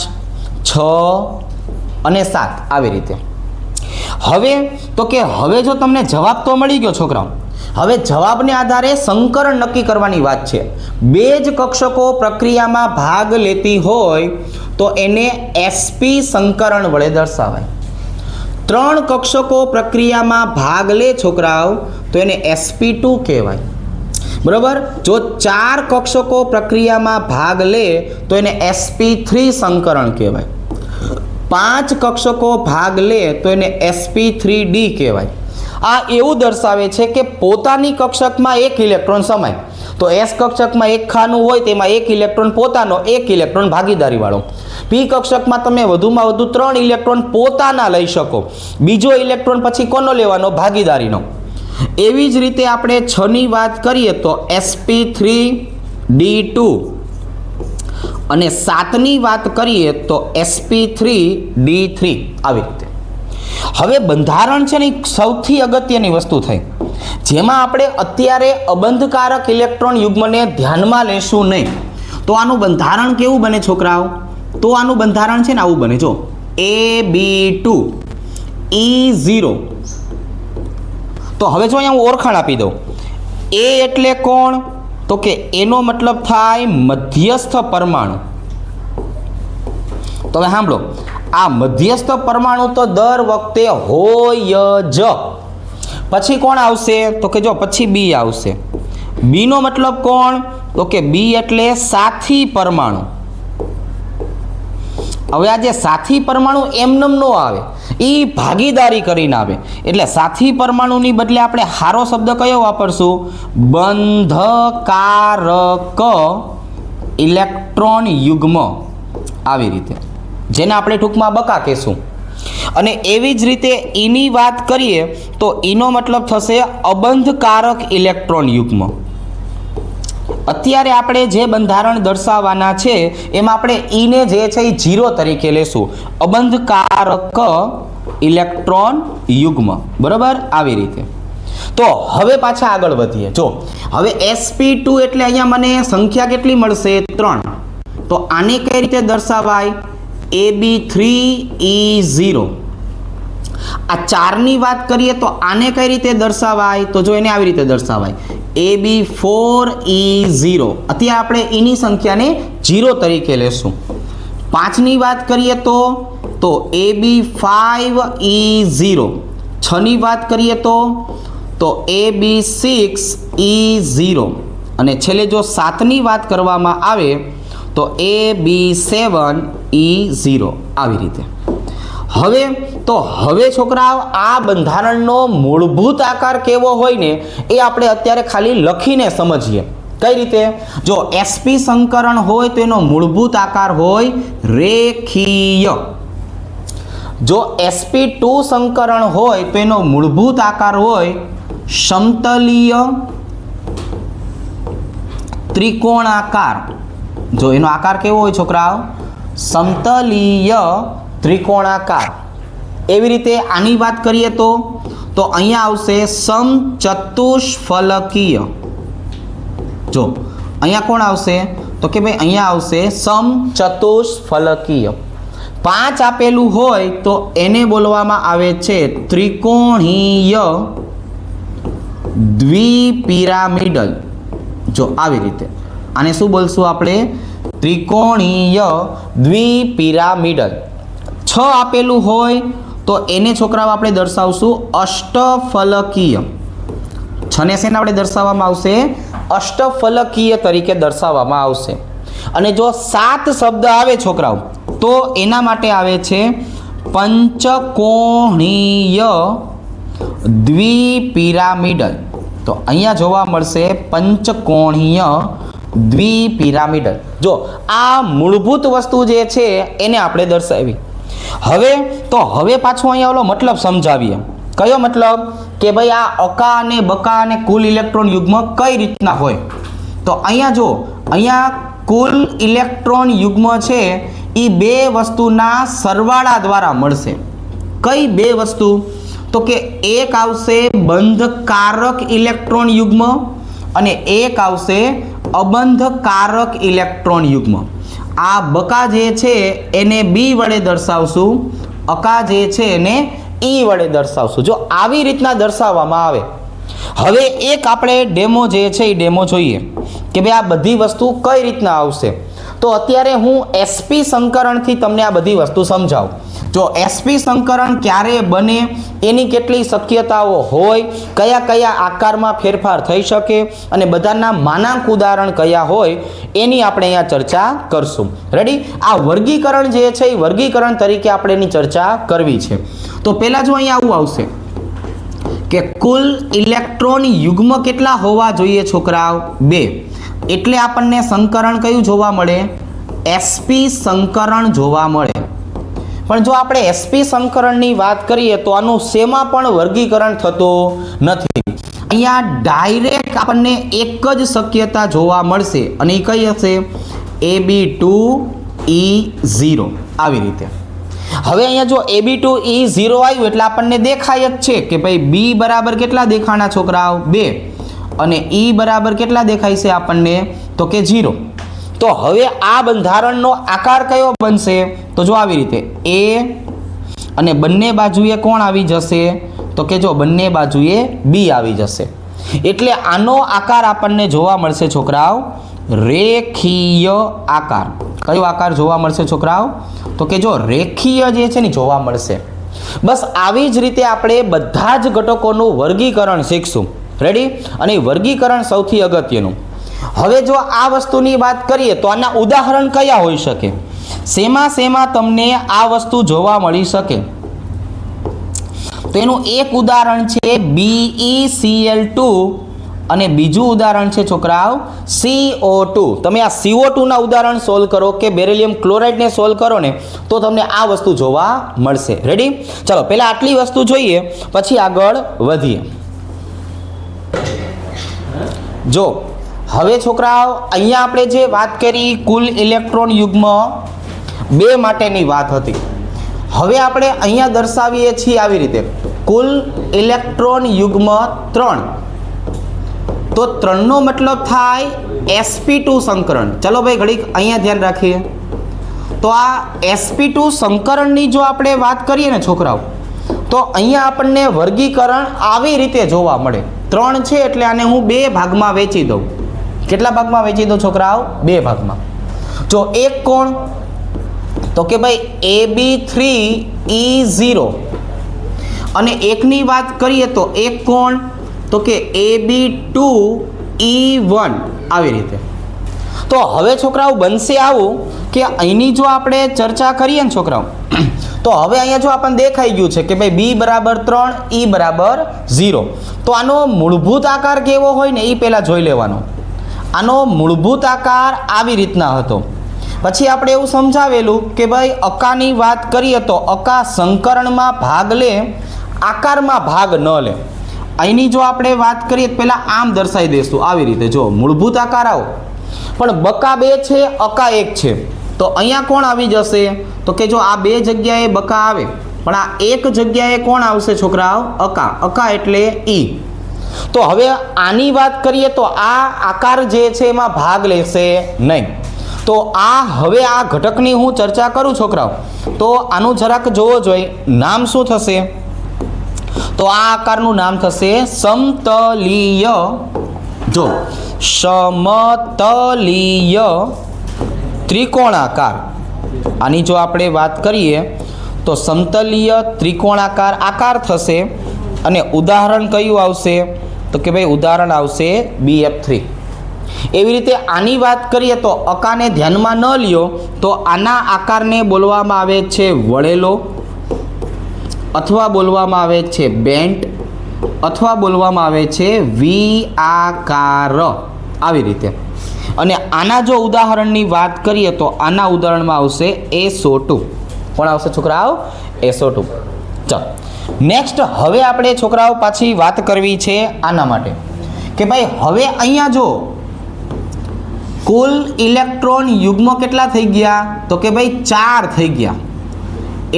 6 અને 7 આવી રીતે. હવે તો કે હવે જો તમને જવાબ તો મળી ગયો છોકરાઓ, હવે જવાબને આધારે સંકરણ નક્કી કરવાની વાત છે. 2 જ કક્ષકો પ્રક્રિયામાં ભાગ લેતી હોય તો એને sp સંકરણ વડે દર્શાવાય. 3 કક્ષકો પ્રક્રિયામાં ભાગ લે છોકરાઓ તો એને sp2 કહેવાય. બરાબર? જો 4 કક્ષકો પ્રક્રિયામાં ભાગ લે તો એને sp3 સંકરણ કહેવાય. 5 કક્ષકો ભાગ લે તો એને sp3d કહેવાય. આ એવું દર્શાવે છે કે પોતાની કક્ષકમાં 1 ઇલેક્ટ્રોન સમાય. તો s કક્ષકમાં 1 ખાનું હોય તેમાં 1 ઇલેક્ટ્રોન પોતાનો, 1 ઇલેક્ટ્રોન ભાગીદારીવાળો. p કક્ષકમાં તમે વધુમાં વધુ 3 ઇલેક્ટ્રોન પોતાના લઈ શકો. બીજો ઇલેક્ટ્રોન પછી કોનો લેવાનો? ભાગીદારીનો. એવી જ રીતે આપણે 6 ની વાત કરીએ તો sp3d2 અને 7 ની વાત કરીએ તો sp3d3 આવી રીતે. હવે બંધારણ છે ને સૌથી અગત્યની વસ્તુ થઈ, જેમાં આપણે અત્યારે અબંધકારક ઇલેક્ટ્રોન યુગ્મને ધ્યાનમાં લેશું નહીં. તો આનું બંધારણ કેવું બને છોકરાઓ? તો આનું બંધારણ છે ને આવું બને. જો AB2E0. તો હવે જો અહીંયા હું ઓળખાણ આપી દઉં. A એટલે કોણ? તો કે એનો મતલબ થાય મધ્યસ્થ પરમાણુ. તો હવે સાંભળો, આ મધ્યસ્થ પરમાણુ તો દર વખતે હોય જ. પછી કોણ આવશે? તો કે જો પછી B આવશે. B નો મતલબ કોણ? તો કે B એટલે સાથી પરમાણુ. હવે આ જે સાથી પરમાણુ એમનેમ નો આવે, એ ભાગીદારી કરીને આવે. એટલે સાથી પરમાણુની બદલે આપણે હારો શબ્દ કયો વાપરશું? બંધકારક ઇલેક્ટ્રોન યુગ્મ. આવી રીતે, જેને આપણે ટૂંકમાં બકા કહેશું. અને એવી જ રીતે એની વાત કરીએ તો એનો મતલબ થશે અબંધકારક ઇલેક્ટ્રોન યુગ્મ. અત્યારે આપણે જે બંધારણ દર્શાવવાના છે એમાં આપણે ઈને જે છે એ 0 તરીકે લેશું. અબંધકારક ઇલેક્ટ્રોન યુગ્મ. બરાબર? આવી રીતે. તો હવે પાછા આગળ વધીએ. જો હવે sp2 એટલે અહીંયા મને સંખ્યા કેટલી મળશે? 3. તો આને કઈ રીતે દર્શાવાય? AB3E0. આ 4ની વાત કરીએ તો આને કઈ રીતે દર્શાવાય? તો જો એને આવી રીતે દર્શાવાય AB4E0. અત્યારે આપણે એની સંખ્યાને 0 તરીકે લેશું. 5ની વાત કરીએ તો AB5E0. 6ની વાત કરીએ તો AB6E0. અને છેલ્લે જો 7ની વાત કરવામાં આવે તો AB7E0. આવી રીતે. હવે છોકરાઓ આ બંધારણનો મૂળભૂત આકાર કેવો હોય ને એ આપણે અત્યારે ખાલી લખીને સમજીએ. કઈ રીતે? જો sp સંકરણ હોય તો એનો મૂળભૂત આકાર હોય રેખીય. જો sp2 સંકરણ હોય તો એનો મૂળભૂત આકાર હોય સમતલીય ત્રિકોણાકાર. જો એનો આકાર કેવો હોય છોકરાઓ? સમતલીય ત્રિકોણાકાર. એવી રીતે આની વાત કરીએ તો અહીંયા આવશે સમચતુષ્ફલકીય. જો અહીંયા કોણ આવશે? તો કે ભાઈ અહીંયા આવશે સમચતુષ્ફલકીય. 5 આપેલું હોય તો એને બોલવામાં આવે છે ત્રિકોણીય દ્વિપિરામિડલ. જો આવી રીતે આને શું બોલશું આપણે? ત્રિકોણીય દ્વિપિરામિડલ. 6 આપેલું હોય તો એને છોકરાઓ આપણે દર્શાવશું અષ્ટફલકીય. 6ને શેને આપણે દર્શાવવામાં આવશે? અષ્ટફલકીય તરીકે દર્શાવવામાં આવશે. અને જો 7 શબ્દ આવે છોકરાઓ તો એના માટે આવે છે પંચકોણીય દ્વિપિરામિડલ. તો અહીંયા જોવા મળશે પંચકોણીય દ્વિપિરામિડલ. જો આ મૂળભૂત વસ્તુ જે છે એને આપણે દર્શાવી. હવે પાછું અહીંયા ઓલો મતલબ સમજાવીએ. કયો મતલબ? કે ભાઈ આ અકા અને બકા અને કુલ ઇલેક્ટ્રોન યુગ્મ કઈ રીતના હોય? તો અહીંયા કુલ ઇલેક્ટ્રોન યુગ્મ છે એ 2 વસ્તુના સરવાળા દ્વારા મળશે. કઈ 2 વસ્તુ? તો કે એક આવશે બંધકારક ઇલેક્ટ્રોન યુગ્મ અને એક આવશે અબંધકારક ઇલેક્ટ્રોન યુગ્મ. આ બકા જે છે એને બી વડે દર્શાવશું, અકા જે છે એને ઈ વડે દર્શાવશું. જો આવી રીતના દર્શાવવામાં આવે. હવે એક આપણે ડેમો જે છે એ ડેમો જોઈએ કે ભાઈ આ બધી વસ્તુ કઈ રીતના આવશે. તો અત્યારે હું sp સંકરણથી તમને આ બધી વસ્તુ સમજાવું. જો sp સંકરણ ક્યારે બને, એની કેટલી શક્યતાઓ હોય, કયા કયા આકારમાં ફેરફાર થઈ શકે અને બધાના માનાંક ઉદાહરણ કયા હોય એની આપણે અહીંયા ચર્ચા કરશું. રેડી? આ વર્ગીકરણ જે છે એ વર્ગીકરણ તરીકે આપણે એની ચર્ચા કરવી છે. તો પહેલા જો અહીંયા આવું આવશે કે કુલ ઇલેક્ટ્રોન યુગ્મ કેટલા હોવા જોઈએ છોકરાઓ? 2. એટલે આપણને સંકરણ કયું જોવા મળે? sp સંકરણ જોવા મળે. પણ જો આપણે sp સંકરણની વાત કરીએ તો આનું શેમાં પણ વર્ગીકરણ થતું નથી. અહીંયા ડાયરેક્ટ આપણને એક જ શક્યતા જોવા મળશે અને એ કઈ હશે? AB2E0. આવી રીતે. હવે અહીંયા જો AB2E0 આવ્યું એટલે આપણને દેખાય જ છે કે ભાઈ B બરાબર કેટલા દેખાણા છોકરાઓ? 2. અને E બરાબર કેટલા દેખાય છે આપણને? તો કે 0. તો હવે આ બંધારણનો આકાર કયો બનશે? તો જો આવી રીતે A અને બંને બાજુએ કોણ આવી જશે? તો કે જો બંને બાજુએ B આવી જશે. એટલે આનો આકાર આપણને જોવા મળશે છોકરાઓ રેખીય આકાર. કયો આકાર જોવા મળશે છોકરાઓ? તો કે જો રેખીય જે છે ને જોવા મળશે. બસ આવી જ રીતે આપણે બધા જ ઘટકોનું વર્ગીકરણ શીખશું. રેડી? અને વર્ગીકરણ સૌથી અગત્યનું. હવે જો આ વસ્તુની વાત કરીએ તો આના ઉદાહરણ કયા હોઈ શકે? શેમાં તમને આ વસ્તુ જોવા મળી શકે? તો એનું એક ઉદાહરણ છે BeCl2 અને બીજું ઉદાહરણ છે છોકરાઓ CO2. તમે આ CO2 ના ઉદાહરણ સોલ્વ કરો કે બેરિલિયમ ક્લોરાઇડને સોલ્વ કરો ને તો તમને આ વસ્તુ જોવા મળશે. રેડી? ચલો પહેલા આટલી વસ્તુ જોઈએ પછી આગળ વધીએ. જો હવે છોકરાઓ અહીંયા આપણે જે વાત કરી કુલ ઇલેક્ટ્રોન યુગ્મ 2 માટેની વાત હતી. હવે આપણે અહીંયા દર્શાવીએ છીએ આવી રીતે કુલ ઇલેક્ટ્રોન યુગ્મ 3. તો 3 નો મતલબ થાય sp2 સંકરણ. ચલો ભાઈ ઘડીક અહીંયા ધ્યાન રાખીએ. તો આ sp2 સંકરણની જો આપણે વાત કરીએ ને છોકરાઓ તો અહીંયા આપણને વર્ગીકરણ આવી રીતે જોવા મળે. 3 છે એટલે આને હું 2 ભાગમાં વેચી દઉં. કેટલા ભાગમાં વેચી દઉં છોકરાઓ? 2 ભાગમાં. જો એક કોણ, તો કે ભાઈ AB3E0, અને એકની વાત કરીએ તો એક કોણ, તો કે AB2E1, આવી રીતે. તો હવે છોકરાઓ બનશે આવું કે અહીંની જો આપણે ચર્ચા કરીએ ને છોકરાઓ, તો હવે અહીંયા જો આપણને દેખાઈ ગયું છે કે ભાઈ B બરાબર 3, E બરાબર 0. તો આનો મૂળભૂત આકાર કેવો હોય ને એ પહેલાં જોઈ લેવાનો. આનો મૂળભૂત આકાર આવી રીતના હતો. પછી આપણે એવું સમજાવેલું કે ભાઈ અકાની વાત કરીએ તો અકા સંકરણમાં ભાગ લે, આકારમાં ભાગ ન લે. અહીંની જો આપણે વાત કરીએ પહેલાં આમ દર્શાવી દઈશું આવી રીતે. જો મૂળભૂત આકાર આવો, પણ બકા 2 છે, અકા 1 છે. તો અહીંયા કોણ આવી જશે? તો કે જો આ 2 જગ્યાએ બકા આવે, પણ આ એક જગ્યાએ કોણ આવશે છોકરાઓ? અકા. અકા એટલે ઈ. તો હવે આની વાત કરીએ તો આ આકાર જે છે એમાં ભાગ લેશે નહીં. તો આ હવે આ ઘટકની હું ચર્ચા કરું છોકરાઓ, તો આનું જરાક જોવો જોઈએ. નામ શું થશે? તો આ આકારનું નામ થશે સમતલીય. જો સમતલીય ત્રિકોણાકાર. આની જો આપણે વાત કરીએ તો સમતલીય ત્રિકોણાકાર આકાર થશે. અને ઉદાહરણ કયું આવશે? તો કે ભાઈ ઉદાહરણ આવશે BF3. એવી રીતે આની વાત કરીએ તો અકાને ધ્યાનમાં ન લ્યો તો આના આકારને બોલવામાં આવે છે વળેલો, અથવા બોલવામાં આવે છે બેન્ટ, અથવા બોલવામાં આવે છે વિઆકાર, આવી રીતે. અને આના જો ઉદાહરણની વાત કરીએ તો આના ઉદાહરણમાં આવશે SO2. કોણ આવશે છોકરાઓ? SO2. ચાલો નેક્સ્ટ હવે આપણે છોકરાઓ પાછી વાત કરવી છે આના માટે કે ભાઈ હવે અહીંયા જો કુલ ઇલેક્ટ્રોન યુગ્મ કેટલા થઈ ગયા? તો કે ભાઈ 4 થઈ ગયા.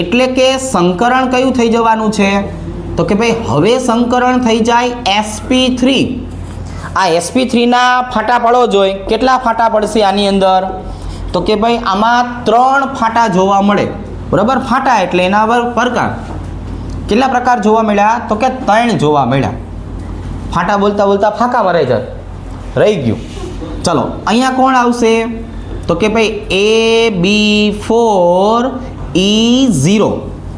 એટલે કે સંકરણ કયું થઈ જવાનું છે? તો કે ભાઈ હવે સંકરણ થઈ જાય sp3. આ sp3 ના ફાટા પડો જોઈએ. કેટલા ફાટા પડશે આની અંદર? તો કે ભાઈ આમાં 3 ફાટા જોવા મળે. બરાબર? ફાટા એટલે એના પ્રકાર. કેટલા પ્રકાર જોવા મળ્યા? તો કે 3 જોવા મળ્યા. ફાટા બોલતા બોલતા ફાંકામાં રહી ગયું. ચલો અહીંયા કોણ આવશે? તો કે ભાઈ AB4E0,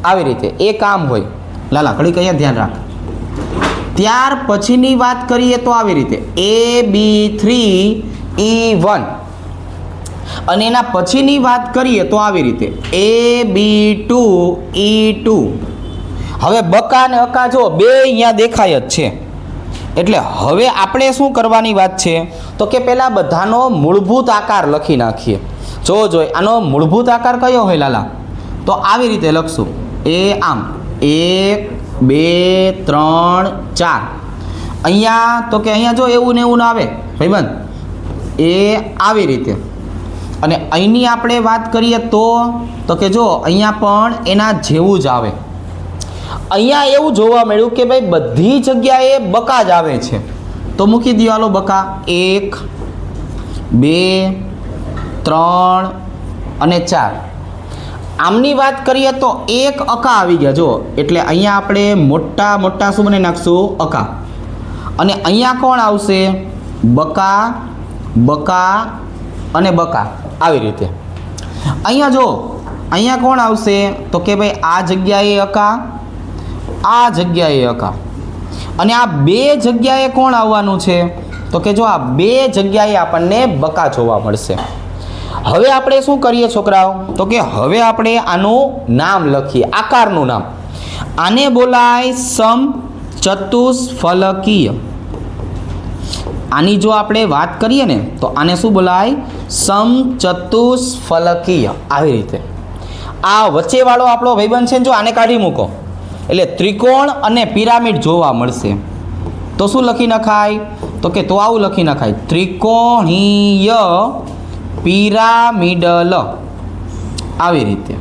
આવી રીતે એક આમ હોય. લાલા ઘડીક અહીંયા ધ્યાન રાખ. ત્યાર પછીની વાત કરીએ તો આવી રીતે AB3E1, અને એના પછીની વાત કરીએ તો આવી રીતે AB2E2. હવે બકા અને અકા જો 2 અહીંયા દેખાય જ છે. એટલે હવે આપણે શું કરવાની વાત છે? તો કે પહેલાં બધાનો મૂળભૂત આકાર લખી નાખીએ. જોવો જોઈએ આનો મૂળભૂત આકાર કયો હોય લાલા? તો આવી રીતે લખશું. એ આમ 1 2 3 4. અહીંયા તો કે અહીંયા જો એવું ને એવું ના આવે ભાઈબંધ, એ આવી રીતે. અને અહીંની આપણે વાત કરીએ તો કે જો અહીંયા પણ એના જેવું જ આવે. અહીંયા એવું જોવા મળ્યું કે ભાઈ બધી જગ્યાએ બકા જ આવે છે. તો મૂકી દીવાલો બકા 1 2 3 અને 4. આમની વાત કરીએ તો 1 અકા આવી ગયા. જો એટલે અહીંયા આપણે મોટા મોટા શું બનાવી નાખશું? અકા. અને અહીંયા કોણ આવશે? બકા, બકા અને બકા, આવી રીતે. અહીંયા જો અહીંયા કોણ આવશે? તો કે ભાઈ આ જગ્યાએ અકા, આ જગ્યાએ અકા. અને આ 2 જગ્યાએ કોણ આવવાનું છે? તો કે જો આ 2 જગ્યાએ આપણને બકા જોવા મળશે. હવે આપણે શું કરીએ છોકરાઓ? તો કે હવે આપણે આનું નામ લખીએ, આકારનું નામ. આને બોલાય સમચતુષ્ફલકીય. આની જો આપણે વાત કરીએ ને તો આને શું બોલાય? સમચતુષ્ફલકીય, આવી રીતે. આ વચ્ચેવાળો આપણો ભાઈબંધ છે ને, જો આને કાઢી મૂકો એટલે ત્રિકોણ અને પિરામિડ જોવા મળશે. તો શું લખી નખાય? તો કે તો આવું લખી નખાય, ત્રિકોણીય પિરામિડલ, આવી રીતે.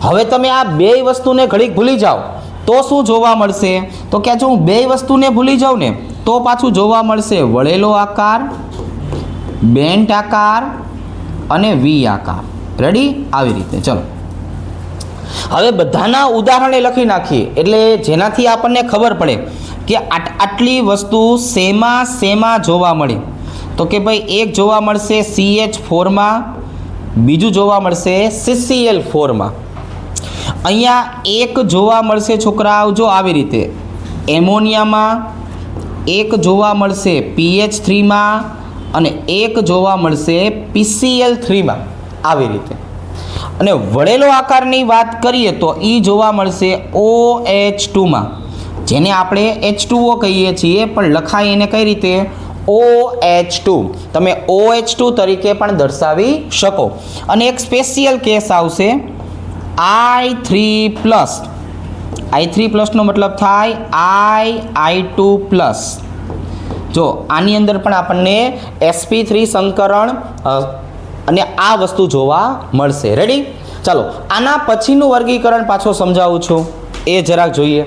હવે તમે આ 2 વસ્તુને ઘડીક ભૂલી જાઓ તો શું જોવા મળશે? તો કે જો હું 2 વસ્તુને ભૂલી જાઉં ને તો પાછું જોવા મળશે વળેલો આકાર, બેન્ટ આકાર અને વી આકાર. રેડી? આવી રીતે. ચલો હવે બધાના ઉદાહરણે લખી નાખીએ એટલે જેનાથી આપણને ખબર પડે કે આટલી વસ્તુ શેમાં જોવા મળે. તો કે ભાઈ એક જોવા મળશે CH4માં, બીજું જોવા મળશે CCl4માં. અહીંયા એક જોવા મળશે છોકરાઓ જો આવી રીતે એમોનિયામાં, એક જોવા મળશે PH3માં અને એક જોવા મળશે PCl3માં આવી રીતે. અને વળેલો આકારની વાત કરીએ તો એ જોવા મળશે OH2માં, જેને આપણે H2O કહીએ છીએ પણ લખાય એને કઈ રીતે OH2. તમે OH2 તરીકે પણ દર્શાવી શકો. અને એક સ્પેશિયલ કેસ આવશે I3+. નો મતલબ થાય I2+. જો આની અંદર પણ આપણને sp3 સંકરણ અને આ વસ્તુ જોવા મળશે. રેડી? ચાલો આના પછીનું વર્ગીકરણ પાછો સમજાવું છું, એ જરાક જોઈએ.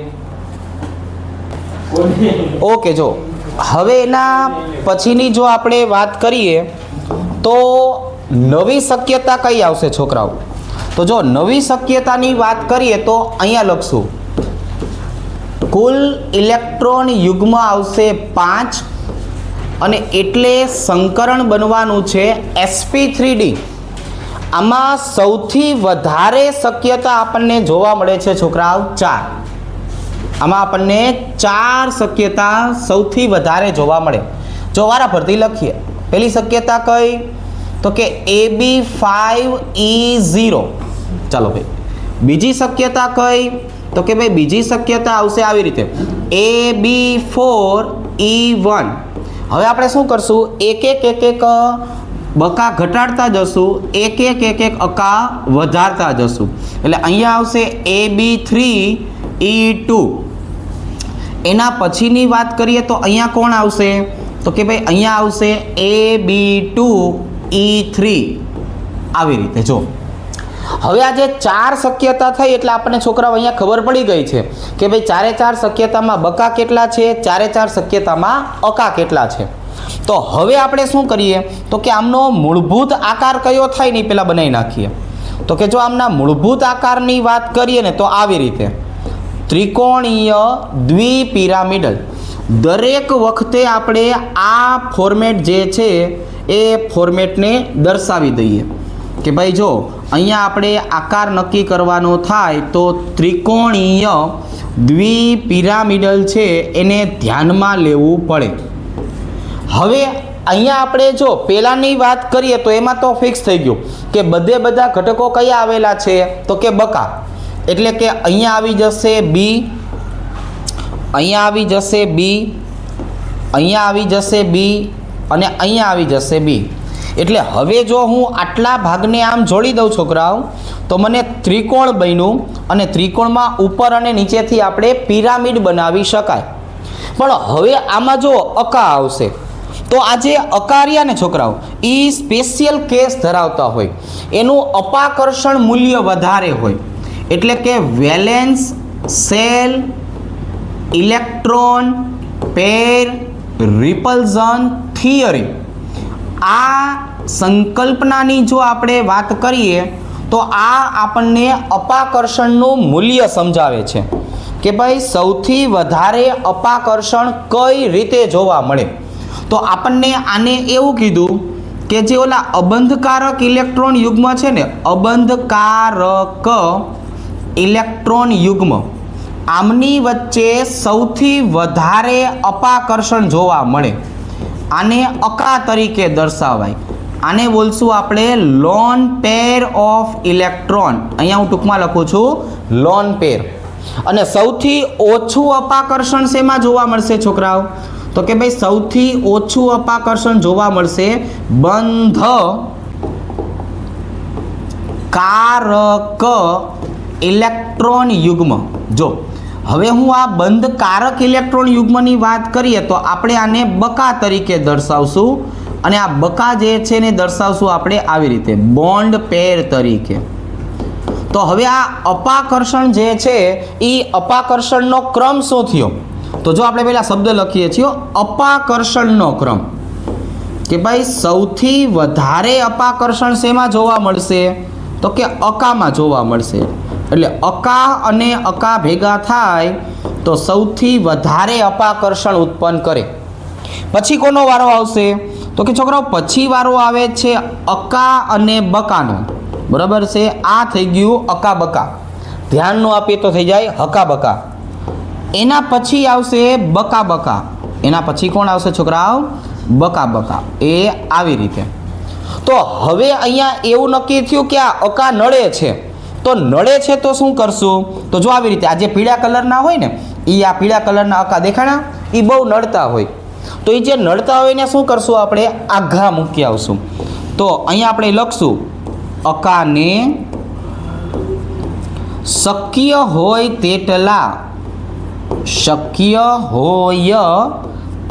ઓકે, જો હવે એના પછીની જો આપણે વાત કરીએ તો નવી શક્યતા કઈ આવશે છોકરાઓ? તો જો નવી શક્યતાની વાત કરીએ તો અહીંયા લખશું કુલ ઇલેક્ટ્રોન યુગ્મ આવશે 5 અને એટલે સંકરણ બનવાનું છે sp3d. આમાં સૌથી વધારે શક્યતા આપણને જોવા મળે છે છોકરાઓ 4. આમાં આપણને 4 શક્યતા સૌથી વધારે જોવા મળે. જો વારા ફરતી લખીએ. પહેલી શક્યતા કઈ? તો કે AB5E0. ચાલો ભાઈ. બીજી શક્યતા કઈ? તો કે ભાઈ બીજી શક્યતા આવશે આવી રીતે AB4E1. હવે આપણે શું કરશું? એક એક બકા ઘટાડતા જશું, એક અકા વધારતા જશું. એટલે અહીંયા આવશે AB3E2. એના પછીની વાત કરીએ તો અહીંયા કોણ આવશે? તો કે ભાઈ અહીંયા આવશે AB2E3 આવી રીતે. જો હવે આ જે 4 શક્યતા થઈ એટલે આપણને છોકરાઓ અહીંયા ખબર પડી ગઈ છે કે ભાઈ 4 શક્યતામાં બકા કેટલા છે, 4 શક્યતામાં અકા કેટલા છે. તો હવે આપણે શું કરીએ તો કે આમનો મૂળભૂત આકાર કયો થાય ને પહેલાં બનાવી નાખીએ. તો કે જો આમના મૂળભૂત આકારની વાત કરીએ ને તો આવી રીતે ત્રિકોણીય દ્વિપિરામિડલ. દરેક વખતે આપણે આ ફોર્મેટ જે છે એ ફોર્મેટને દર્શાવી દઈએ કે ભાઈ જો અહીંયા આપણે આકાર નક્કી કરવાનો થાય તો ત્રિકોણીય દ્વિપિરામિડલ છે એને ધ્યાનમાં લેવું પડે. હવે અહીંયા આપણે જો પહેલાંની વાત કરીએ તો એમાં તો ફિક્સ થઈ ગયું કે બધા ઘટકો કયા આવેલા છે? તો કે બકા. એટલે કે અહીંયા આવી જશે B, અહીંયા આવી જશે B, અહીંયા આવી જશે B અને અહીંયા આવી જશે B. એટલે હવે જો હું આટલા ભાગને આમ જોડી દઉં છોકરાઓ તો મને ત્રિકોણ બન્યું અને ત્રિકોણમાં ઉપર અને નીચેથી આપણે પિરામિડ બનાવી શકાય. પણ હવે આમાં જો અકા આવશે તો આ જે અકાર્યા ને છોકરાઓ એ સ્પેશિયલ કેસ ધરાવતા હોય, એનું અપાકર્ષણ મૂલ્ય વધારે હોય. એટલે કે valence shell electron pair repulsion theory, આ સંકલ્પનાની જો આપણે વાત કરીએ તો આ આપણને અપાકર્ષણનું મૂલ્ય સમજાવે છે કે ભાઈ સૌથી વધારે અપાકર્ષણ કઈ રીતે જોવા મળે. તો આપણને આને એવું કીધું કે જે ઓલા અબંધકારક ઇલેક્ટ્રોન યુગ્મ છે ને, અબંધકારક ઇલેક્ટ્રોન યુગ્મ, આમની વચ્ચે સૌથી વધારે અપાકર્ષણ જોવા મળે. આને અકા તરીકે દર્શાવાય. આને બોલશું આપણે લોન પેર ઓફ ઇલેક્ટ્રોન. અહીંયા હું ટૂંકમાં લખું છું લોન પેર. અને સૌથી ઓછું અપાકર્ષણ શેમાં જોવા મળશે છોકરાઓ? તો કે ભાઈ સૌથી ઓછું અપાકર્ષણ જોવા મળશે બંધકારક ઇલેક્ટ્રોન યુગ્મ. જો હવે હું આ બંધકારક ઇલેક્ટ્રોન યુગ્મની વાત કરીએ તો આપણે આને બકા તરીકે દર્શાવશું અને આ બકા જે છે ને દર્શાવશું આપણે આવી રીતે બોન્ડ પેર તરીકે. તો હવે આ અપાકર્ષણ જે છે એ અપાકર્ષણનો ક્રમ શું થયો? તો જો આપણે પહેલા શબ્દ લખીએ છીએ અપાકર્ષણનો ક્રમ કે ભાઈ સૌથી વધારે અપાકર્ષણ શેમાં જોવા મળશે? તો કે અકામાં જોવા મળશે. એટલે અકા અને અકા ભેગા થાય તો સૌથી વધારે અપાકર્ષણ ઉત્પન્ન કરે. પછી કોનો વારો આવશે? તો કે છોકરાઓ પછી વારો આવે છે અકા અને બકાનો. બરાબર છે, આ થઈ ગયું અકા બકા. ધ્યાન ન આપીએ તો થઈ જાય હકા બકા. એના પછી આવશે બકા બકા. એના પછી કોણ આવશે છોકરાઓ? બકા બકા. એ આવી રીતે. તો હવે અહીંયા એવું નક્કી થયું કે આ અકા નડે છે. તો નડે છે તો શું કરશું? તો જો આવી રીતે આ જે પીળા કલરના હોય ને, એ આ પીળા કલરના અકા દેખાણા, એ બહુ નડતા હોય. તો એ જે નડતા હોય ને શું કરશું આપણે? આઘા મૂકી આવશું. તો અહીંયા આપણે લખશું અકાને શક્ય હોય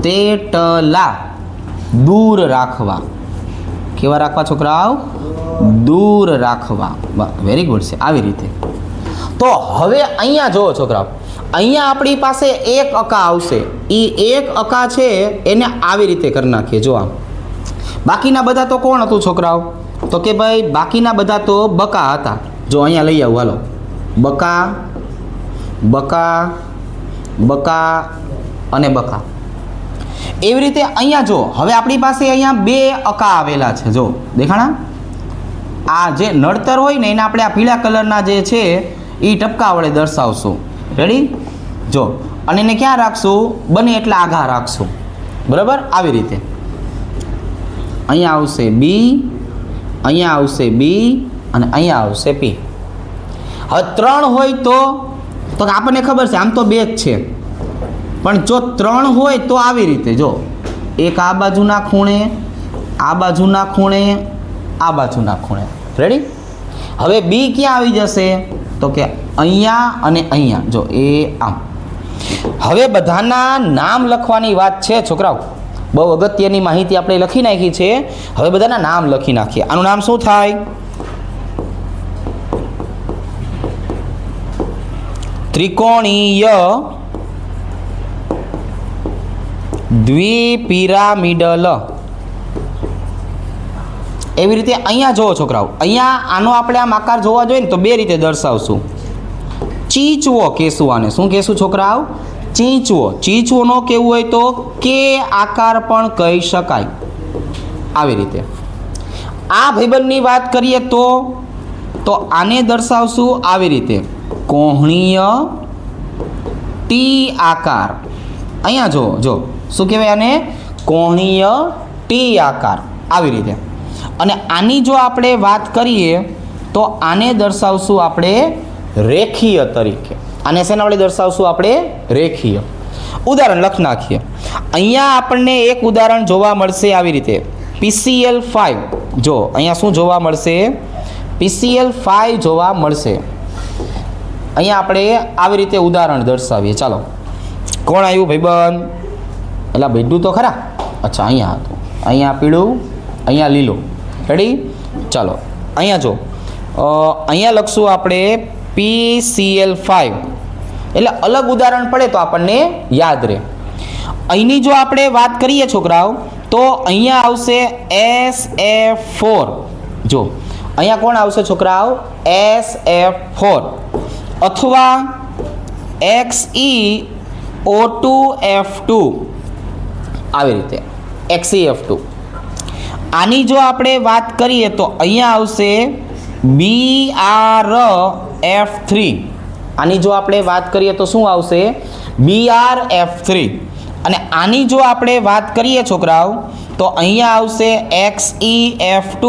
તેટલા દૂર રાખવા. કેવા રાખવા છોકરાઓ? દૂર રાખવા. વેરી ગુડ છે. આવી રીતે. તો હવે અહીંયા જુઓ છોકરાઓ, અહીંયા આપણી પાસે એક અકા આવશે. એ એક અકા છે એને આવી રીતે કરી નાખીએ. જો આમ બાકીના બધા તો કોણ હતું છોકરાઓ? તો કે ભાઈ બાકીના બધા તો બકા હતા. જો અહીંયા લઈ આવું, હાલો. બકા બકા બકા અને બકા. એવી રીતે અહીંયા જો હવે આપણી પાસે અહીંયા બે અકા આવેલા છે. જો દેખાણા? આ જે નડતર હોય ને એને આપણે આ પીળા કલરના જે છે એ ટપકા વડે દર્શાવશું. રેડી? જો અને એને ક્યાં રાખશું? બને એટલા આઘા રાખશું. બરાબર? આવી રીતે અહીંયા આવશે બી, અહીંયા આવશે બી અને અહીંયા આવશે પી. હવે 3 હોય તો આપણને ખબર છે આમ તો 2 જ છે, પણ જો 3 હોય તો આવી રીતે જો એક આ બાજુના ખૂણે, આ બાજુના ખૂણે, આ બાજુના ખૂણે. રેડી? હવે બી ક્યાં આવી જશે? તો કે અહીંયા અને અહીંયા. જો એ આમ. હવે બધાના નામ લખવાની વાત છે છોકરાઓ. બહુ અગત્યની માહિતી આપણે લખી નાખી છે. હવે બધાના નામ લખી નાખીએ. આનું નામ શું થાય? ત્રિકોણીય દ્વિપિરામિડલ. એવી રીતે અહીંયા જુઓ છોકરાઓ, અહીંયા આનો આપણે આમ આકાર જોવા જોઈએ ને તો 2 રીતે દર્શાવશું. ચીચવો કહેશું આને. શું કહેશું છોકરાઓ? ચીચવો. ચીચવો ન કહેવું હોય તો કે આકાર પણ કહી શકાય. આવી રીતે. આ ભાઈબંધની વાત કરીએ તો આને દર્શાવશું આવી રીતે. કોહણીય ટી આકાર. અહીંયા જો શું કહેવાય આને? કોહણીય ટી આકાર. આવી રીતે. અને આની જો આપણે વાત કરીએ તો આને દર્શાવશું આપણે રેખીય તરીકે. આને શેના વડે દર્શાવશું આપણે? રેખીય. ઉદાહરણ લખ નાખીએ. અહીંયા આપણને એક ઉદાહરણ જોવા મળશે આવી રીતે. PCl5. જો અહીંયા શું જોવા મળશે? PCl5 જોવા મળશે. અહીંયા આપણે આવી રીતે ઉદાહરણ દર્શાવીએ. ચાલો, કોણ આવ્યું ભાઈબંધ? એટલે બેઠું તો ખરા. અચ્છા, અહીંયા હતું. અહીંયા પીળું, અહીંયા લીલું. રેડી? ચાલો અહીંયા જો અહીંયા લખશું આપણે PCl5. એટલે અલગ ઉદાહરણ પડે તો આપણને યાદ રહે. અહીંની જો આપણે વાત કરીએ છોકરાઓ તો અહીંયા આવશે SF4. જો અહીંયા કોણ આવશે છોકરાઓ? SF4 અથવા XeO2F2. આવી રીતે XeF2. આની જો આપણે વાત કરીએ તો અહીંયા આવશે BrF3. આની જો આપણે વાત કરીએ તો શું આવશે? BrF3. અને આની જો આપણે વાત કરીએ છોકરાઓ તો અહીંયા આવશે XeF2.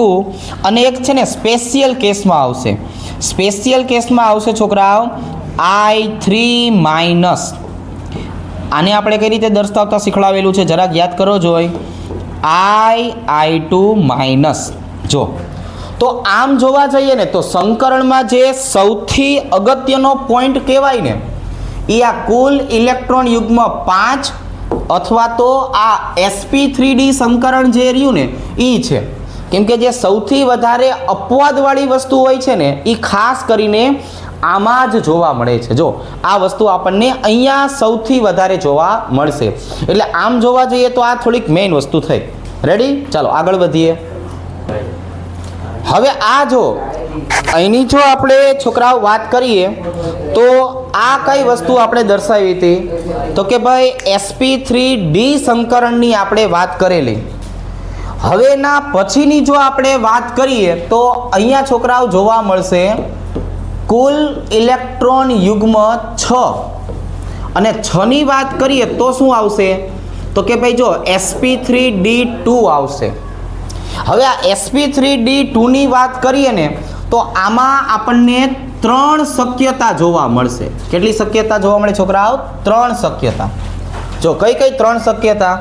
અને એક છે ને સ્પેશિયલ કેસમાં આવશે. સ્પેશિયલ કેસમાં આવશે છોકરાઓ I3-. આને આપણે કઈ રીતે દર્શાવતા શીખવાડેલું છે જરાક યાદ કરો જોઈ. I2-. જો તો આમ જોવા જઈએ ને તો સંકરણમાં જે સૌથી અગત્યનો પોઈન્ટ કહેવાય ને એ આ કુલ ઇલેક્ટ્રોન યુગ્મ 5 અથવા તો આ sp3d સંકરણ જે રહ્યું ને એ છે. કેમ કે જે સૌથી વધારે અપવાદવાળી વસ્તુ હોય છે ને એ ખાસ કરીને આમાં જ જોવા મળે છે. જો આ વસ્તુ આપણને અહીંયા સૌથી વધારે જોવા મળશે. એટલે આમ જોવા જઈએ તો આ થોડીક મેઇન વસ્તુ થઈ. રેડી? ચાલો આગળ વધીએ. હવે આ જો અહીંની જો આપણે છોકરાઓ વાત કરીએ તો આ કઈ વસ્તુ આપણે દર્શાવી હતી તો કે ભાઈ sp3d સંકરણની આપણે વાત કરેલી. હવે એના પછીની જો આપણે વાત કરીએ તો અહીંયા છોકરાઓ જોવા મળશે કુલ ઇલેક્ટ્રોન યુગ્મ 6 અને 6 ની વાત કરીએ તો શું આવશે તો કે ભાઈ જો sp3d2 આવશે. હવે આ sp3d2 ની વાત કરીએ ને તો આમાં આપણને 3 શક્યતા જોવા મળશે. કેટલી શક્યતા જોવા મળે છોકરાઓ? 3 શક્યતા. જો કઈ કઈ 3 શક્યતા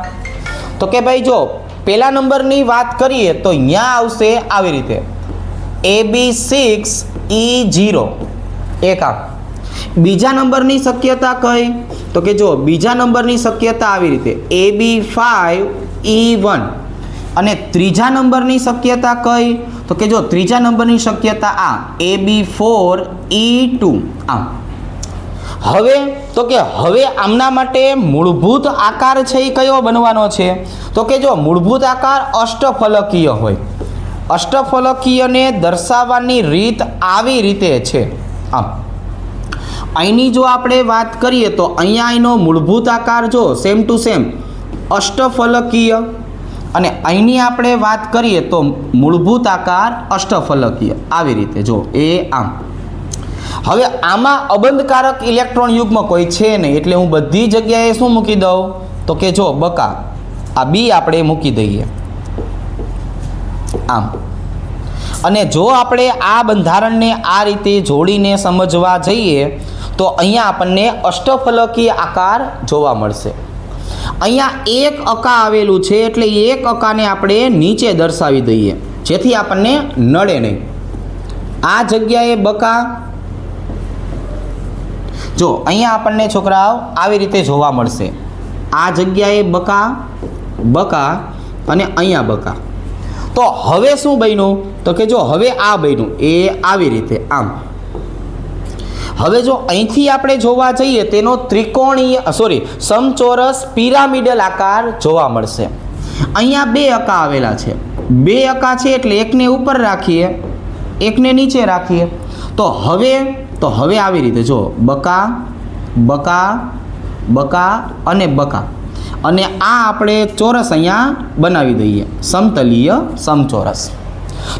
તો કે ભાઈ જો પહેલા નંબરની વાત કરીએ તો અહીંયા આવશે આવી રીતે AB6E0 એક આ. બીજા નંબરની શક્યતા કઈ તો કે જો બીજા નંબરની શક્યતા આવી રીતે AB5E1 અને ત્રીજા નંબરની શક્યતા કઈ તો કે જો ત્રીજા નંબરની શક્યતા આ AB4E2 આમ. હવે તો કે હવે આમના માટે મૂળભૂત આકાર છે એ કયો બનવાનો છે તો કે જો મૂળભૂત આકાર અષ્ટફલકીય હોય. અષ્ટફલકીયને દર્શાવવાની રીત આવી રીતે છે આમ. અહીંની જો આપણે વાત કરીએ તો અહીંયા એનો મૂળભૂત આકાર જો સેમ ટુ સેમ અષ્ટફલકીય અને અહીંની આપણે વાત કરીએ તો મૂળભૂત આકાર અષ્ટફલકીય આવી રીતે જો એ આમ. હવે આમાં અબંધકારક ઇલેક્ટ્રોન યુગ્મ કોઈ છે નહીં એટલે હું બધી જગ્યાએ શું મૂકી દઉં તો કે જો બકા આ બી આપણે મૂકી દઈએ આમ. અને જો આપણે આ બંધારણને આ રીતે જોડીને સમજવા જઈએ તો અહીંયા આપણને અષ્ટફલકીય આકાર જોવા મળશે. અહીંયા એક અકા આવેલું છે એટલે એક અકાને આપણે નીચે દર્શાવી દઈએ જેથી આપણને નડે નહીં. આ જગ્યાએ બકા જો અહીંયા આપણને છોકરાઓ આવી રીતે જોવા મળશે. આ જગ્યાએ બકા બકા અને અહીંયા બકા. તો હવે શું બન્યું તો કે જો હવે આ બન્યું એ આવી રીતે આમ. હવે જો અહીંથી આપણે જોવા જઈએ તેનો ત્રિકોણીય સમચોરસ પિરામિડલ આકાર જોવા મળશે. અહીંયા બે અકા આવેલા છે. બે અકા છે એટલે એકને ઉપર રાખીએ એકને નીચે રાખીએ તો હવે આવી રીતે જો બકા બકા બકા અને બકા અને આ આપણે ચોરસ અહીંયા બનાવી દઈએ સમતલીય સમચોરસ.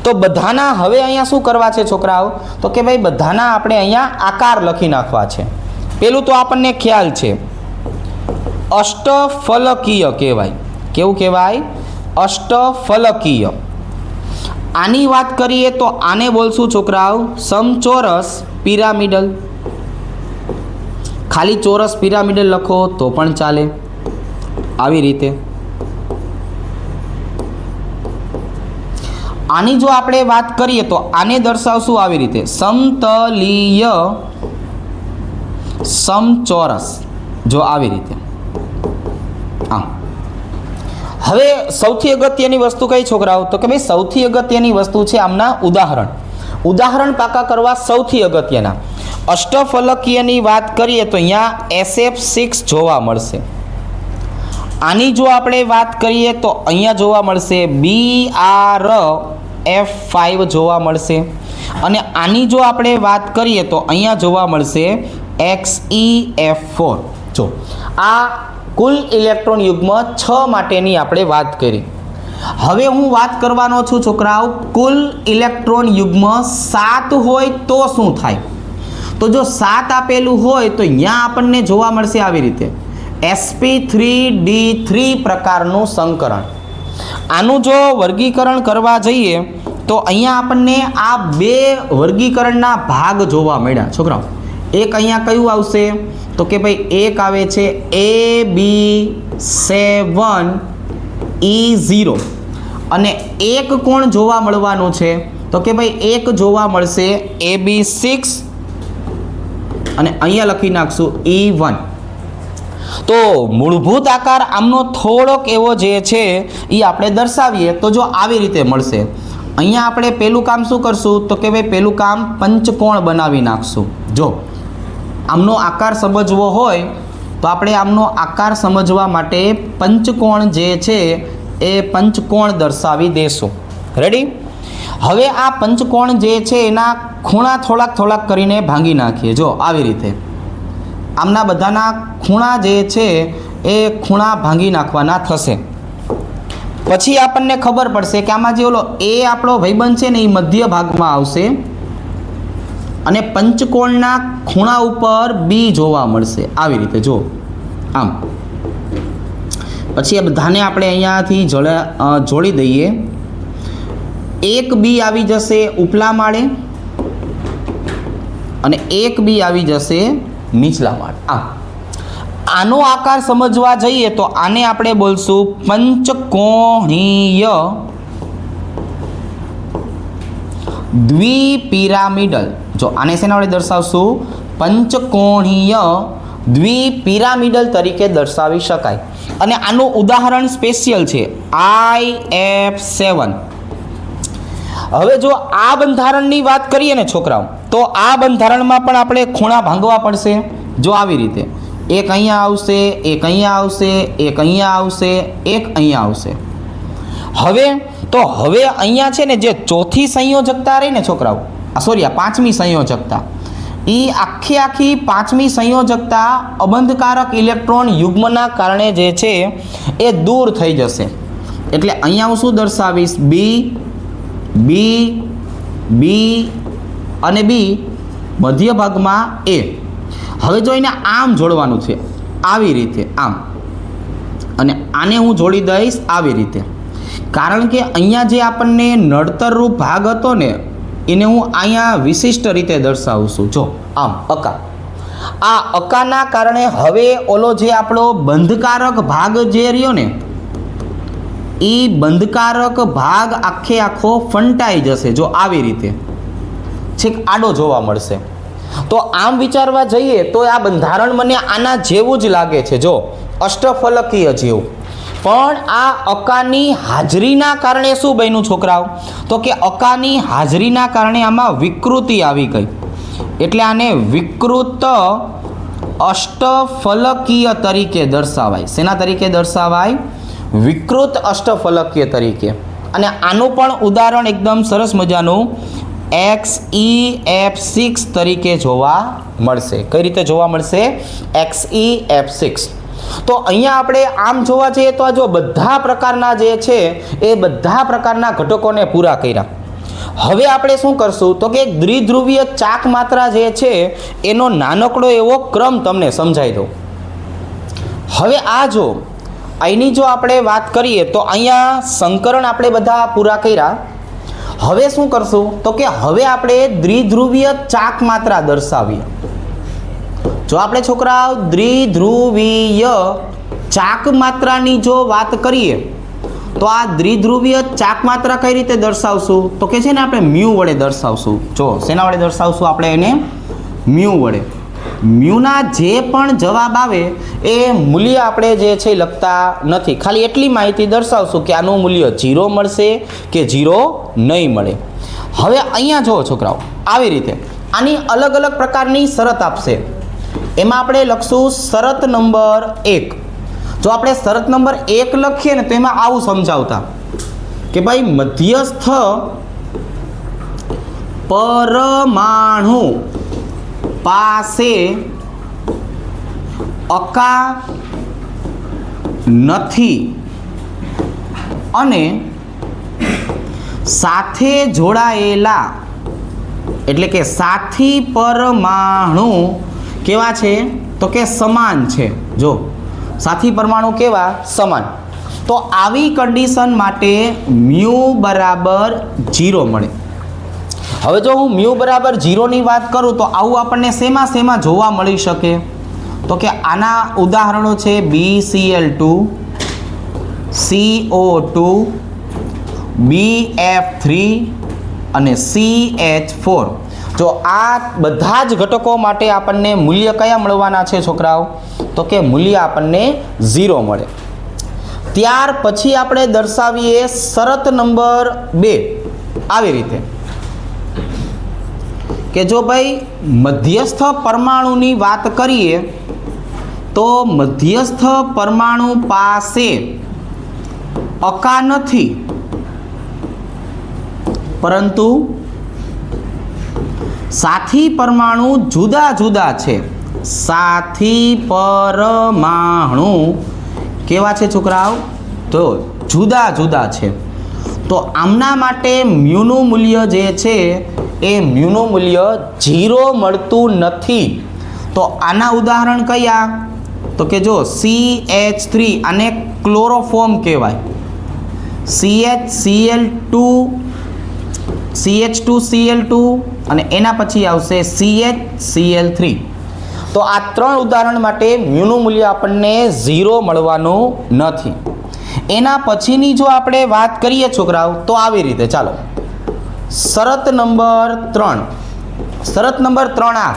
તો બધાના હવે અહીંયા શું કરવા છે છોકરાઓ તો કે ભાઈ બધાના આપણે અહીંયા આકાર લખી નાખવા છે. પેલું તો આપણને ખ્યાલ છે અષ્ટફલકીય કહેવાય. કેવું કહેવાય? અષ્ટફલકીય. આની વાત કરીએ તો આને બોલશું છોકરાઓ સમચોરસ પિરામિડલ. ખાલી ચોરસ પિરામિડલ લખો તો પણ ચાલે આવી રીતે. આની જો આપણે વાત કરીએ તો આને દર્શાવશું આવી રીતે સમતલીય સમચોરસ જો આવી રીતે આમ. હવે સૌથી અગત્યની વસ્તુ કઈ છોકરાઓ તો કે ભાઈ સૌથી અગત્યની વસ્તુ છે આમના ઉદાહરણ પાકા કરવા. સૌથી અગત્યના અષ્ટફલકીયની વાત કરીએ તો અહીંયા SF6 જોવા મળશે. આની જો આપણે વાત કરીએ તો અહીંયા જોવા મળશે BRF5 જોવા મળશે અને આની જો આપણે વાત કરીએ તો અહીંયા જોવા મળશે XEF4. જો આ કુલ ઇલેક્ટ્રોન યુગ્મ 6 માટેની આપણે વાત કરી. હવે હું વાત કરવાનો છું છોકરાઓ કુલ ઇલેક્ટ્રોન યુગ્મ 7 હોય તો શું થાય. તો જો 7 આપેલું હોય તો અહીંયા આપણને જોવા મળશે આવી રીતે sp3d3 પ્રકારનું સંકરણ. આનું જો વર્ગીકરણ કરવા જઈએ તો અહીંયા આપણને આ બે વર્ગીકરણના ભાગ જોવા મળ્યા છોકરાઓ. એક અહીંયા કયું આવશે તો કે ભાઈ એક આવે છે AB7E0 અને એક કોણ જોવા મળવાનું છે તો કે ભાઈ એક જોવા મળશે AB6 અને અહીંયા લખી નાખશું E1. તો મૂળભૂત આકાર આમનો થોડોક એવો જે છે એ આપણે દર્શાવીએ તો જો આવી રીતે મળશે. અહીંયા આપણે પહેલું કામ શું કરશું તો કે ભાઈ પહેલું કામ પંચકોણ બનાવી નાખશું. જો આમનો આકાર સમજવો હોય તો આપણે આમનો આકાર સમજવા માટે પંચકોણ જે છે એ પંચકોણ દર્શાવી દેશું. રેડી? હવે આ પંચકોણ જે છે એના ખૂણા થોડાક કરીને ભાંગી નાખીએ. જો આવી રીતે આમના બધાના ખૂણા જે છે એ ખૂણા ભાંગી નાખવાના થશે. પછી આપણને ખબર પડશે કે આમાં જે ઓલો એ આપણો ભાઈબંધ છે ને એ મધ્ય ભાગમાં આવશે અને પંચકોણના ખૂણા ઉપર બી જોવા મળશે. આવી રીતે જો આમ. પછી આ બધાને આપણે અહીંયાથી જોડી દઈએ. એક બી આવી જશે ઉપલા માળે અને એક બી આવી જશે નીચલા માળે. આનો આકાર સમજવા જઈએ તો આને આપણે બોલશું પંચકોણીય દ્વિપિરામિડલ. જો આને શેના વડે દર્શાવશું? પંચકોણીય દ્વિપિરામિડલ તરીકે દર્શાવી શકાય. અને આનું ઉદાહરણ સ્પેશિયલ છે IF7. હવે જો આ બંધારણની વાત કરીએ ને છોકરાઓ, તો આ બંધારણમાં પણ આપણે ખૂણા ભાંગવા પડશે. જો આવી રીતે એક અહીંયા આવશે, એક અહીંયા આવશે, એક અહીંયા આવશે, એક અહીંયા આવશે. હવે અહીંયા છે ને જે ચોથી સંયોજકતા રહી ને છોકરાઓ, આ પાંચમી સંયોજકતા, એ આખી પાંચમી સંયોજકતા અબંધકારક ઇલેક્ટ્રોન યુગ્મના કારણે જે છે એ દૂર થઈ જશે. એટલે અહીંયા હું શું દર્શાવીશ? બી બી બી અને બી, મધ્ય ભાગમાં એ. હવે જો એને આમ જોડવાનું છે, આવી રીતે આમ, અને આને હું જોડી દઈશ આવી રીતે. કારણ કે અહીંયા જે આપણને નડતરરૂપ ભાગ હતો ને એને હું અહીંયા વિશિષ્ટ રીતે દર્શાવું છું. જો આમ અકા. આ અકાના કારણે હવે ઓલો જે આપણો બંધકારક ભાગ જે રહ્યો ને એ બંધકારક ભાગ આખો ફંટાઈ જશે. જો આવી રીતે છેક આડો જોવા મળશે. તો આમ વિચારવા જઈએ તો આ બંધારણ મને આના જેવું જ લાગે છે. જો અષ્ટફલકીય જેવું. પણ આ અકાની હાજરીના કારણે શું બન્યું છોકરાઓ? તો કે અકાની હાજરીના કારણે આમાં વિકૃતિ આવી ગઈ. એટલે આને વિકૃત અષ્ટફલકીય તરીકે દર્શાવાય. શેના તરીકે દર્શાવાય? વિકૃત અષ્ટફલકીય તરીકે. અને આનું પણ ઉદાહરણ એકદમ સરસ મજાનું XeF6 તરીકે જોવા મળશે. કઈ રીતે જોવા મળશે? XeF6. તો અહીંયા આપણે આમ જોવા જઈએ તો આ જો બધા પ્રકારના જે છે એ બધા પ્રકારના ઘટકોને પૂરા કર્યા. હવે આપણે શું કરશું? તો કે દ્વિધ્રુવીય ચાક માત્રા જે છે એનો નાનકડો એવો ક્રમ તમને સમજાવી દઉં. હવે આ જો અહીંની જો આપણે વાત કરીએ તો અહીંયા સંકરણ આપણે બધા પૂરા કર્યા. હવે શું કરશું? તો કે હવે આપણે દ્વિધ્રુવીય ચાક માત્રા દર્શાવીએ. જો આપણે છોકરાઓ દ્વિધ્રુવીય ચાક માત્રાની જો વાત કરીએ તો આ દ્વિધ્રુવીય ચાક માત્રા કઈ રીતે દર્શાવશું? તો કે છે ને આપણે મ્યુ વડે દર્શાવશું. જો શેના વડે દર્શાવશું? આપણે એને મ્યુ વડે. મ્યુના જે પણ જવાબ આવે એ મૂલ્ય આપણે જે છે લખતા નથી. ખાલી એટલી માહિતી દર્શાવશું કે આનું મૂલ્ય 0 મળશે કે 0 નહીં મળે. હવે અહીંયા જુઓ છોકરાઓ, આવી રીતે આની અલગ અલગ પ્રકારની શરત આપશે. એમાં આપણે લખશું શરત નંબર 1. જો આપણે શરત નંબર 1 લખીએ ને તો એમાં આવું સમજાવતા કે ભાઈ મધ્યસ્થ પરમાણુ પાસે અકા નથી અને સાથે જોડાયેલા, એટલે કે સાથી પરમાણુ કેવા છે? તો કે સમાન છે. જો સાથી પરમાણુ કેવા? સમાન. તો આવી કન્ડિશન માટે મ્યુ બરાબર 0 મળે. હવે જો હું મ્યુ બરાબર 0 ની વાત કરું તો આવું આપણને શેમાં જોવા મળી શકે? તો કે આના ઉદાહરણો છે BCl2, CO2, BF3 અને CH4. જો આ બધા જ ઘટકો માટે આપણને મૂલ્ય કયા મળવાના છે છોકરાઓ? તો કે મૂલ્ય આપણને 0 મળે. ત્યાર પછી આપણે દર્શાવીએ શરત નંબર 2 આવી રીતે કે જો ભાઈ મધ્યસ્થ પરમાણુની વાત કરીએ તો મધ્યસ્થ પરમાણુ પાસે અકા નથી પરંતુ સાથી પરમાણુ જુદા જુદા છે. સાથી પરમાણુ કેવા છે છોકરાઓ? તો જુદા જુદા છે. તો આમના માટે મ્યુનું મૂલ્ય જે છે એ મ્યુનું મૂલ્ય 0 મળતું નથી. તો આના ઉદાહરણ કયા? તો કે જો CH3 આને ક્લોરોફોર્મ કહેવાય. CH CH2Cl2 અને એના પછી આવશે CH Cl3. તો આ 3 ઉદાહરણ માટે મ્યુનું મૂલ્ય આપણને 0 મળવાનું નથી. એના પછીની જો આપણે વાત કરીએ છોકરાઓ તો આવી રીતે, ચાલો શરત નંબર 3. શરત નંબર 3 આ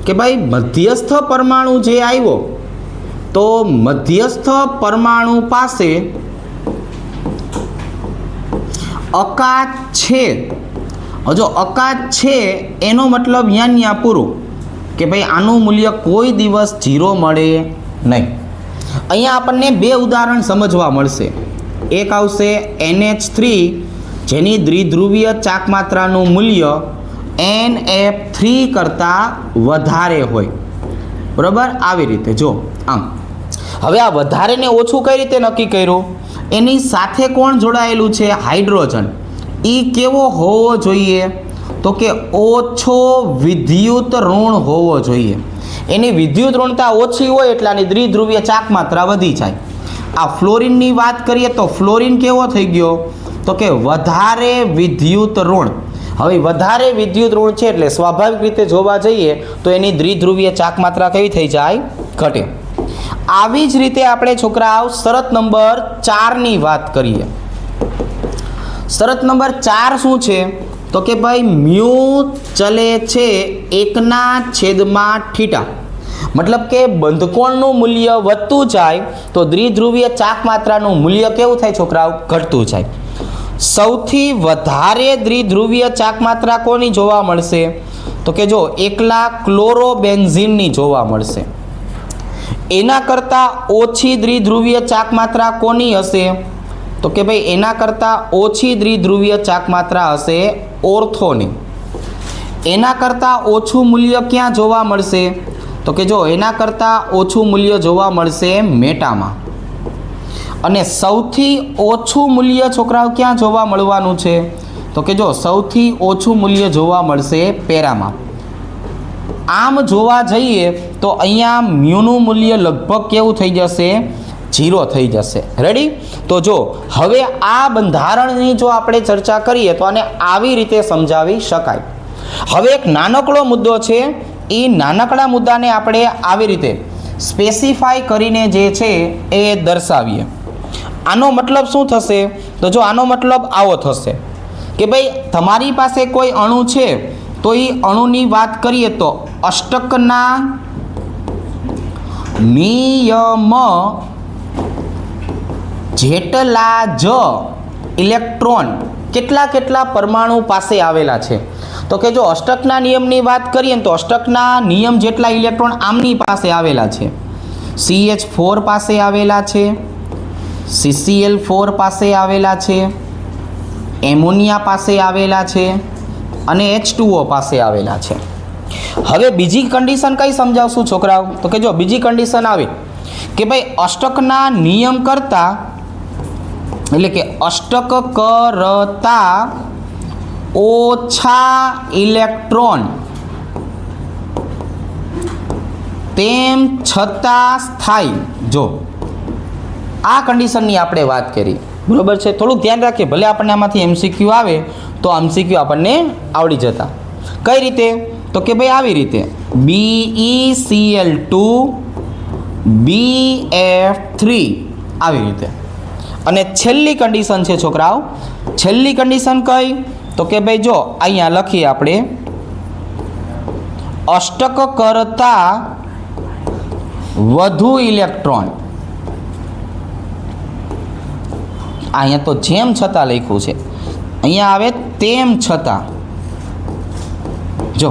કે ભાઈ મધ્યસ્થ પરમાણુ જે આવ્યો તો મધ્યસ્થ પરમાણુ પાસે અકાચ છે. જો અકાચ છે એનો મતલબ ન્યા પૂરું કે ભાઈ આનું મૂલ્ય કોઈ દિવસ 0 મળે નહીં. અહીંયા આપણને 2 ઉદાહરણ સમજવા મળશે. એક આવશે NH3 જેની દ્વિધ્રુવીય ચાક માત્રાનું મૂલ્ય NF3 કરતાં વધારે હોય. બરાબર, આવી રીતે જો આમ. હવે આ વધારે ને ઓછું કઈ રીતે નક્કી કર્યું? એની સાથે કોણ જોડાયેલું છે? હાઇડ્રોજન. એ કેવો હોવો જોઈએ? તો કે ઓછો વિદ્યુત ઋણ હોવો જોઈએ. એની વિદ્યુત ઋણતા ઓછી હોય એટલે આની દ્વિધ્રુવીય ચાક માત્રા વધી જાય. આ ફ્લોરિનની વાત કરીએ તો ફ્લોરિન કેવો થઈ ગયો? તો કે વધારે વિદ્યુત ઋણ. હવે વધારે વિદ્યુત ઋણ છે એટલે સ્વાભાવિક રીતે જોવા જઈએ તો એની દ્વિધ્રુવીય ચાક માત્રા કેવી થઈ જાય? ઘટે. આવી જ રીતે આપણે છોકરાઓ શરત નંબર 4ની વાત કરીએ. શરત નંબર 4 શું છે? તો કે ભાઈ મ્યુ ચલે છે 1/θ. મતલબ કે બંધકોણનું મૂલ્ય વધતું જાય તો દ્વિધ્રુવીય ચાક માત્રાનું મૂલ્ય કેવું થાય છોકરાઓ? ઘટતું જાય. સૌથી વધારે દ્વિધ્રુવીય ચાક માત્રા કોની જોવા મળશે? તો કે જો એકલા ક્લોરોબેન્ઝીનની જોવા મળશે. એના કરતાં ઓછી દ્વિધ્રુવીય ચાક માત્રા કોની હશે? તો કે ભાઈ એના કરતાં ઓછી દ્વિધ્રુવીય ચાક માત્રા હશે ઓર્થોની. એના કરતાં ઓછું મૂલ્ય ક્યાં જોવા મળશે? તો કે જો એના કરતાં ઓછું મૂલ્ય જોવા મળશે મેટામાં. અને સૌથી ઓછું મૂલ્ય છોકરાઓ ક્યાં જોવા મળવાનું છે? તો કે જો સૌથી ઓછું મૂલ્ય જોવા મળશે પેરામાં. આમ જોવા જઈએ તો અહીંયા મ્યુનું મૂલ્ય લગભગ કેવું થઈ જશે? 0 થઈ જશે. રેડી? તો જો હવે આ બંધારણની જો આપણે ચર્ચા કરીએ તો આને આવી રીતે સમજાવી શકાય. હવે એક નાનકડો મુદ્દો છે, એ નાનકડા મુદ્દાને આપણે આવી રીતે સ્પેસિફાય કરીને જે છે એ દર્શાવીએ. આનો મતલબ શું થશે? તો જો આનો મતલબ આવો થશે કે ભાઈ તમારી પાસે કોઈ અણુ છે તો એ અણુની વાત કરીએ તો અષ્ટકના નિયમ જેટલા જ ઇલેક્ટ્રોન કેટલા પરમાણુ પાસે આવેલા છે? તો કે જો અષ્ટકના નિયમની વાત કરીએ તો અષ્ટકના નિયમ જેટલા ઇલેક્ટ્રોન આમની પાસે આવેલા છે. CH4 પાસે આવેલા છે, CCl4 પાસે આવેલા છે, એમોનિયા પાસે આવેલા છે અને H2O પાસે આવેલા છે. હવે બીજી કન્ડિશન કઈ સમજાવશું છોકરાઓ? તો કે જો બીજી કન્ડિશન આવી કે ભાઈ અષ્ટકના નિયમ કરતાં એટલે કે અષ્ટક કરતાં ઓછા ઇલેક્ટ્રોન તેમ છતાં સ્થાયી. જો આ કન્ડિશનની આપણે વાત કરી, બરોબર છે? થોડુંક ધ્યાન રાખીએ, ભલે આપણને આમાંથી MCQ આવે તો MCQ આપણને આવડી જતા. કઈ રીતે? તો કે ભાઈ આવી રીતે BeCl2 BF3 આવી રીતે. અને છેલ્લી કન્ડિશન છે છોકરાઓ, છેલ્લી કન્ડિશન કઈ? તો કે ભાઈ જો અહીંયા લખીએ આપણે અષ્ટક કરતાં વધુ ઇલેક્ટ્રોન. અહીંયા તો જેમ છતાં લખ્યું છે, અહીંયા આવે તેમ છતાં. જો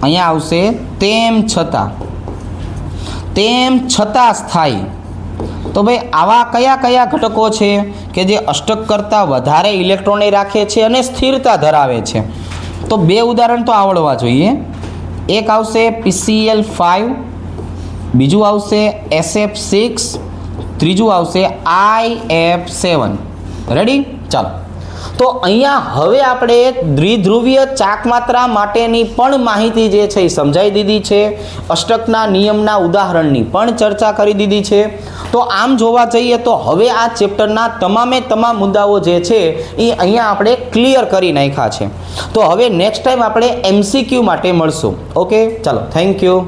અહીંયા આવશે તેમ છતાં સ્થાયી. તો ભાઈ આવા કયા કયા ઘટકો છે કે જે અષ્ટક કરતાં વધારે ઇલેક્ટ્રોને રાખે છે અને સ્થિરતા ધરાવે છે? તો બે ઉદાહરણ તો આવડવા જોઈએ. એક આવશે PCl5, બીજું આવશે SF6, ત્રીજું આવશે IF7. રેડી? ચાલો. તો અહીંયા હવે આપણે દ્વિધ્રુવીય ચાકમાત્રા માટેની પણ માહિતી જે છે એ સમજાવી દીધી છે. અષ્ટકના નિયમના ઉદાહરણની પણ ચર્ચા કરી દીધી છે. તો આમ જોવા જઈએ તો હવે આ ચેપ્ટરના તમામે તમામ મુદ્દાઓ જે છે એ અહીંયા આપણે ક્લિયર કરી નાખ્યા છે. તો હવે નેક્સ્ટ ટાઈમ આપણે MCQ માટે મળશું. ઓકે, ચાલો, થેન્ક યુ.